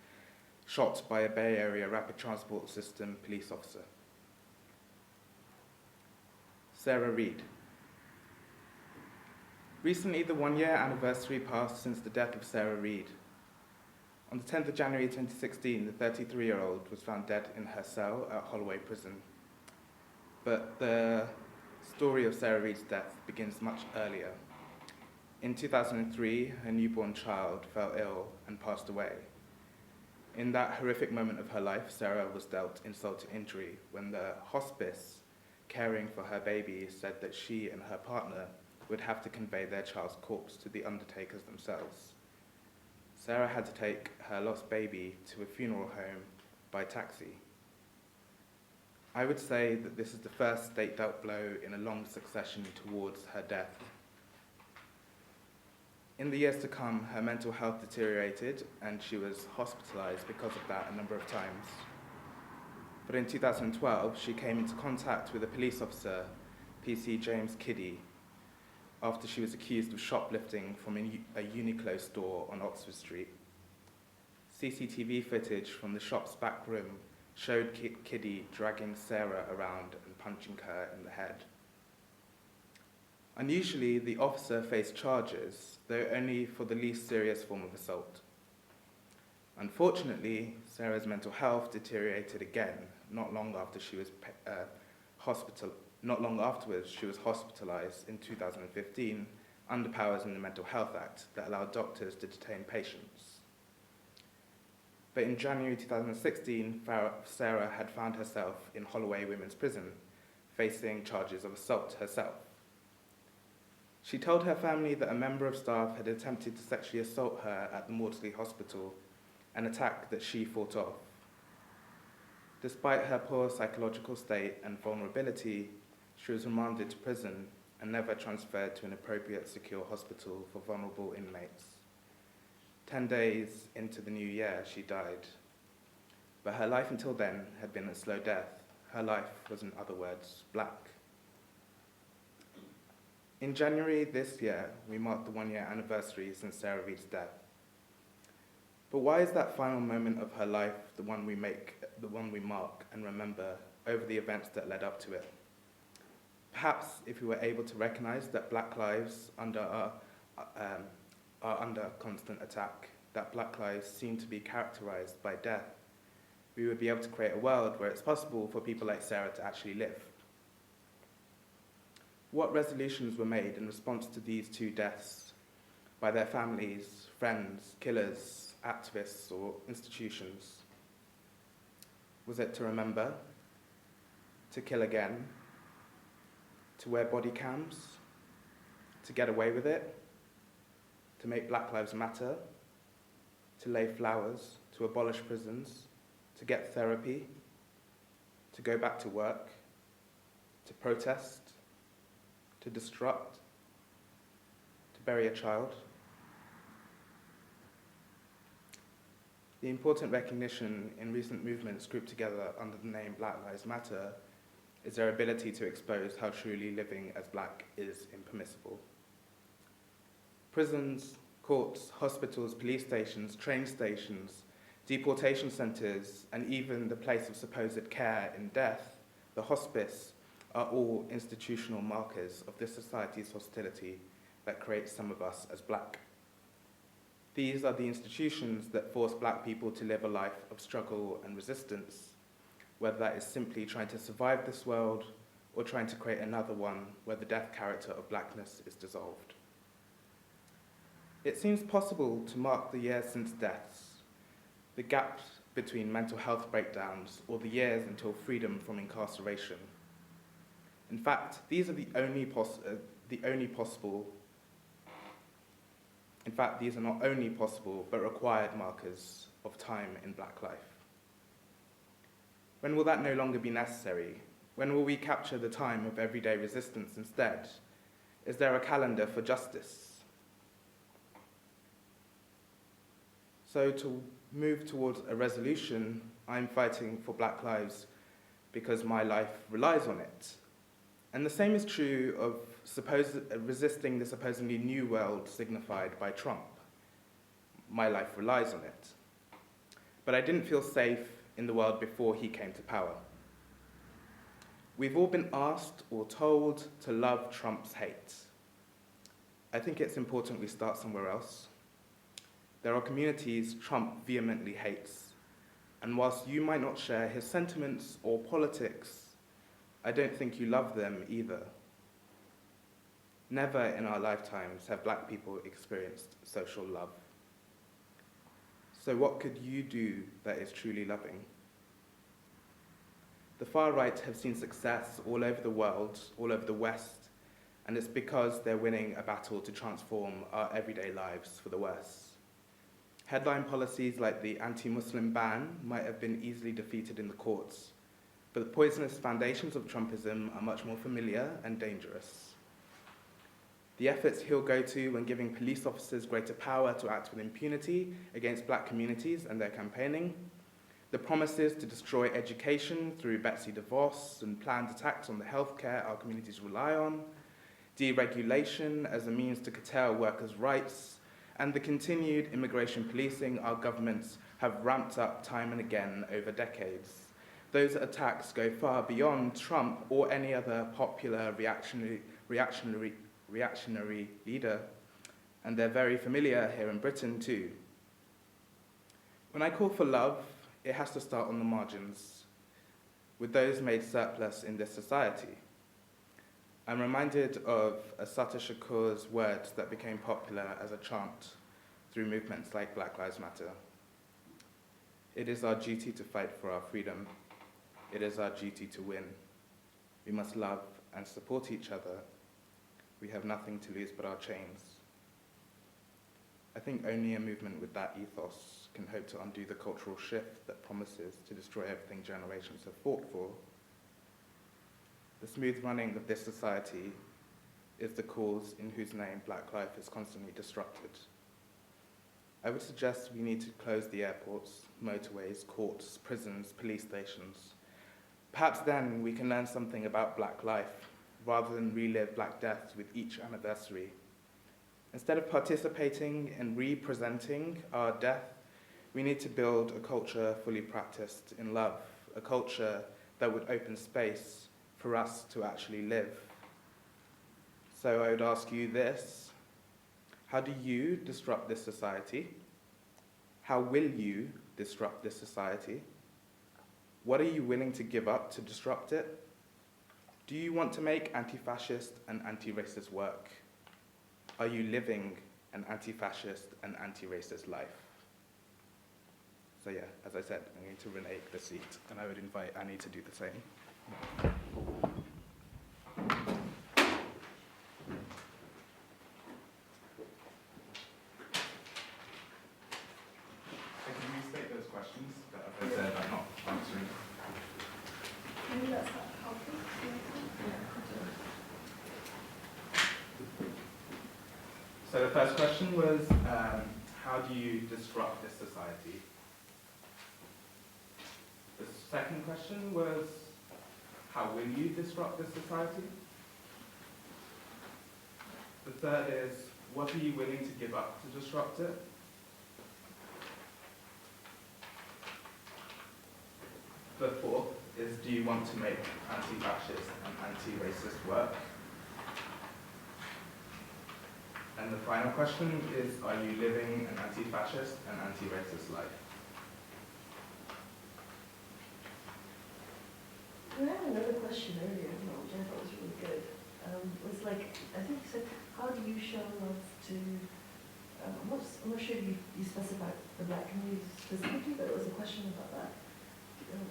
shot by a Bay Area Rapid Transport System police officer. Sarah Reid. Recently, the one-year anniversary passed since the death of Sarah Reid. On the 10th of January 2016, the 33-year-old was found dead in her cell at Holloway Prison. But the story of Sarah Reid's death begins much earlier. In 2003, her newborn child fell ill and passed away. In that horrific moment of her life, Sarah was dealt insult to injury when the hospice caring for her baby said that she and her partner would have to convey their child's corpse to the undertakers themselves. Sarah had to take her lost baby to a funeral home by taxi. I would say that this is the first state-dealt blow in a long succession towards her death. In the years to come, her mental health deteriorated and she was hospitalized because of that a number of times. But in 2012, she came into contact with a police officer, PC James Kiddie, after she was accused of shoplifting from a Uniqlo store on Oxford Street. CCTV footage from the shop's back room showed Kiddie dragging Sarah around and punching her in the head. Unusually, the officer faced charges, though only for the least serious form of assault. Unfortunately, Sarah's mental health deteriorated again. Not long afterwards, she was hospitalized in 2015 under powers in the Mental Health Act that allowed doctors to detain patients. But in January 2016, Sarah had found herself in Holloway Women's Prison, facing charges of assault herself. She told her family that a member of staff had attempted to sexually assault her at the Maudsley Hospital, an attack that she fought off. Despite her poor psychological state and vulnerability, she was remanded to prison and never transferred to an appropriate secure hospital for vulnerable inmates. 10 days into the new year, she died. But her life until then had been a slow death. Her life was, in other words, black. In January this year, we marked the 1-year anniversary since Sarah Reid's death. But why is that final moment of her life the one we mark and remember over the events that led up to it? Perhaps if we were able to recognize that black lives are under constant attack, that black lives seem to be characterized by death, we would be able to create a world where it's possible for people like Sarah to actually live. What resolutions were made in response to these two deaths by their families, friends, killers, activists, or institutions? Was it to remember, to kill again, to wear body cams, to get away with it, to make Black Lives Matter, to lay flowers, to abolish prisons, to get therapy, to go back to work, to protest, to destruct, to bury a child? The important recognition in recent movements grouped together under the name Black Lives Matter is their ability to expose how truly living as black is impermissible. Prisons, courts, hospitals, police stations, train stations, deportation centres, and even the place of supposed care in death, the hospice, are all institutional markers of this society's hostility that creates some of us as black. These are the institutions that force black people to live a life of struggle and resistance, whether that is simply trying to survive this world or trying to create another one where the death character of blackness is dissolved. It seems possible to mark the years since deaths, the gaps between mental health breakdowns, or the years until freedom from incarceration. In fact, these are these are not only possible, but required markers of time in black life. When will that no longer be necessary? When will we capture the time of everyday resistance instead? Is there a calendar for justice? So to move towards a resolution, I'm fighting for black lives because my life relies on it. And the same is true of resisting the supposedly new world signified by Trump. My life relies on it. But I didn't feel safe in the world before he came to power. We've all been asked or told to love Trump's hate. I think it's important we start somewhere else. There are communities Trump vehemently hates, and whilst you might not share his sentiments or politics, I don't think you love them either. Never in our lifetimes have black people experienced social love. So what could you do that is truly loving? The far right have seen success all over the world, all over the West, and it's because they're winning a battle to transform our everyday lives for the worse. Headline policies like the anti-Muslim ban might have been easily defeated in the courts, but the poisonous foundations of Trumpism are much more familiar and dangerous. The efforts he'll go to when giving police officers greater power to act with impunity against black communities and their campaigning, the promises to destroy education through Betsy DeVos and planned attacks on the healthcare our communities rely on, deregulation as a means to curtail workers' rights, and the continued immigration policing our governments have ramped up time and again over decades. Those attacks go far beyond Trump or any other popular reactionary leader, and they're very familiar here in Britain too. When I call for love, it has to start on the margins, with those made surplus in this society. I'm reminded of Assata Shakur's words that became popular as a chant through movements like Black Lives Matter. It is our duty to fight for our freedom. It is our duty to win. We must love and support each other. We have nothing to lose but our chains. I think only a movement with that ethos can hope to undo the cultural shift that promises to destroy everything generations have fought for. The smooth running of this society is the cause in whose name black life is constantly disrupted. I would suggest we need to close the airports, motorways, courts, prisons, police stations. Perhaps then we can learn something about black life, rather than relive black deaths with each anniversary. Instead of participating in representing our death, we need to build a culture fully practiced in love, a culture that would open space for us to actually live. So I would ask you this: how do you disrupt this society? How will you disrupt this society? What are you willing to give up to disrupt it? Do you want to make anti-fascist and anti-racist work? Are you living an anti-fascist and anti-racist life? So yeah, as I said, I'm going to renege the seat, and I would invite Annie to do the same. Can you restate those questions that I've said I'm not answering? Maybe that's not helpful. So the first question was, how do you disrupt this society? The second question was, how will you disrupt this society? The third is, what are you willing to give up to disrupt it? The fourth is, do you want to make anti-fascist and anti-racist work? And the final question is, are you living an anti-fascist and anti-racist life? I had another question earlier, which I thought was really good. It was like, I think you said, how do you show love to, I'm not sure if you specified the black community specifically, but it was a question about that.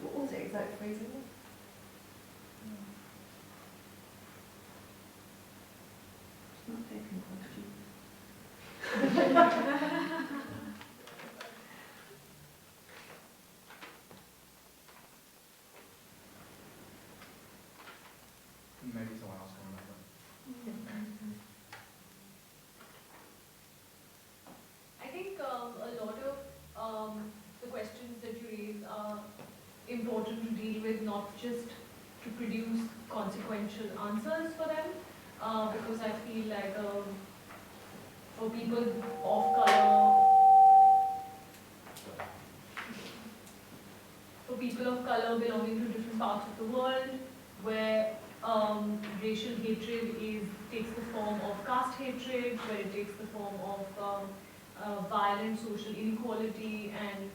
What was the exact phrasing? It's not taking question. Maybe someone else can remember. I think a lot of the questions that you raise are important to deal with, not just to produce consequential answers for them, because I feel like for people of color belonging to different parts of the world, where racial hatred takes the form of caste hatred, where it takes the form of violent social inequality, and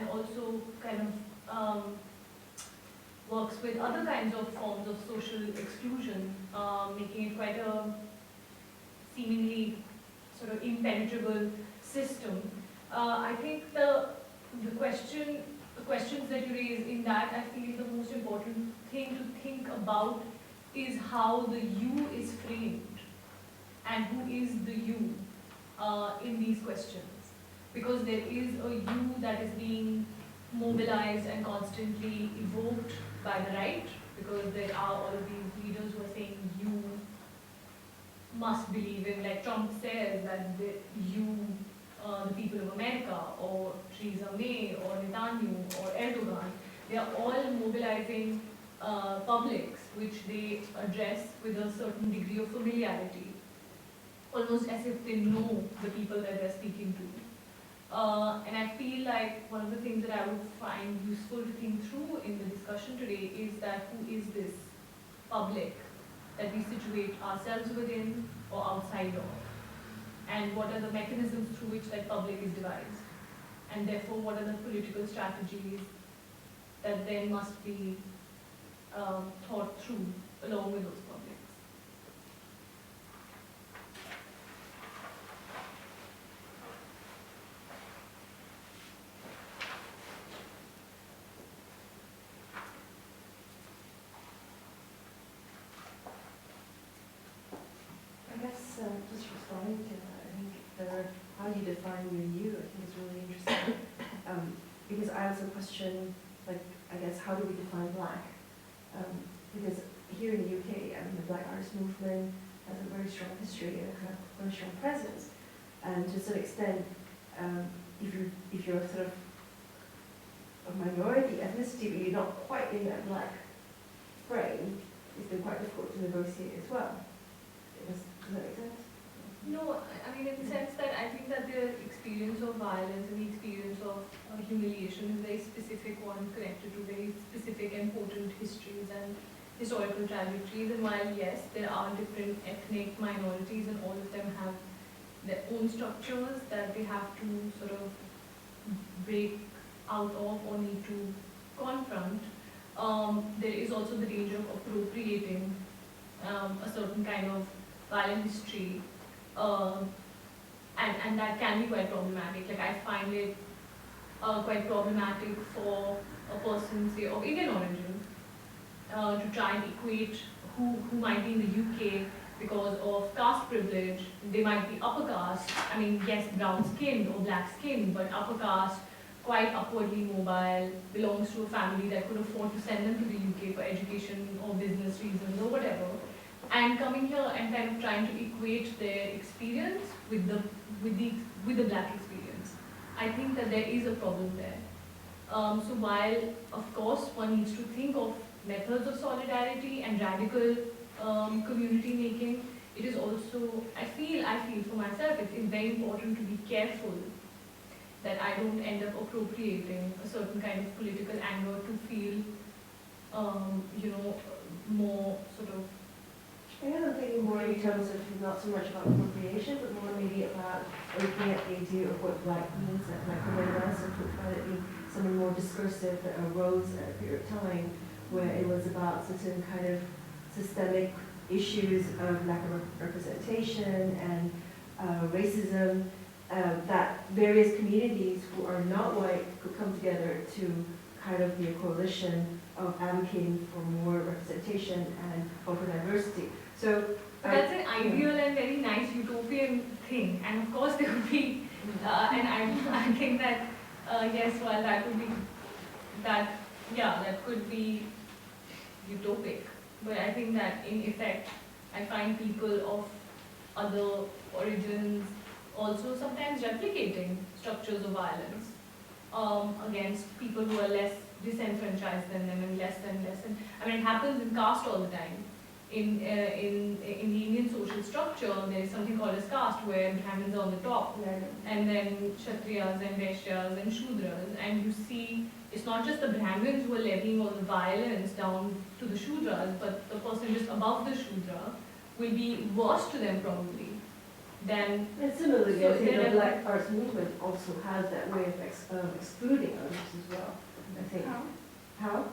also kind of works with other kinds of forms of social exclusion, making it quite a seemingly sort of impenetrable system. I think the questions that you raise in that, I feel the most important thing to think about is how the you is framed and who is the you in these questions. because there is a you that is being mobilized and constantly evoked by the right, because there are all of these leaders who are saying you must believe in, like Trump says that the people of America, or Theresa May, or Netanyahu, or Erdogan, they are all mobilizing publics which they address with a certain degree of familiarity, almost as if they know the people that they're speaking to. And I feel like one of the things that I would find useful to think through in the discussion today is that who is this public that we situate ourselves within or outside of? And what are the mechanisms through which that public is devised? And therefore, what are the political strategies that then must be thought through along with those publics? I guess just responding to that, I think how you define your you, I think is really interesting. Because I also question, like, I guess, how do we define black? Because here in the UK, I mean, the Black Artist Movement has a very strong history and a kind of very strong presence. And to some extent, if you're sort of a minority ethnicity, but you're not quite in that black frame, it's been quite difficult to negotiate as well. Does that make sense? No, I mean, in the sense that I think that the experience of violence and the experience of humiliation is a very specific one, connected to very specific and important histories and historical trajectories. And while, yes, there are different ethnic minorities and all of them have their own structures that they have to sort of break out of or need to confront, there is also the danger of appropriating a certain kind of violent history, and that can be quite problematic. Like, I find it quite problematic for a person, say, of Indian origin to try and equate who might be in the UK because of caste privilege. They might be upper caste, I mean, yes, brown skinned or black skinned, but upper caste, quite upwardly mobile, belongs to a family that could afford to send them to the UK for education or business reasons or whatever. And coming here and kind of trying to equate their experience with the black experience. I think that there is a problem there. So while, of course, one needs to think of methods of solidarity and radical community making, it is also, I feel for myself, it's very important to be careful that I don't end up appropriating a certain kind of political anger to feel, more sort of. I guess I'm thinking more in terms of not so much about appropriation, but more maybe about looking at the idea of what black means, and like the way Weston talked about it being something more discursive that arose at a period of time where it was about certain kind of systemic issues of lack of representation and racism, that various communities who are not white could come together to kind of be a coalition of advocating for more representation and for diversity. So that's an ideal and very nice utopian thing, and of course there would be, and I think that yes, while that would be that could be utopic, but I think that in effect, I find people of other origins also sometimes replicating structures of violence against people who are less disenfranchised than them and less than. I mean, it happens in caste all the time. In the Indian social structure, there is something called as caste, where Brahmins are on the top, and then Kshatriyas and Vaishyas and Shudras, and you see it's not just the Brahmins who are levying all the violence down to the Shudras, but the person just above the Shudra will be worse to them probably than. And similarly, I think the Black Arts Movement also has that way of excluding others as well. I think. How?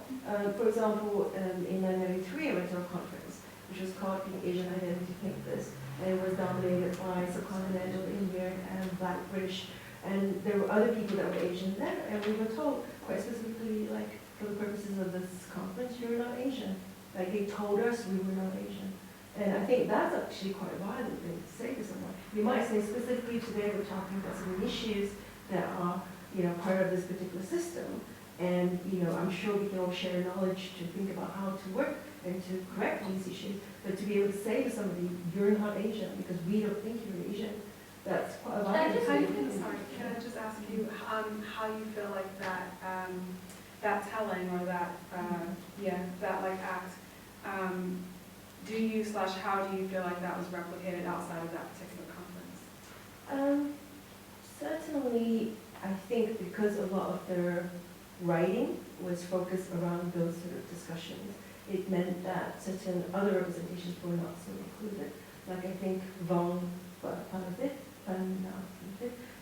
For example, in 1993, I went to a conference which was called the Asian Identity Thinkers, and it was dominated by subcontinental Indian and Black British, and there were other people that were Asian there, and we were told quite specifically, like, for the purposes of this conference, you're not Asian. Like, they told us we were not Asian. And I think that's actually quite a violent thing to say to someone. You might say specifically today we're talking about some issues that are, part of this particular system. And, I'm sure we can all share knowledge to think about how to work and to correct these issues. But to be able to say to somebody, you're not Asian because we don't think you're Asian, that's quite a valuable thing. Sorry, can I just ask you how you feel like that that telling or that that like act, how do you feel like that was replicated outside of that particular conference? Certainly, I think because a lot of their writing was focused around those sort of discussions, it meant that certain other representations were not so included. Like I think Wysing Polyphonic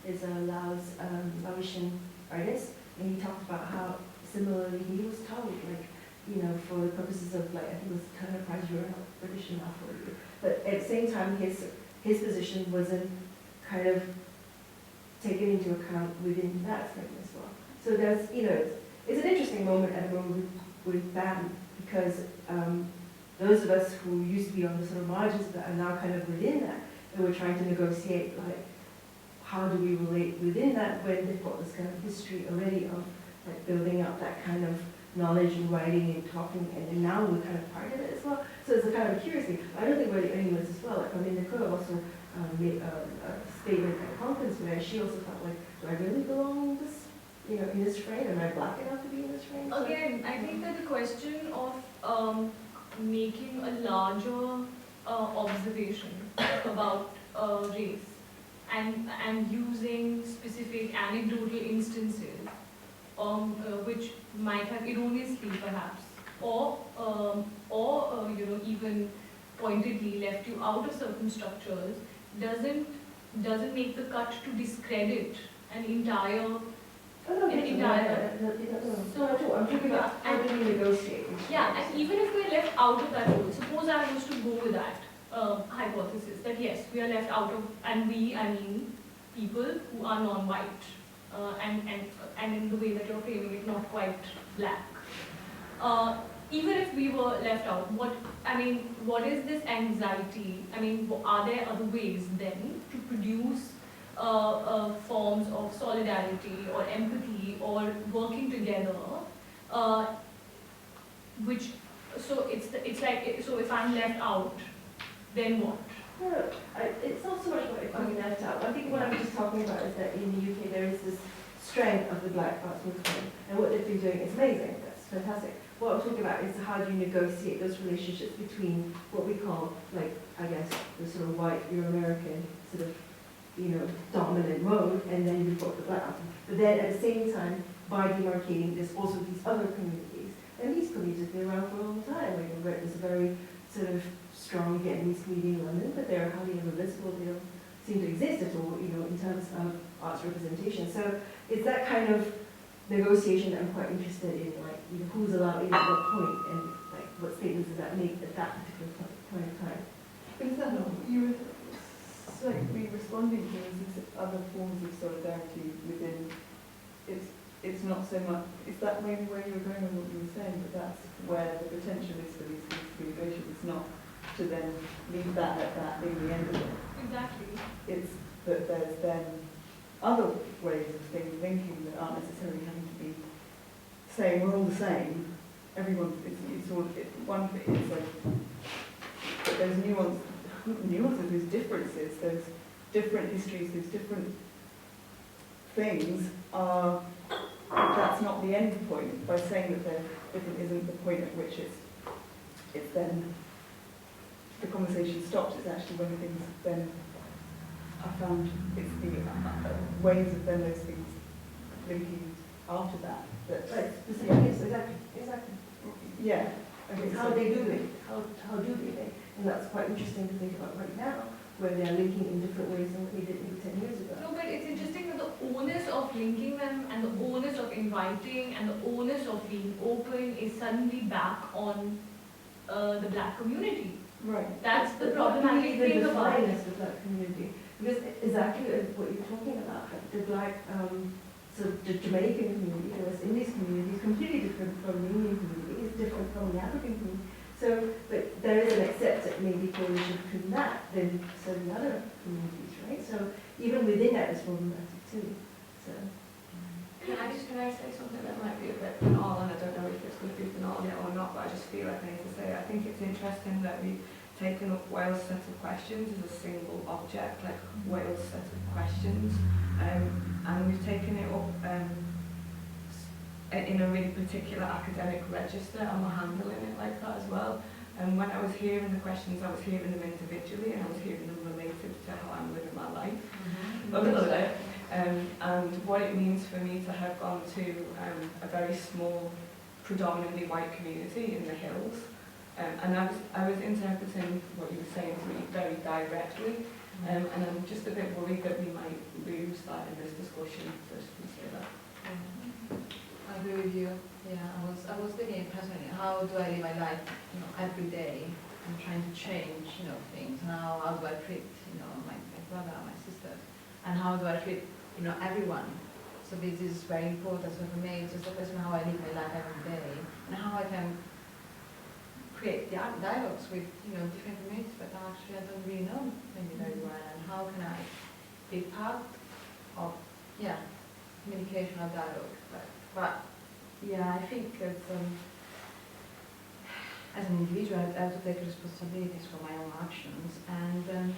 is a Laotian artist, and he talked about how similarly he was told, for the purposes of I think it was Turner Prize, you're not British enough for you. But at the same time, his position wasn't kind of taken into account within that frame as well. So there's, it's an interesting moment at the moment with BAM, because those of us who used to be on the sort of margins of that are now kind of within that, and we're trying to negotiate, how do we relate within that when they've got this kind of history already of building up that kind of knowledge and writing and talking, and then now we're kind of part of it as well. So it's a kind of curious thing. I don't think we're the only ones as well. Nicole also made a statement at a conference where she also felt do I really belong in this, in this frame? Am I black enough to be in this frame? Again, I think that the question of making a larger observation about race and using specific anecdotal instances, which might have erroneously perhaps, or even pointedly left you out of certain structures, doesn't make the cut to discredit an entire. So I'm talking about how do we negotiate? Yeah, and even if we're left out of that role, suppose I was to go with that hypothesis that yes, we are left out of, and we, I mean people who are non-white, and in the way that you're framing it, not quite black. Even if we were left out, what is this anxiety? Are there other ways then to produce forms of solidarity or empathy or working together, so if I'm left out, then what? No, it's not so much about if I'm left out. I think what I'm just talking about is that in the UK there is this strength of the Black Arts movement, and what they've been doing is amazing. That's fantastic. What I'm talking about is how do you negotiate those relationships between what we call, I guess, the sort of white Euro-American sort of, dominant mode, and then you've got the Black Arts. But then at the same time, by demarcating, there's also these other communities, and these communities have been around for a long time. There's a very sort of strong Vietnamese community in London, but they're hardly ever visible. They don't seem to exist at all, in terms of arts representation. So it's that kind of negotiation that I'm quite interested in, who's allowed in at what point, and what statements does that make at that particular point of time. But is that not what you were slightly responding to, is these other forms of solidarity within, it's not so much, is that maybe where you were going with what you were saying, but that's where the potential is for these negotiations, not to then leave that at that being the end of it. Exactly. It's that there's then other ways of thinking that aren't necessarily having to be saying we're all the same. Everyone, it's all, one thing, it's but there's nuances, there's differences, there's different histories, there's different things. That's not the end point. By saying that they're different isn't the point at which it's then the conversation stops. It's actually when things then I found it's the ways of then those things linking after that. Right, yes, exactly. Yeah. Okay, how they do it, how do they? And that's quite interesting to think about right now, where they are linking in different ways than what they did maybe 10 years ago. No, but it's interesting that the onus of linking them and the onus of inviting and the onus of being open is suddenly back on the black community. Right. That's the problematic thing about it. The black community. Because exactly what you're talking about, the black, so the Jamaican community, the West Indies community is completely different from the Indian community, it's different from the African community. So, but there is an accepted maybe coalition between that than certain other communities, right? So even within that is problematic too. Can I say something that might be a bit banal, and I don't know if it's going to be banal yet or not, but I just feel like I need to say it. I think it's interesting that we've taken up Wail's set of questions as a single object, like Wail's set of questions, and we've taken it up in a really particular academic register, and we're handling it like that as well. And when I was hearing the questions, I was hearing them individually, and I was hearing them related to how I'm living my life, a little bit. And what it means for me to have gone to a very small, predominantly white community in the hills, and I was interpreting what you were saying to me very directly, and I'm just a bit worried that we might lose that in this discussion. So just want to say that. I agree with you. Yeah, I was thinking personally, how do I live my life, every day? I'm trying to change, things. Now, how do I treat, my brother, my sister, and how do I treat, everyone? So this is very important. So for me, it's just a question of how I live my life every day, and how I can create dialogues with, different communities, but actually I don't really know maybe very well, and how can I be part of, communication or dialogue. But yeah, I think that as an individual, I have to take responsibilities for my own actions and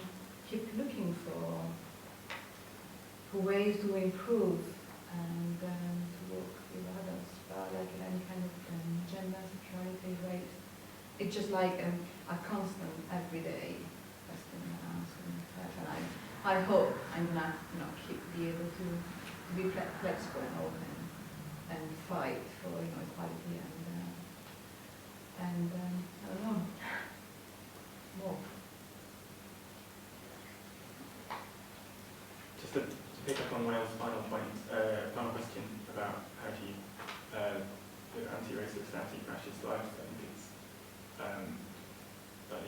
keep looking for ways to improve and to work with others, like in any kind of gender, sexuality, race. It's just like a constant, everyday question and answer. And I hope I'm gonna, be able to be flexible and open and fight for, equality and I don't know, more. Just to pick up on Wail's final point, final question about how do you live anti-racist, anti-fascist lives. I think it's that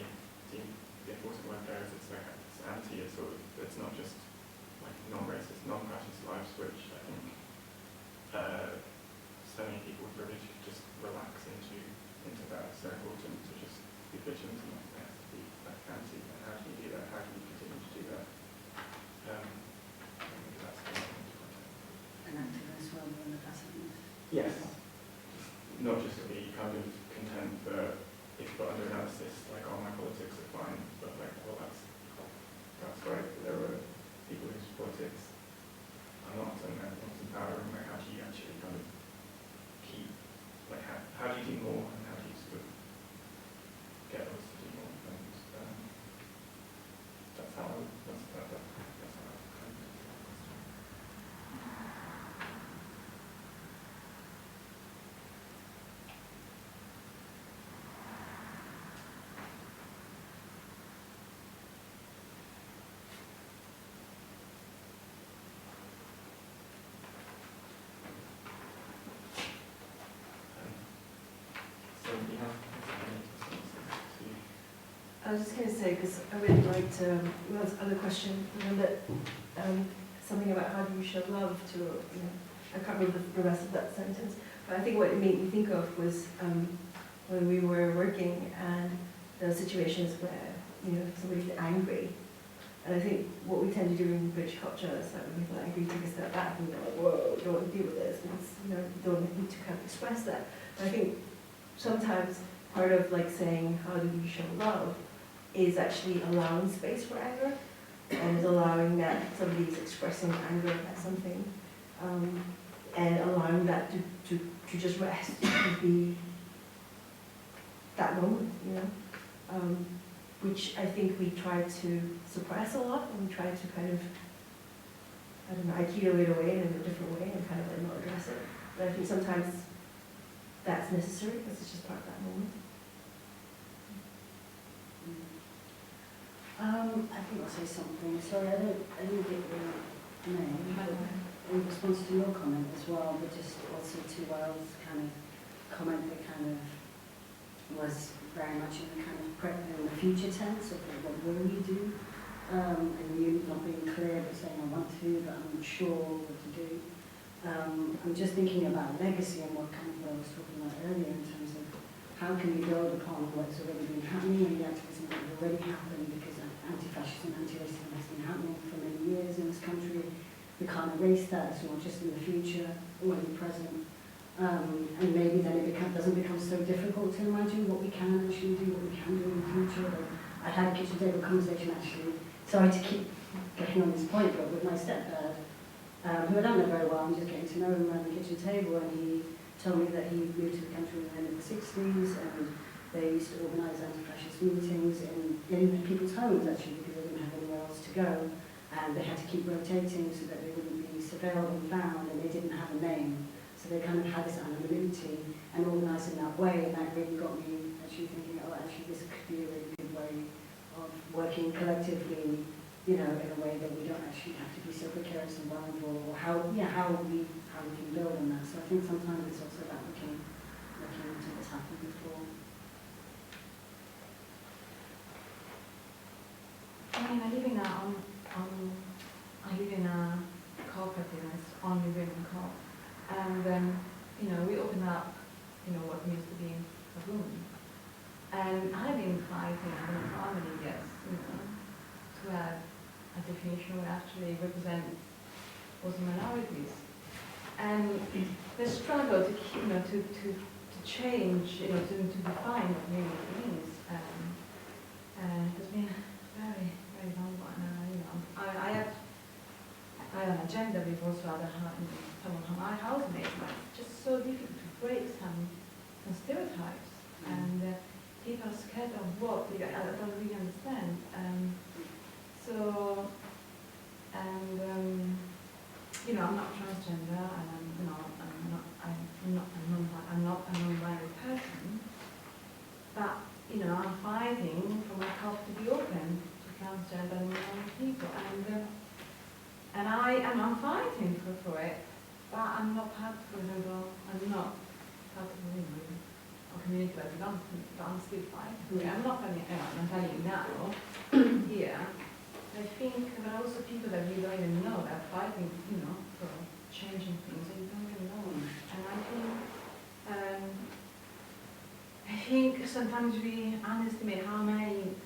the important word there is it's anti. It's not just like non-racist, non-fascist lives, which I think so many people with privilege just relax into that. It's so important to just be vigilant and not to be like anti. And how do you do that? How do you continue to do that? An activist rather than a pacifist. Yes. Not just to be kind of content that if you've got under analysis, like, oh, my politics are fine, but like, well, that's great. But there are people whose politics are not, and they're not empowering. Like, how do you actually kind of keep, like, how do you do more, and how do you sort of get us to do more? And that's how I would, that's how I would kind of. I was just going to say, because I really liked Will's other question, that something about how do you show love to, I can't remember the rest of that sentence, but I think what it made me think of was when we were working and there were situations where, somebody's angry. And I think what we tend to do in British culture is that when people are angry, take a step back and go, like, whoa, don't want to deal with this. And it's, you don't need to kind of express that. But I think sometimes part of like saying, how do you show love, is actually allowing space for anger and allowing that somebody's expressing anger at something and allowing that to just rest and be that moment, which I think we try to suppress a lot, and we try to kind of, I don't know, aikido it away in a different way and kind of like not address it. But I think sometimes that's necessary because it's just part of that moment. I think I'll say something. Sorry, I didn't get your name, but in response to your comment as well, but just also to Wail's kind of comment that kind of was very much in the kind of in the future tense of what will you do, and you not being clear but saying I want to, but I'm not sure what to do. I'm just thinking about legacy and what kind of what I was talking about earlier in terms of how can you build upon what's already been happening and the activism that has already happened, because anti-fascism and anti-racism has been happening for many years in this country. we can't erase that. It's not just in the future or in the present. And maybe then it doesn't become so difficult to imagine what we can actually do, what we can do in the future. I had a kitchen table conversation actually, sorry to keep getting on this point, but with my stepdad, who I don't know very well, I'm just getting to know him around the kitchen table, and he told me that he moved to the country in the end of the 60s, and they used to organise anti-fascist meetings in people's homes actually, because they didn't have anywhere else to go, and they had to keep rotating so that they wouldn't be surveilled and found, and they didn't have a name. So they kind of had this anonymity and organised in that way, and that really got me actually thinking, oh, actually this could be a really good way of working collectively, you know, in a way that we don't actually have to be so precarious and vulnerable, or how we can build on that. So I think sometimes it's also about looking into what's happened before. I mean, I live in a cooperative, and it's only women co. And you know, we open up, you know, what means to be a woman. And I've been fighting, I don't know how many years, you know, to have a definition that actually represent also minorities. And the struggle to keep, you know, to change, you know, to define what meaning means, has been a very, very long one. You know, I have an agenda with also other some of my housemates, but it's just so difficult to break some stereotypes. And people are scared of what I don't really understand. You know, I'm not transgender, and I'm not a non-binary person. But you know, I'm fighting for my cause to be open to transgender and non-binary people, and I'm fighting for it. But I'm not part of, for example, I'm not part of a community that belongs to me, but I'm still fighting for it. I'm not telling you, I'm telling you now, here. I think there are also people that we don't even know that are fighting, you know, for changing things that you don't even know. And I think sometimes we underestimate how many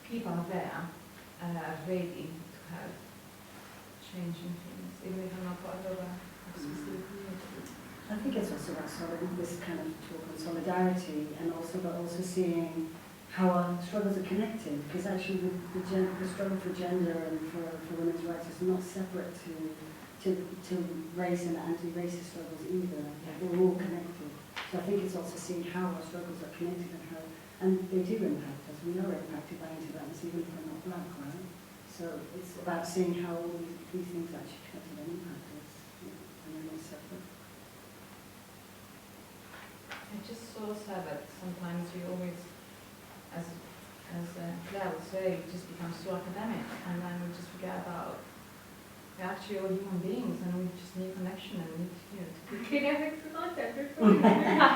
people are there ready to have changing things, even if I'm not part of a specific community. I think it's also about this kind of talk on solidarity, and also seeing how our struggles are connected, because actually the struggle for gender and for women's rights is not separate to race and anti-racist struggles either. They're all connected. So I think it's also seeing how our struggles are connected and they do impact us. We are impacted by anti-blackness even if we're not black, right? So it's about seeing how all these things actually connected and impact us, and they're not separate. It's just so sad that sometimes we always, as Claire would say, we just become so academic, and then we just forget about we're actually all human beings, and we just need connection, and we need, you know, to keep Can I fix the concept? When we talk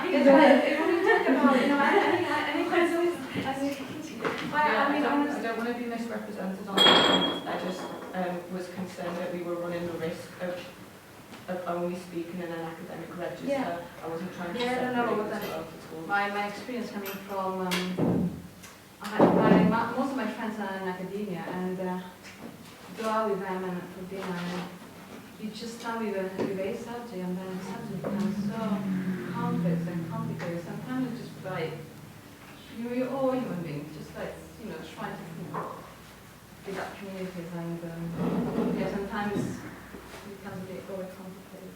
about, you know, any kinds of, I mean, honestly, I don't want to be misrepresented on that. I just was concerned that we were running the risk of only speaking in an academic register. Yeah. I wasn't trying to separate it. My experience coming from most of my friends are in academia, and go out with them and for dinner, and you just start with a subject, and then the subject becomes so complex and complicated. Sometimes it's just like you're all human beings, just like, you know, trying to, you know, build up communities, and yeah, sometimes it becomes a bit overcomplicated.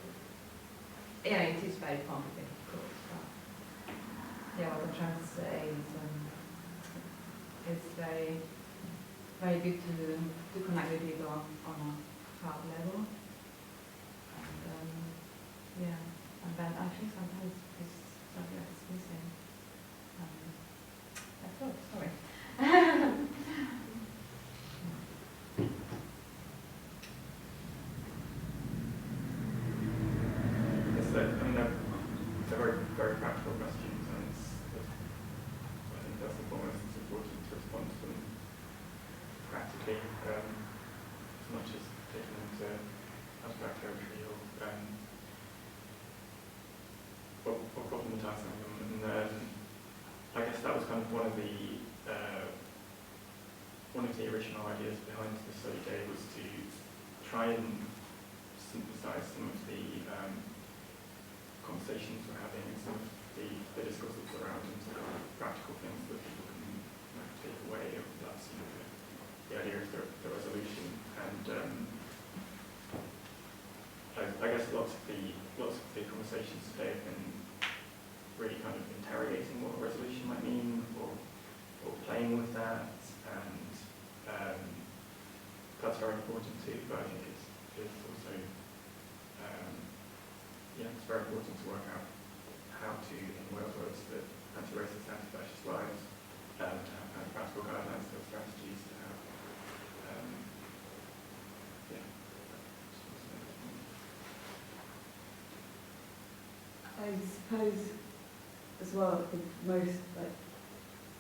Yeah, it is very complicated, of course, but yeah, what I'm trying to say is it's very, very good to connect with people on a heart level. And yeah, and then I think sometimes it's something that is missing. That's all, sorry. They're very, very practical questions, and I think that's the point. It's important to respond to them practically, as much as taking them to abstract territory or problematizing them. And I guess that was kind of one of the original ideas behind the study day, was to try and synthesise some of the conversations we're having and some of the discourses around into kind of practical things that people can take away of that sort of the idea of the resolution. And I guess lots of the conversations today have been really kind of interrogating what a resolution might mean, or playing with that, and that's very important too. But I think it's also it's very important to work out how to, in words that anti-racist, anti-fascist lives, to have kind of practical guidelines, or strategies to have. I suppose as well, at the most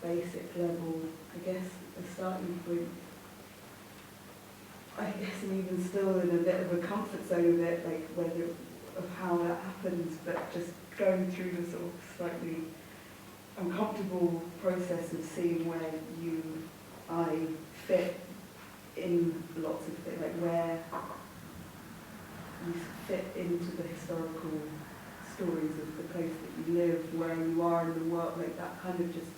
basic level, I guess the starting point, I guess I'm even still in a bit of a comfort zone of it, like whether of how that happens, but just going through the sort of slightly uncomfortable process of seeing where I fit in lots of things, like where you fit into the historical stories of the place that you live, where you are in the world, like that kind of just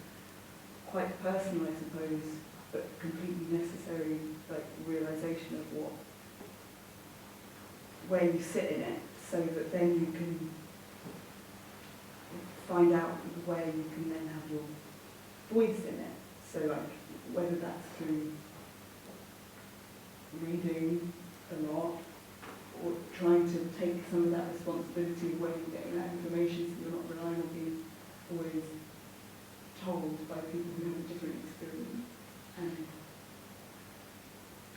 quite personal, I suppose, but completely necessary, like realization of where you sit in it, so that then you can find out where you can then have your voice in it. So like whether that's through reading a lot, or trying to take some of that responsibility of where you're getting that information, so you're not relying on being always told by people who have a different experience. And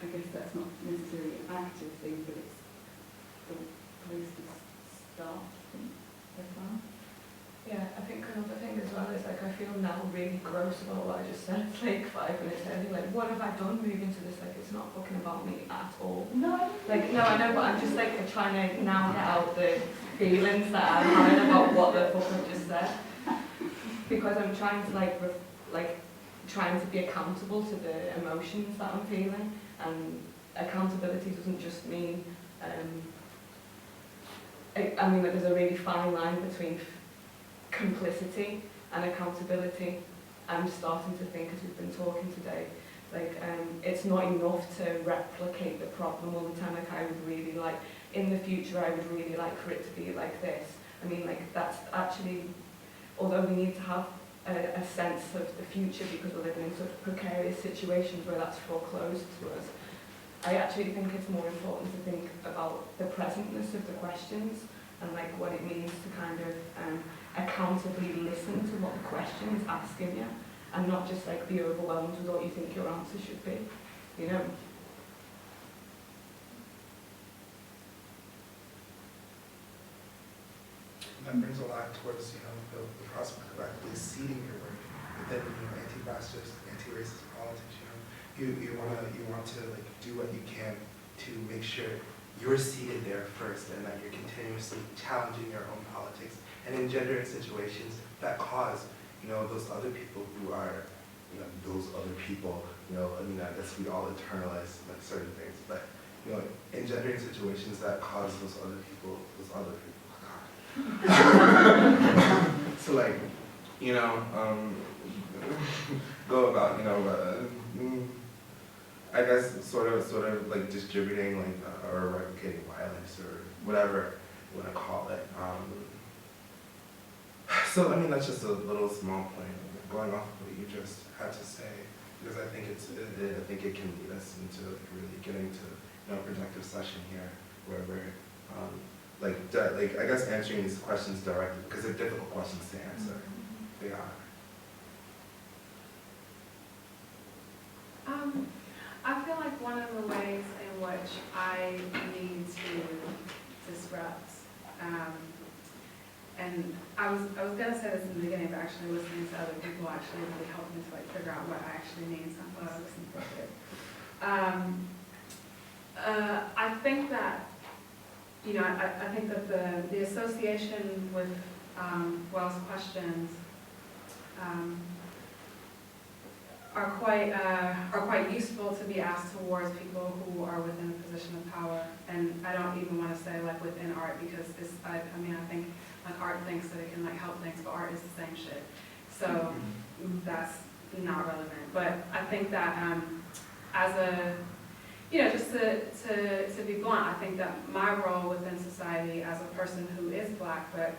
I guess that's not necessarily an active thing, but it's the place to start from so far. Yeah, I think another thing as well is like I feel now really gross about what I just said like 5 minutes early. Like, what have I done moving to this? Like, it's not fucking about me at all. No. Like, no, I know, but I'm just like trying to now get out the feelings that I'm having about what the fuck I've just said, because I'm trying to trying to be accountable to the emotions that I'm feeling, and accountability doesn't just mean. I mean, there's a really fine line between complicity and accountability. I'm starting to think, as we've been talking today, like it's not enough to replicate the problem all the time. Like, I would really like, in the future, I would really like for it to be like this. I mean, like, that's actually, although we need to have a sense of the future because we're living in such precarious situations where that's foreclosed to us, I actually think it's more important to think about the presentness of the questions and like what it means to kind of accountably listen to what the question is asking you, and not just like be overwhelmed with what you think your answer should be, you know. That brings a lot towards, you know, the prospect of actually seeding your work within, you know, anti-fascist, anti-racist politics. You know, you want to like do what you can to make sure you're seated there first, and that you're continuously challenging your own politics and engendering situations that cause, you know, those other people who are, you know, those other people. You know, I mean, I guess we all internalize like certain things, but you know, engendering situations that cause those other people. So like, you know, go about, you know, I guess sort of like distributing like or replicating violence or whatever you want to call it. So I mean, that's just a little small point going off of what you just had to say, because I think it can lead us into like really getting to, you know, a productive session here where we're like I guess answering these questions directly, because they're difficult questions to answer. They are. I feel like one of the ways in which I need to disrupt, and I was going to say this in the beginning, but actually listening to other people actually really helped me to like figure out what actually means and what I listen for it. I think that, you know, I think that the association with Wail's questions are quite useful to be asked towards people who are within a position of power. And I don't even want to say like within art, because I think like art thinks that it can like help things, but art is the same shit. So that's not relevant. But I think that as a, just to be blunt, I think that my role within society as a person who is Black, but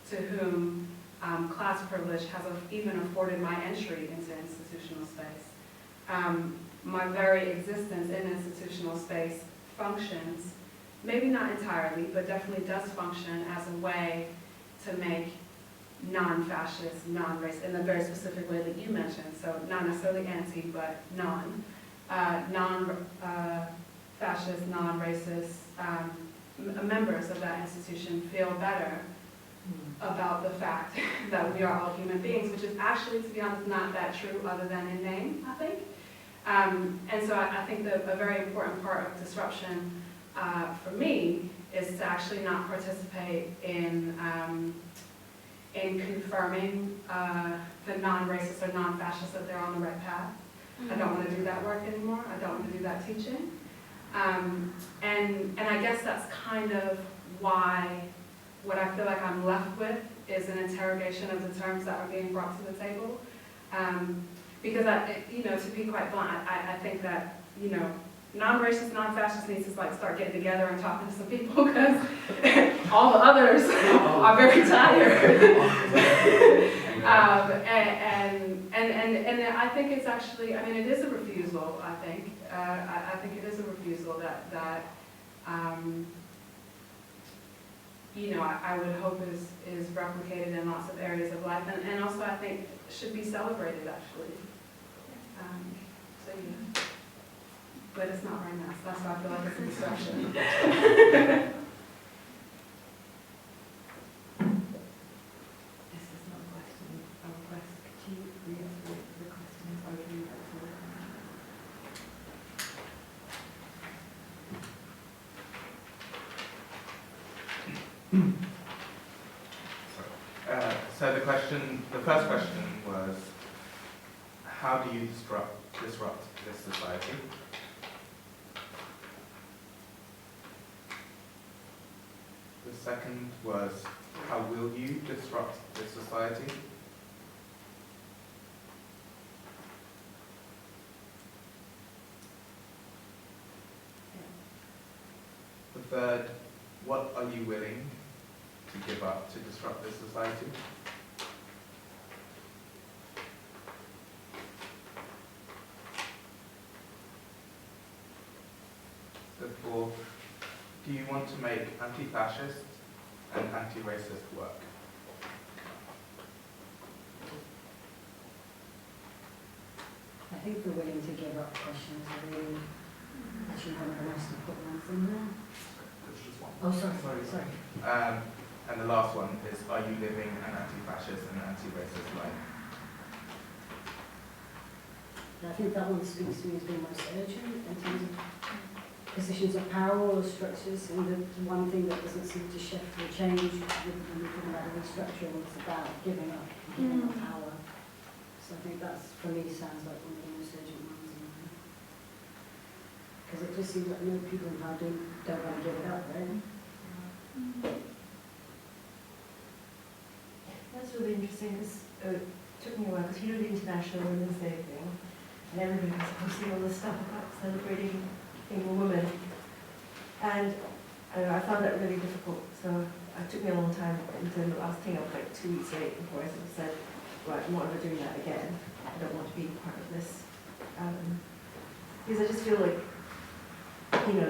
to whom class privilege has even afforded my entry into institutional space. My very existence in institutional space functions, maybe not entirely, but definitely does function as a way to make non-fascist, non-racist, in the very specific way that you mentioned, so not necessarily anti, but non-fascist, non-racist members of that institution feel better about the fact that we are all human beings, which is actually, to be honest, not that true other than in name, I think. And so I think that a very important part of disruption for me is to actually not participate in confirming the non-racist or non-fascist that they're on the right path. I don't want to do that work anymore. I don't want to do that teaching. And I guess that's kind of why what I feel like I'm left with is an interrogation of the terms that are being brought to the table. Because to be quite blunt, I think that, non-racist, non-fascist needs to like start getting together and talking to some people, because all the others are very tired. And I think it's actually, it is a refusal, I think. I think it is a refusal that I would hope is replicated in lots of areas of life, and also I think should be celebrated, actually. So yeah, but it's not right now, so that's why I feel like it's a disruption. This is not a question, a request. Could you reiterate the question as I read that to So the first question was, how do you disrupt this society? The second was, how will you disrupt this society? The third, what are you willing to give up to disrupt this society? The fourth, do you want to make anti-fascist and anti-racist work? I think the willing to give up question is really actually one of the most important ones in there. Oh, sorry. And the last one is, are you living an anti-fascist and anti-racist life? I think that one speaks to me as being most urgent in terms of positions of power or structures, and the one thing that doesn't seem to shift or change when we're talking about the restructuring is about giving up power. So I think that's, for me, sounds like one of the most urgent ones in there. Because it just seems like people in power don't want to give it up, right? That's really interesting, because it took me a while, because the International Women's Day thing, and everybody was posting all this stuff about celebrating being a woman. And I found that really difficult, so it took me a long time until I was thinking of like 2 weeks late before I sort of said, right, I'm not ever doing that again. I don't want to be part of this. Because I just feel like,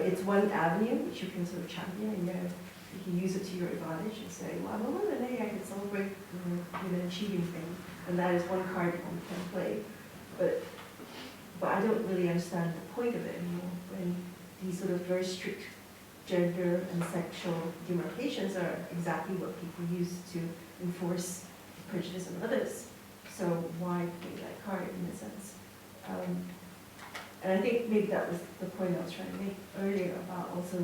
it's one avenue which you can sort of champion, and you can use it to your advantage and say, well, I'm a woman, hey, I can celebrate women achieving things, and that is one card one can play. But I don't really understand the point of it anymore, when these sort of very strict gender and sexual demarcations are exactly what people use to enforce prejudice on others. So why play that card in a sense? And I think maybe that was the point I was trying to make earlier about also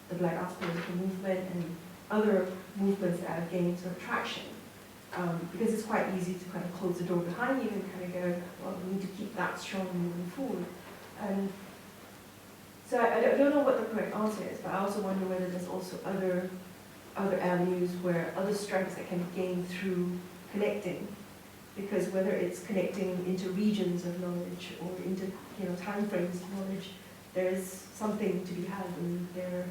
the Black Arts Political movement and other movements that have gained sort of traction. because it's quite easy to kind of close the door behind you and kind of go, well, we need to keep that strong moving forward. And so I don't know what the correct answer is, but I also wonder whether there's also other avenues where other strengths that can be gained through connecting, because whether it's connecting into regions of knowledge or into time frames of knowledge, there is something to be had in there,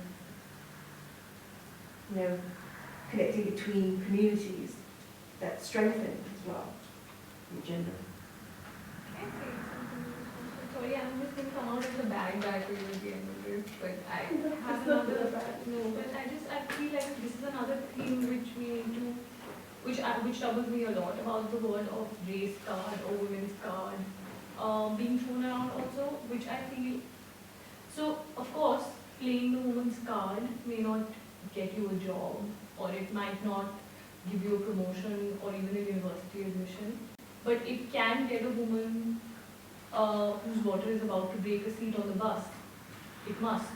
connecting between communities that strengthen as well in gender. Can I say something? Sorry, I'm just going to come out of the bad guy for you at the end of this, but I have another. No, but I feel like this is another thing which we need to, which troubles me a lot about the word of race card or women's card being thrown around also, which I feel. So of course, playing the woman's card may not get you a job, or it might not give you a promotion or even a university admission, but it can get a woman whose water is about to break a seat on the bus. It must.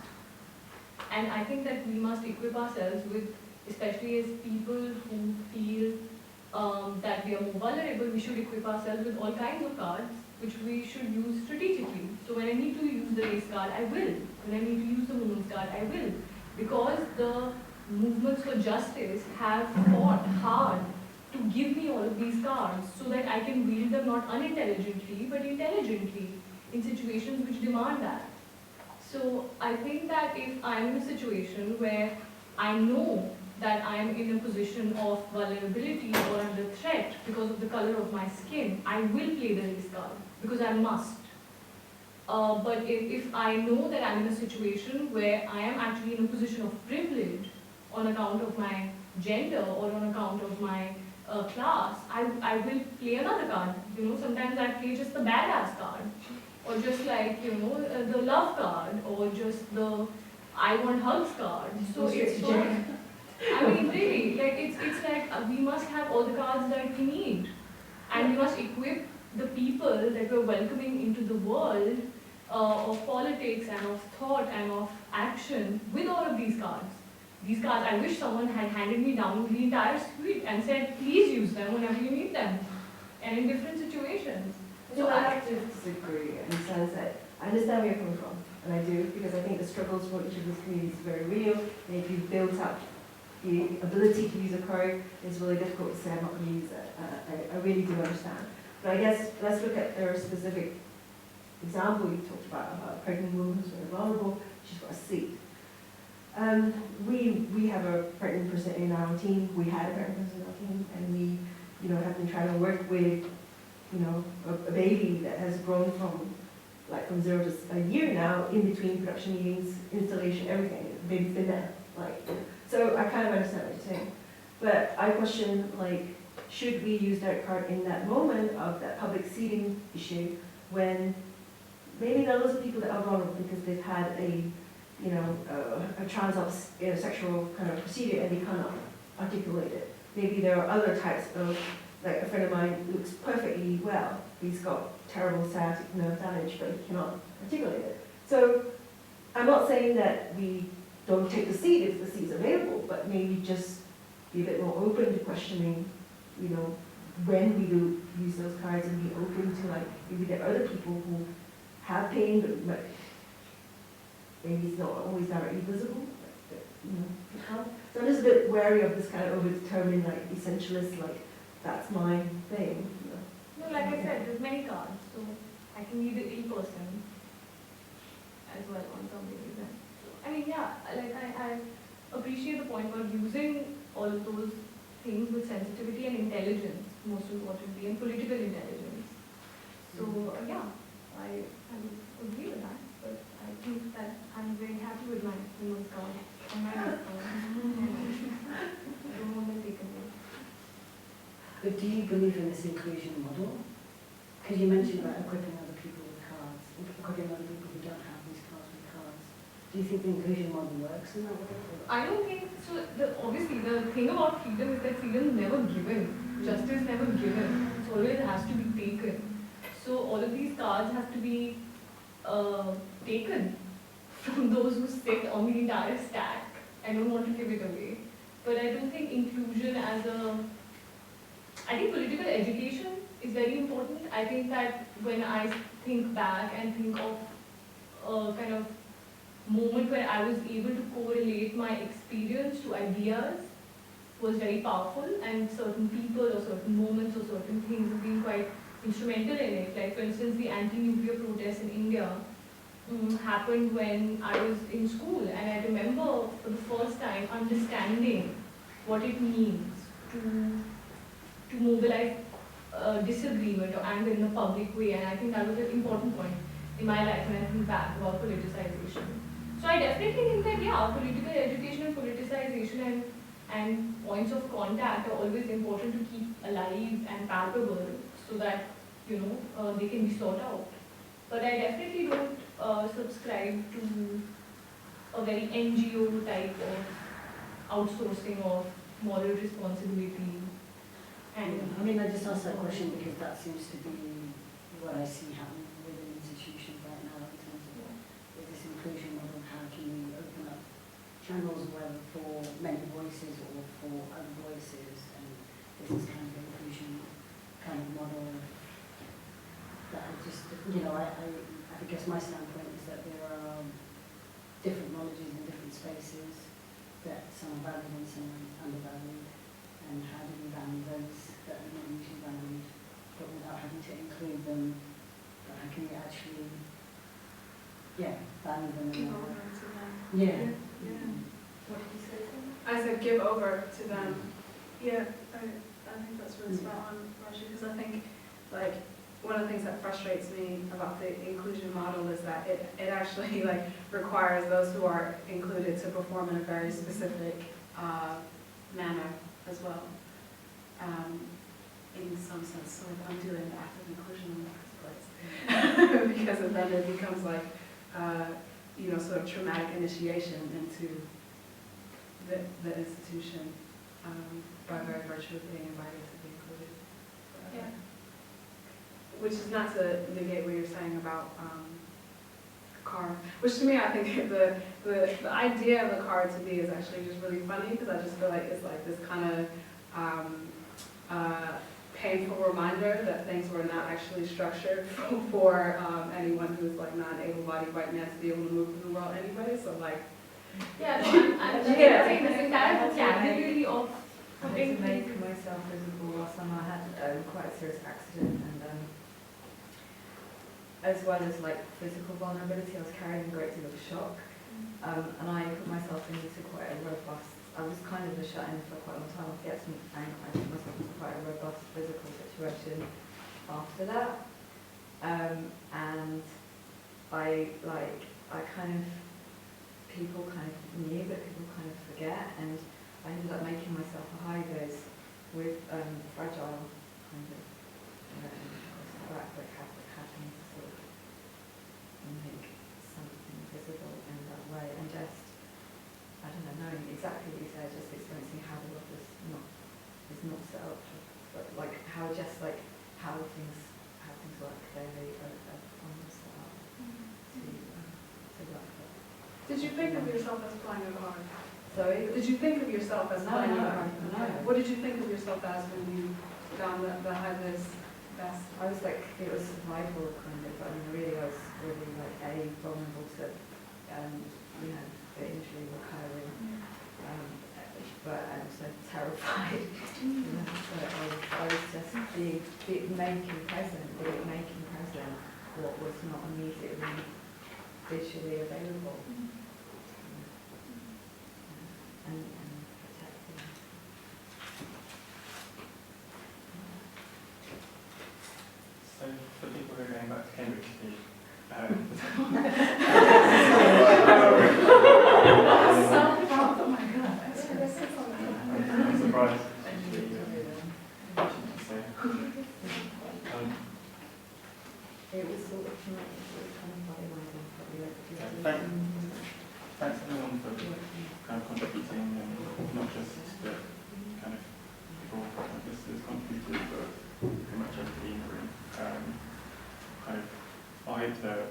And I think that we must equip ourselves with, especially as people who feel that we are more vulnerable, we should equip ourselves with all kinds of cards which we should use strategically. So when I need to use the race card, I will. When I need to use the women's card, I will. Because the movements for justice have fought hard to give me all of these cards so that I can wield them not unintelligently but intelligently in situations which demand that. So I think that if I'm in a situation where I know that I'm in a position of vulnerability or under threat because of the color of my skin, I will play the race card because I must. But if I know that I'm in a situation where I am actually in a position of privilege on account of my gender or on account of my class, I will play another card. Sometimes I play just the badass card, or just like, the love card, or just the I want hugs card. So it's sort of, I mean, really, like it's like we must have all the cards that we need, and we must equip the people that we're welcoming into the world of politics and of thought and of action with all of these cards. These cards, I wish someone had handed me down the entire suite and said, please use them whenever you need them, and in different situations. So I have to disagree in the sense that I understand where you're coming from, and I do, because I think the struggles for each of these communities is very real, and if you've built up the ability to use a card, it's really difficult to say I'm not going to use it. I really do understand. But I guess let's look at their specific example you talked about a pregnant woman who's very vulnerable, she's got a seat. We have a pregnant person in our team, we had a pregnant person in our team, and we have been trying to work with a baby that has grown from 0 to a year now, in between production meetings, installation, everything. The baby's been there. So I kind of understand what you're saying. But I question, should we use that card in that moment of that public seating issue when maybe there are lots of people that are vulnerable because they've had a transsexual kind of procedure and they cannot articulate it. Maybe there are other types of, like a friend of mine looks perfectly well. He's got terrible sciatic nerve damage, but he cannot articulate it. So I'm not saying that we don't take the seat if the seat's available, but maybe just be a bit more open to questioning, when we do use those cards, and be open to maybe there are other people who have pain, but maybe it's not always directly visible. So I'm just a bit wary of this kind of overdetermined, essentialist, that's my thing. No, like I said, there's many cards, so I can be the ill person as well on some days. I mean, yeah, I appreciate the point about using all of those things with sensitivity and intelligence, most importantly, and political intelligence. So, yeah, I would agree with that, but I think that I'm very happy with my women's card and my men's card. I don't want them taken away. But do you believe in this inclusion model? Because you mentioned about equipping other people with cards, equipping other people who don't have these cards with cards. Do you think the inclusion model works in that way? I don't think so. Obviously, the thing about freedom is that freedom is never given. Justice never given. It always has to be taken. So all of these cards have to be taken from those who sit on the entire stack. I don't want to give it away. But I don't think inclusion as a I think political education is very important. I think that when I think back and think of a kind of moment where I was able to correlate my experience to ideas was very powerful, and certain people or certain moments or certain things have been quite instrumental in it. Like for instance, the anti-nuclear protests in India happened when I was in school, and I remember for the first time understanding what it means to mobilize disagreement or anger in a public way, and I think that was an important point in my life when I think back about politicization. So I definitely think that, yeah, political education and politicization and points of contact are always important to keep alive and palpable so that, you know, they can be sought out. But I definitely don't subscribe to a very NGO type of outsourcing of moral responsibility. And I mean, I just asked that question because that seems to be what I see happening within institutions right now in terms of with this inclusion model. How can we open up channels, whether for many voices or for other voices, and this is kind of inclusion kind of model that I just, you know, I guess my standpoint is that there are different knowledges in different spaces, that some are valued and some are undervalued, and how do we value those that are not usually valued, but without having to include them, but how can we actually, value them? Give over to them. Yeah. What did you say? I said give over to them. Yeah, I think that's really spot on, Raju, because I think, like, one of the things that frustrates me about the inclusion model is that it actually like requires those who are included to perform in a very specific manner as well. In some sense, so like I'm doing active inclusion in the first place. Because then it becomes like, you know, sort of traumatic initiation into the institution by very virtue of being invited to be included. Yeah. Which is not to negate what you're saying about card. Which to me, I think the idea of the card to me is actually just really funny, because I just feel like it's like this kind of painful reminder that things were not actually structured for anyone who's like not an able-bodied white man to be able to move in the world anyway. So like, yeah, no, I'm saying this entire vocabulary of I had to make myself visible last time. I had quite a serious accident, and as well as like physical vulnerability, I was carrying a great deal of shock, and I put myself into quite a robust. I was kind of a shut-in for quite a long time. I put myself into quite a robust physical situation after that, and people kind of knew, but people kind of forget, and I ended up making myself a high vis with fragile kind of like having to sort of make something visible in that way, and just, I don't know, knowing exactly what you said, just experiencing how the world is not set up, but like how things work clearly on the set up to work. Did you think of yourself as playing a card? Sorry? Did you think of yourself as playing a card? No. What did you think of yourself as when you found the high-vis vest? I was like, it was survival kind of, but I mean, really I was really like vulnerable to, you know, the injury recurring, but I was so terrified, you know, so I was just making present what was not immediately visually available, and protecting. So for people who are going back to Cambridge, oh my God. I'm surprised. It was sort of kind of vitalizing, probably. Thanks everyone for kind of contributing, and not just the kind of people like listeners contributed, but pretty much everybody in the room. I hope that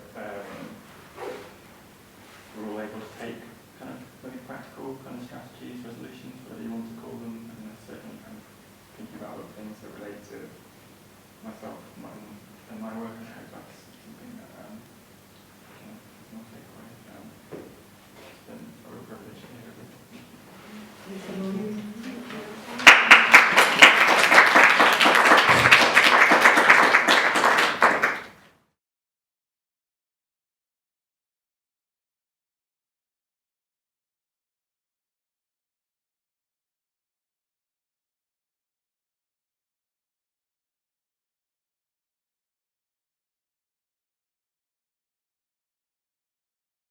we're all able to take kind of really practical kind of strategies, resolutions, whatever you want to call them, and certainly kind of thinking about other things things that relate to myself, my